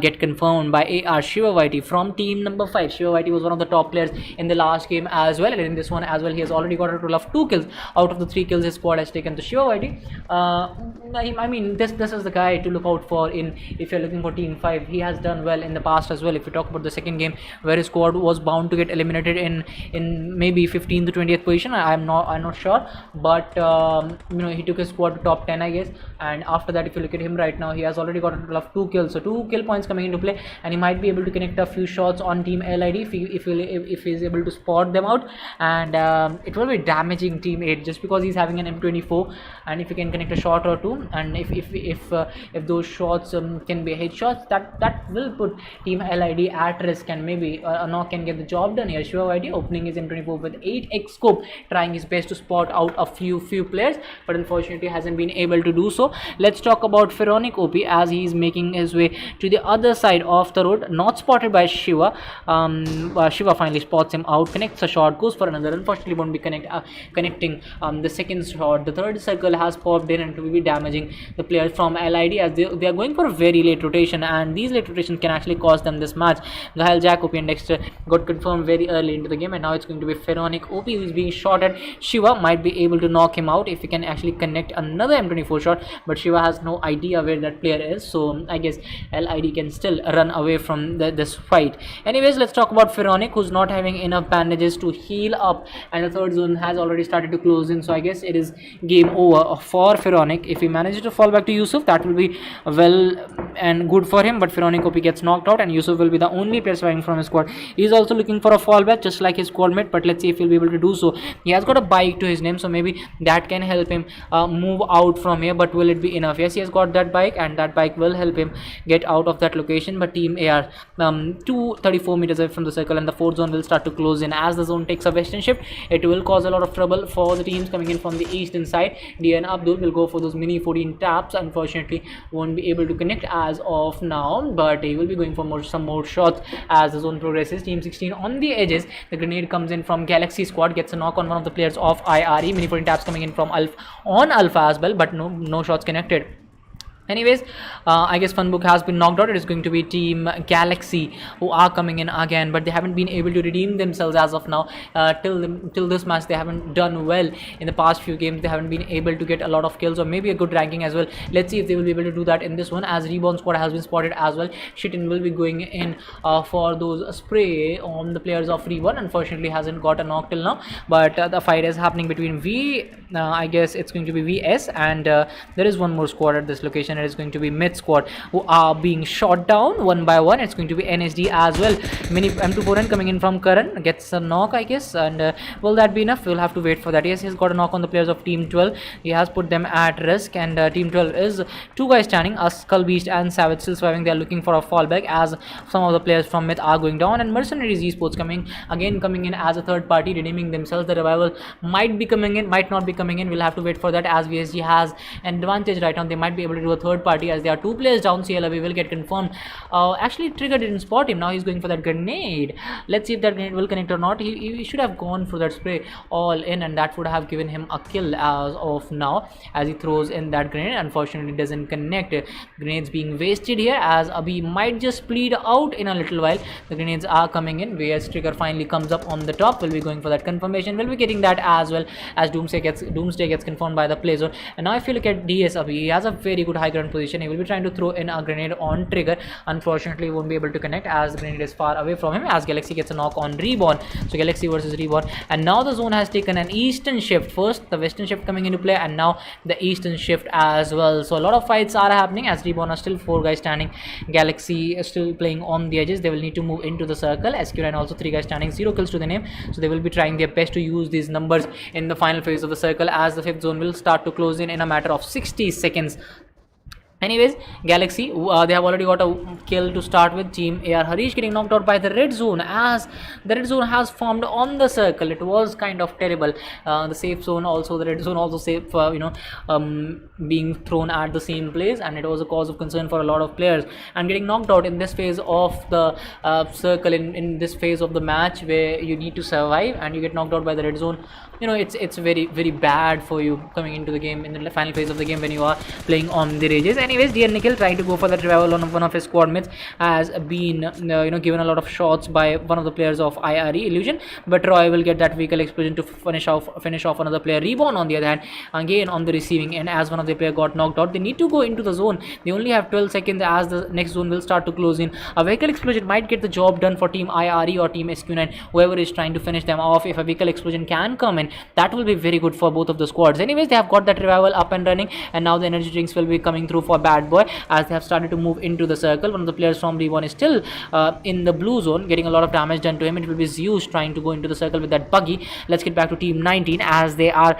get confirmed by AR Shiva Whitey from team number 5. Shiva Whitey was one of the top players in the last game as well, and in this one as well he has already got a total of 2 kills out of the 3 kills his squad has taken. To Shiva Whitey, I mean, this is the guy to look out for if you're looking for team 5. He has done well in the past as well. If you talk about the second game where his squad was bound to get eliminated in maybe 15th to 20th position, I'm not sure, but he took his squad to top 10, I guess. And after that, if you look at him right now, he has already got a total of 2 kills, so 2 kill points coming into play, and he might be able to connect a few shots on team LID if he is able to spot them out, and it will be damaging team 8 just because he's having an M24, and if he can connect a shot or 2, and if those shots can be headshots, that will put team LID at risk, and maybe a knock can get the job done here. Shiva Whitey opening his M24 with 8x scope, trying his best to spot out a few players, but unfortunately hasn't been able to do so. Let's talk about Pharaonic OP, as he is making his way to the other side of the road, not spotted by Shiva. Shiva finally spots him out, connects a shot, goes for another. Unfortunately won't be connecting the second shot. The third circle has popped in, and it will be damaging the players from LID, as they are going for a very late rotation, and these late rotations can actually cost them this match. Gahal, Jack, OP and Dexter got confirmed very early into the game, and now it's going to be Pharaonic OP who is being shot at. Shiva might be able to knock him out. out if he can actually connect another M24 shot, but Shiva has no idea where that player is, so I guess LID can still run away from this fight. Anyways, let's talk about Pharaonic, who's not having enough bandages to heal up, and the third zone has already started to close in, so I guess it is game over for Pharaonic. If he manages to fall back to Yusuf, that will be well and good for him, but Pharaonic OP gets knocked out and Yusuf will be the only player surviving from his squad. He is also looking for a fallback just like his squad mate, but let's see if he'll be able to do so. He has got a bike to his name, so maybe that can help him move out from here, but will it be enough? Yes, he has got that bike, and that bike will help him get out of that location, but Team AR 234 meters away from the circle, and the fourth zone will start to close in. As the zone takes a western shift, it will cause a lot of trouble for the teams coming in from the eastern side. DN Abdul will go for those mini 14 taps, unfortunately won't be able to connect as of now, but he will be going for some more shots as the zone progresses. Team 16 on the edges, the grenade comes in from Galaxy squad, gets a knock on one of the players of IRE. Mini 14 taps coming in from Alpha as well, but no shots connected. Anyways, I guess Funbook has been knocked out. It is going to be Team Galaxy who are coming in again, but they haven't been able to redeem themselves as of now. Till this match, they haven't done well in the past few games. They haven't been able to get a lot of kills or maybe a good ranking as well. Let's see if they will be able to do that in this one, as Reborn squad has been spotted as well. Shitin will be going in for those spray on the players of Reborn. Unfortunately, hasn't got a knock till now, but the fight is happening between I guess it's going to be VS, and there is one more squad at this location. It is going to be mid squad who are being shot down one by one. It's going to be NSD as well. Mini M24N coming in from Karan gets a knock, I guess, and will that be enough? We'll have to wait for that. Yes, he's got a knock on the players of Team 12. He has put them at risk, and Team 12 is two guys standing, a Skull Beast and Savage still surviving. They are looking for a fallback as some of the players from Myth are going down, and Mercenaries Esports coming in as a third party, redeeming themselves. The revival might be coming in, might not be coming in. We'll have to wait for that, as VSG has an advantage right now. They might be able to do a third party as there are two players down. CLAV will get confirmed. Actually, Trigger didn't spot him. Now he's going for that grenade. Let's see if that grenade will connect or not. He should have gone for that spray all in, and that would have given him a kill as of now, as he throws in that grenade. Unfortunately, it doesn't connect. Grenades being wasted here, as Abhi might just bleed out in a little while. The grenades are coming in. VS Trigger finally comes up on the top. Will be going for that confirmation. Will be getting that as well, as Doomsday gets confirmed by the play zone. And now if you look at DS Abhi, he has a very good high ground position. He will be trying to throw in a grenade on Trigger. Unfortunately, he won't be able to connect as the grenade is far away from him, as Galaxy gets a knock on Reborn. So Galaxy versus Reborn, and now the zone has taken an eastern shift. First the western shift coming into play, and now the eastern shift as well. So a lot of fights are happening, as Reborn are still 4 guys standing. Galaxy is still playing on the edges. They will need to move into the circle. SQ9 also 3 guys standing, 0 kills to the name, so they will be trying their best to use these numbers in the final phase of the circle, as the 5th zone will start to close in a matter of 60 seconds. Anyways, Galaxy, they have already got a kill to start with. Team AR Harish getting knocked out by the red zone, as the red zone has formed on the circle. It was kind of terrible. The safe zone also, the red zone also safe, being thrown at the same place, and it was a cause of concern for a lot of players. And getting knocked out in this phase of the circle, in this phase of the match where you need to survive, and you get knocked out by the red zone, it's very, very bad for you coming into the game in the final phase of the game when you are playing on the rages. Anyways, dear Nikhil, trying to go for that revival on one of his squad mates, has been given a lot of shots by one of the players of IRE Illusion, but Roy will get that vehicle explosion to finish off another player. Reborn on the other hand, again on the receiving end, as one of the player got knocked out. They need to go into the zone. They only have 12 seconds as the next zone will start to close in. A vehicle explosion might get the job done for Team IRE or Team SQ9, whoever is trying to finish them off. If a vehicle explosion can come in, that will be very good for both of the squads. Anyways, they have got that revival up and running, and now the energy drinks will be coming through for Bad Boy, as they have started to move into the circle. One of the players from Reborn is still in the blue zone, getting a lot of damage done to him. It will be Zeus trying to go into the circle with that buggy. Let's get back to Team 19, as they are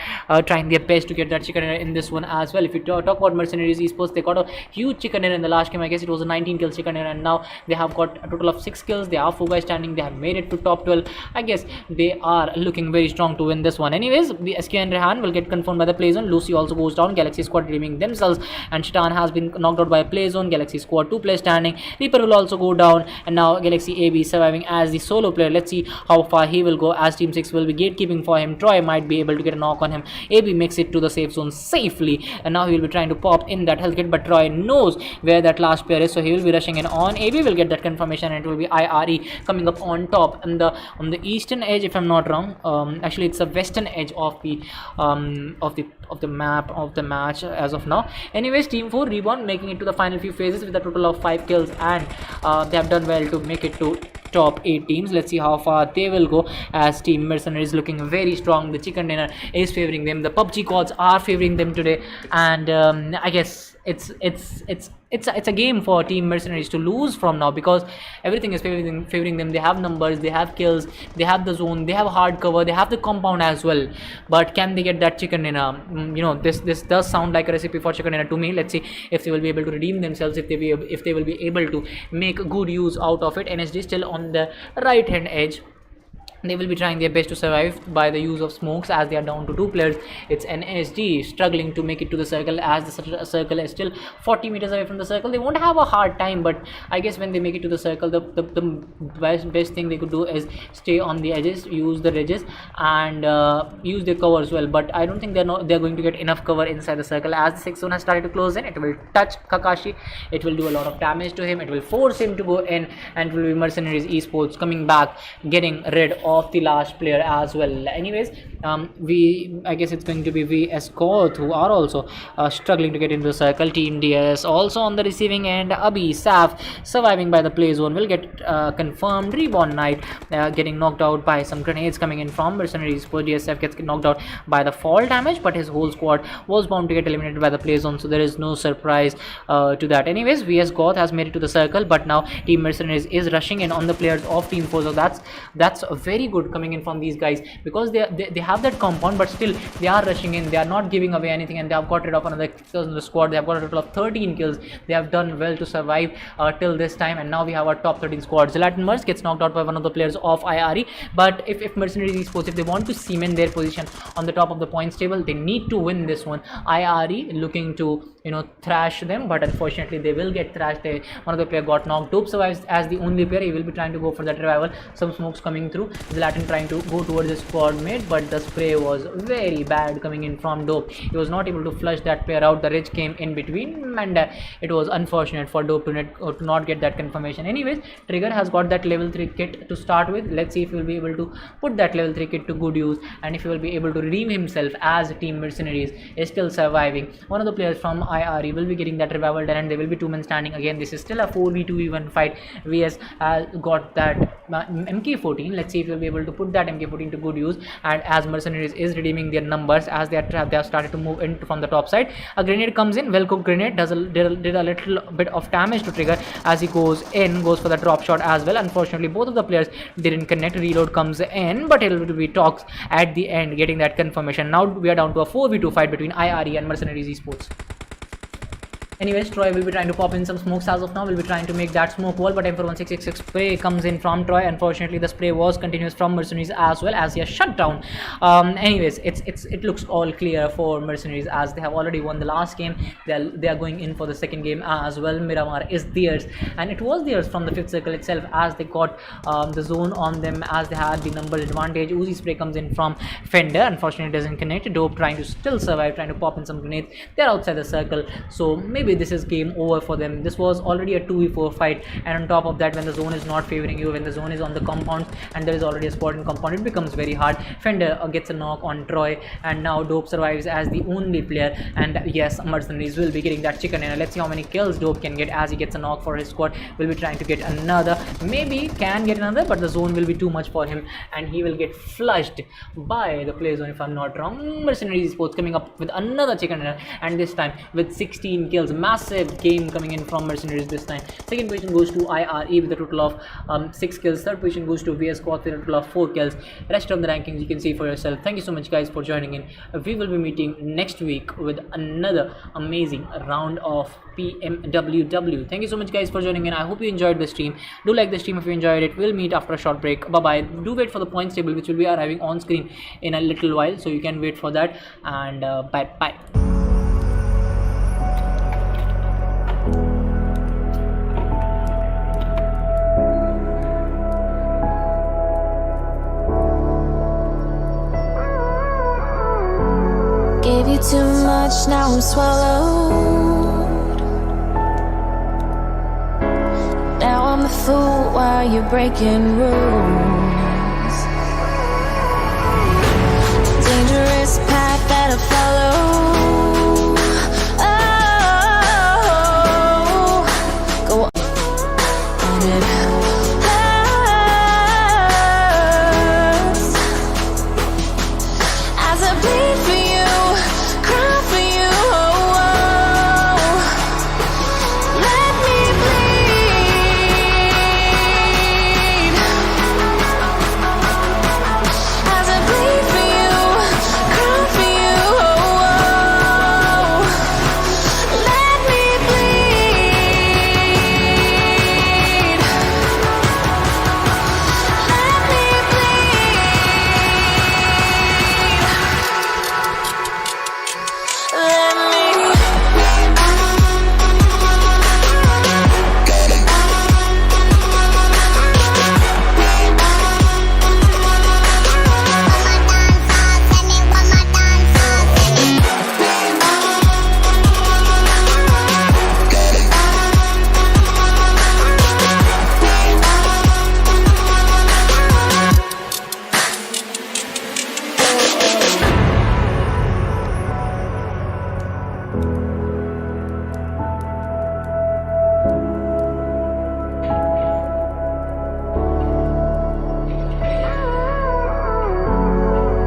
trying their best to get that chicken dinner in this one as well. If you talk about Mercenaries Esports, they got a huge chicken dinner in the last game. I guess it was a 19 kill chicken dinner, and now they have got a total of 6 kills. They are 4 guys standing. They have made it to top 12. I guess they are looking very strong to win this one. Anyways, the SK and Rehan will get confirmed by the play zone. Lucy also goes down. Galaxy squad redeeming themselves, and Shitan has has been knocked out by a play zone. Galaxy squad 2 players standing. Reaper will also go down, and now Galaxy AB surviving as the solo player. Let's see how far he will go, as Team 6 will be gatekeeping for him. Troy might be able to get a knock on him. AB makes it to the safe zone safely, and now he will be trying to pop in that health kit, but Troy knows where that last player is, so he will be rushing in on. AB will get that confirmation, and it will be IRE coming up on top on the eastern edge, if I'm not wrong. Actually it's the western edge of the map of the match as of now. Anyways, Team 4 Reborn making it to the final few phases with a total of 5 kills, and they have done well to make it to top 8 teams. Let's see how far they will go, as Team Mercenaries looking very strong. The chicken dinner is favoring them, the PUBG gods are favoring them today, and I guess it's a game for Team Mercenaries to lose from now, because everything is favoring them. They have numbers, they have kills, they have the zone, they have hard cover, they have the compound as well, but can they get that chicken dinner? This does sound like a recipe for chicken dinner to me. Let's see if they will be able to redeem themselves, if they will be able to make good use out of it. NSD still on the right hand edge. They will be trying their best to survive by the use of smokes, as they are down to 2 players. It's NSD struggling to make it to the circle, as the circle is still 40 meters away from the circle. They won't have a hard time, but I guess when they make it to the circle, the best thing they could do is stay on the edges, use the ridges, and use their cover as well. But I don't think they're going to get enough cover inside the circle, as the 6 zone has started to close in. It will touch Kakashi, it will do a lot of damage to him, it will force him to go in, and it will be Mercenaries Esports coming back, getting rid of the last player as well. Anyways, I guess it's going to be VS Koth who are also struggling to get into the circle. Team DS also on the receiving end. Abhi Saf surviving by the play zone will get confirmed. Reborn Knight getting knocked out by some grenades coming in from Mercenaries. DSF gets knocked out by the fall damage, but his whole squad was bound to get eliminated by the play zone, so there is no surprise to that. Anyways, VS Goth has made it to the circle, but now Team Mercenaries is rushing in on the players of Team 4, so that's very good coming in from these guys, because they have that compound, but still they are rushing in, they are not giving away anything, and they have got rid of another kills in the squad. They have got a total of 13 kills. They have done well to survive till this time, and now we have our top 13 squad. Zlatan Merz gets knocked out by one of the players of IRE, but if Mercenaries Esports, if they want to cement their position on the top of the points table, they need to win this one. IRE looking to thrash them, but unfortunately they will get thrashed. One of the player got knocked. Dope survives as the only player. He will be trying to go for that revival. Some smokes coming through. Zlatan trying to go towards his squad mate, but the spray was very bad coming in from Dope. He was not able to flush that player out. The ridge came in between, and it was unfortunate for Dope to not get that confirmation. Anyways, Trigger has got that level 3 kit to start with. Let's see if he will be able to put that level 3 kit to good use, and if he will be able to redeem himself, as Team Mercenaries is still surviving. One of the players from IRE will be getting that revival done, and they will be 2 men standing again. This is still a 4v2v1 fight. VS has got that MK14. Let's see if we'll be able to put that MK14 to good use, and as Mercenaries is redeeming their numbers, as they have started to move in from the top side. A grenade comes in, well cooked grenade, did a little bit of damage to Trigger as he goes for the drop shot as well. Unfortunately, both of the players didn't connect. Reload comes in, but it will be Tox at the end getting that confirmation. Now we are down to a 4v2 fight between IRE and Mercenaries Esports. Anyways, Troy will be trying to pop in some smokes as of now. Will be trying to make that smoke wall, but M41666 spray comes in from Troy. Unfortunately, the spray was continuous from Mercenaries as well, as he has shut down. Anyways, it looks all clear for Mercenaries, as they have already won the last game. They are going in for the second game as well. Miramar is theirs, and it was theirs from the 5th circle itself, as they got the zone on them, as they had the numbers advantage. Uzi spray comes in from Fender. Unfortunately, it doesn't connect. Dope trying to still survive, trying to pop in some grenades. They're outside the circle, so maybe this is game over for them. This was already a 2v4 fight, and on top of that, when the zone is not favoring you, when the zone is on the compound and there is already a spot in compound, it becomes very hard. Fender gets a knock on Troy, and now Dope survives as the only player, and yes, Mercenaries will be getting that chicken dinner. Let's see how many kills Dope can get, as he gets a knock for his squad. Will be trying to get another, maybe can get another, but the zone will be too much for him, and he will get flushed by the play zone, if I'm not wrong. Mercenaries Esports coming up with another chicken dinner, and this time with 16 kills. Massive game coming in from Mercenaries this time. Second position goes to IRE with a total of 6 kills. Third position goes to VS Squad with a total of 4 kills. Rest of the rankings you can see for yourself. Thank you so much guys for joining in. We will be meeting next week with another amazing round of PMWW. Thank you so much guys for joining in. I hope you enjoyed the stream. Do like the stream if you enjoyed it. We'll meet after a short break. Bye bye. Do wait for the points table, which will be arriving on screen in a little while, so you can wait for that, and bye bye. much, now I'm swallowed. Now I'm the fool while you're breaking rules. Dangerous path that I follow. Oh, go on it. Hurts as I bleed for you, cry for you. Oh, oh. Let me bleed as I bleed for you, cry for you. Oh, oh. Let me bleed. Let me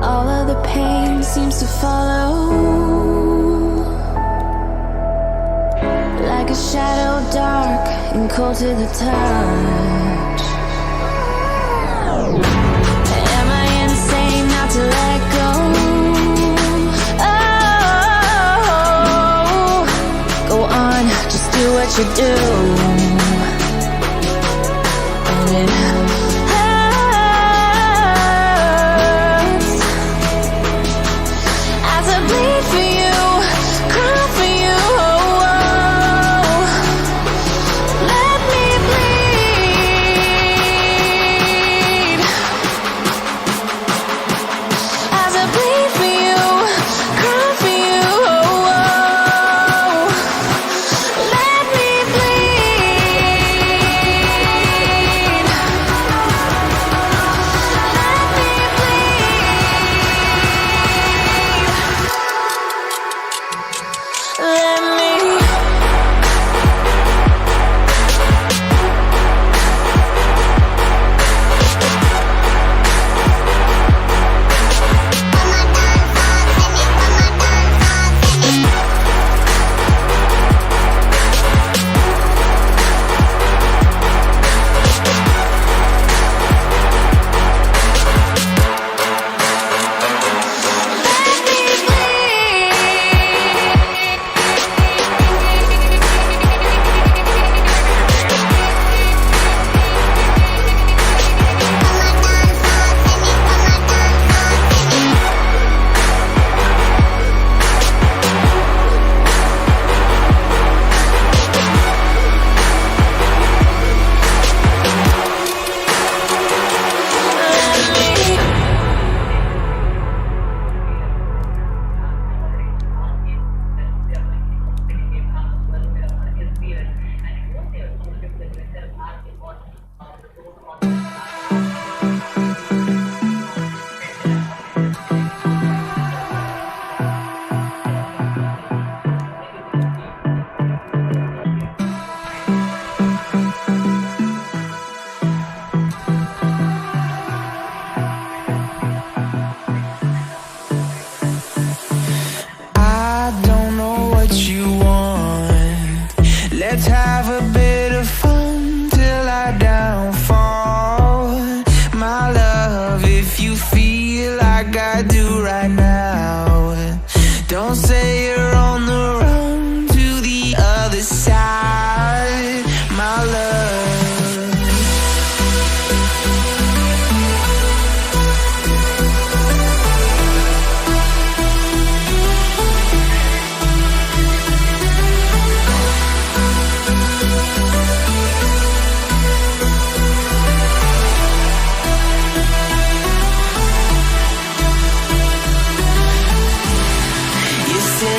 all of the pain seems to follow like a shadow, dark and cold to the touch. Am I insane not to let go? Oh, go on, just do what you do.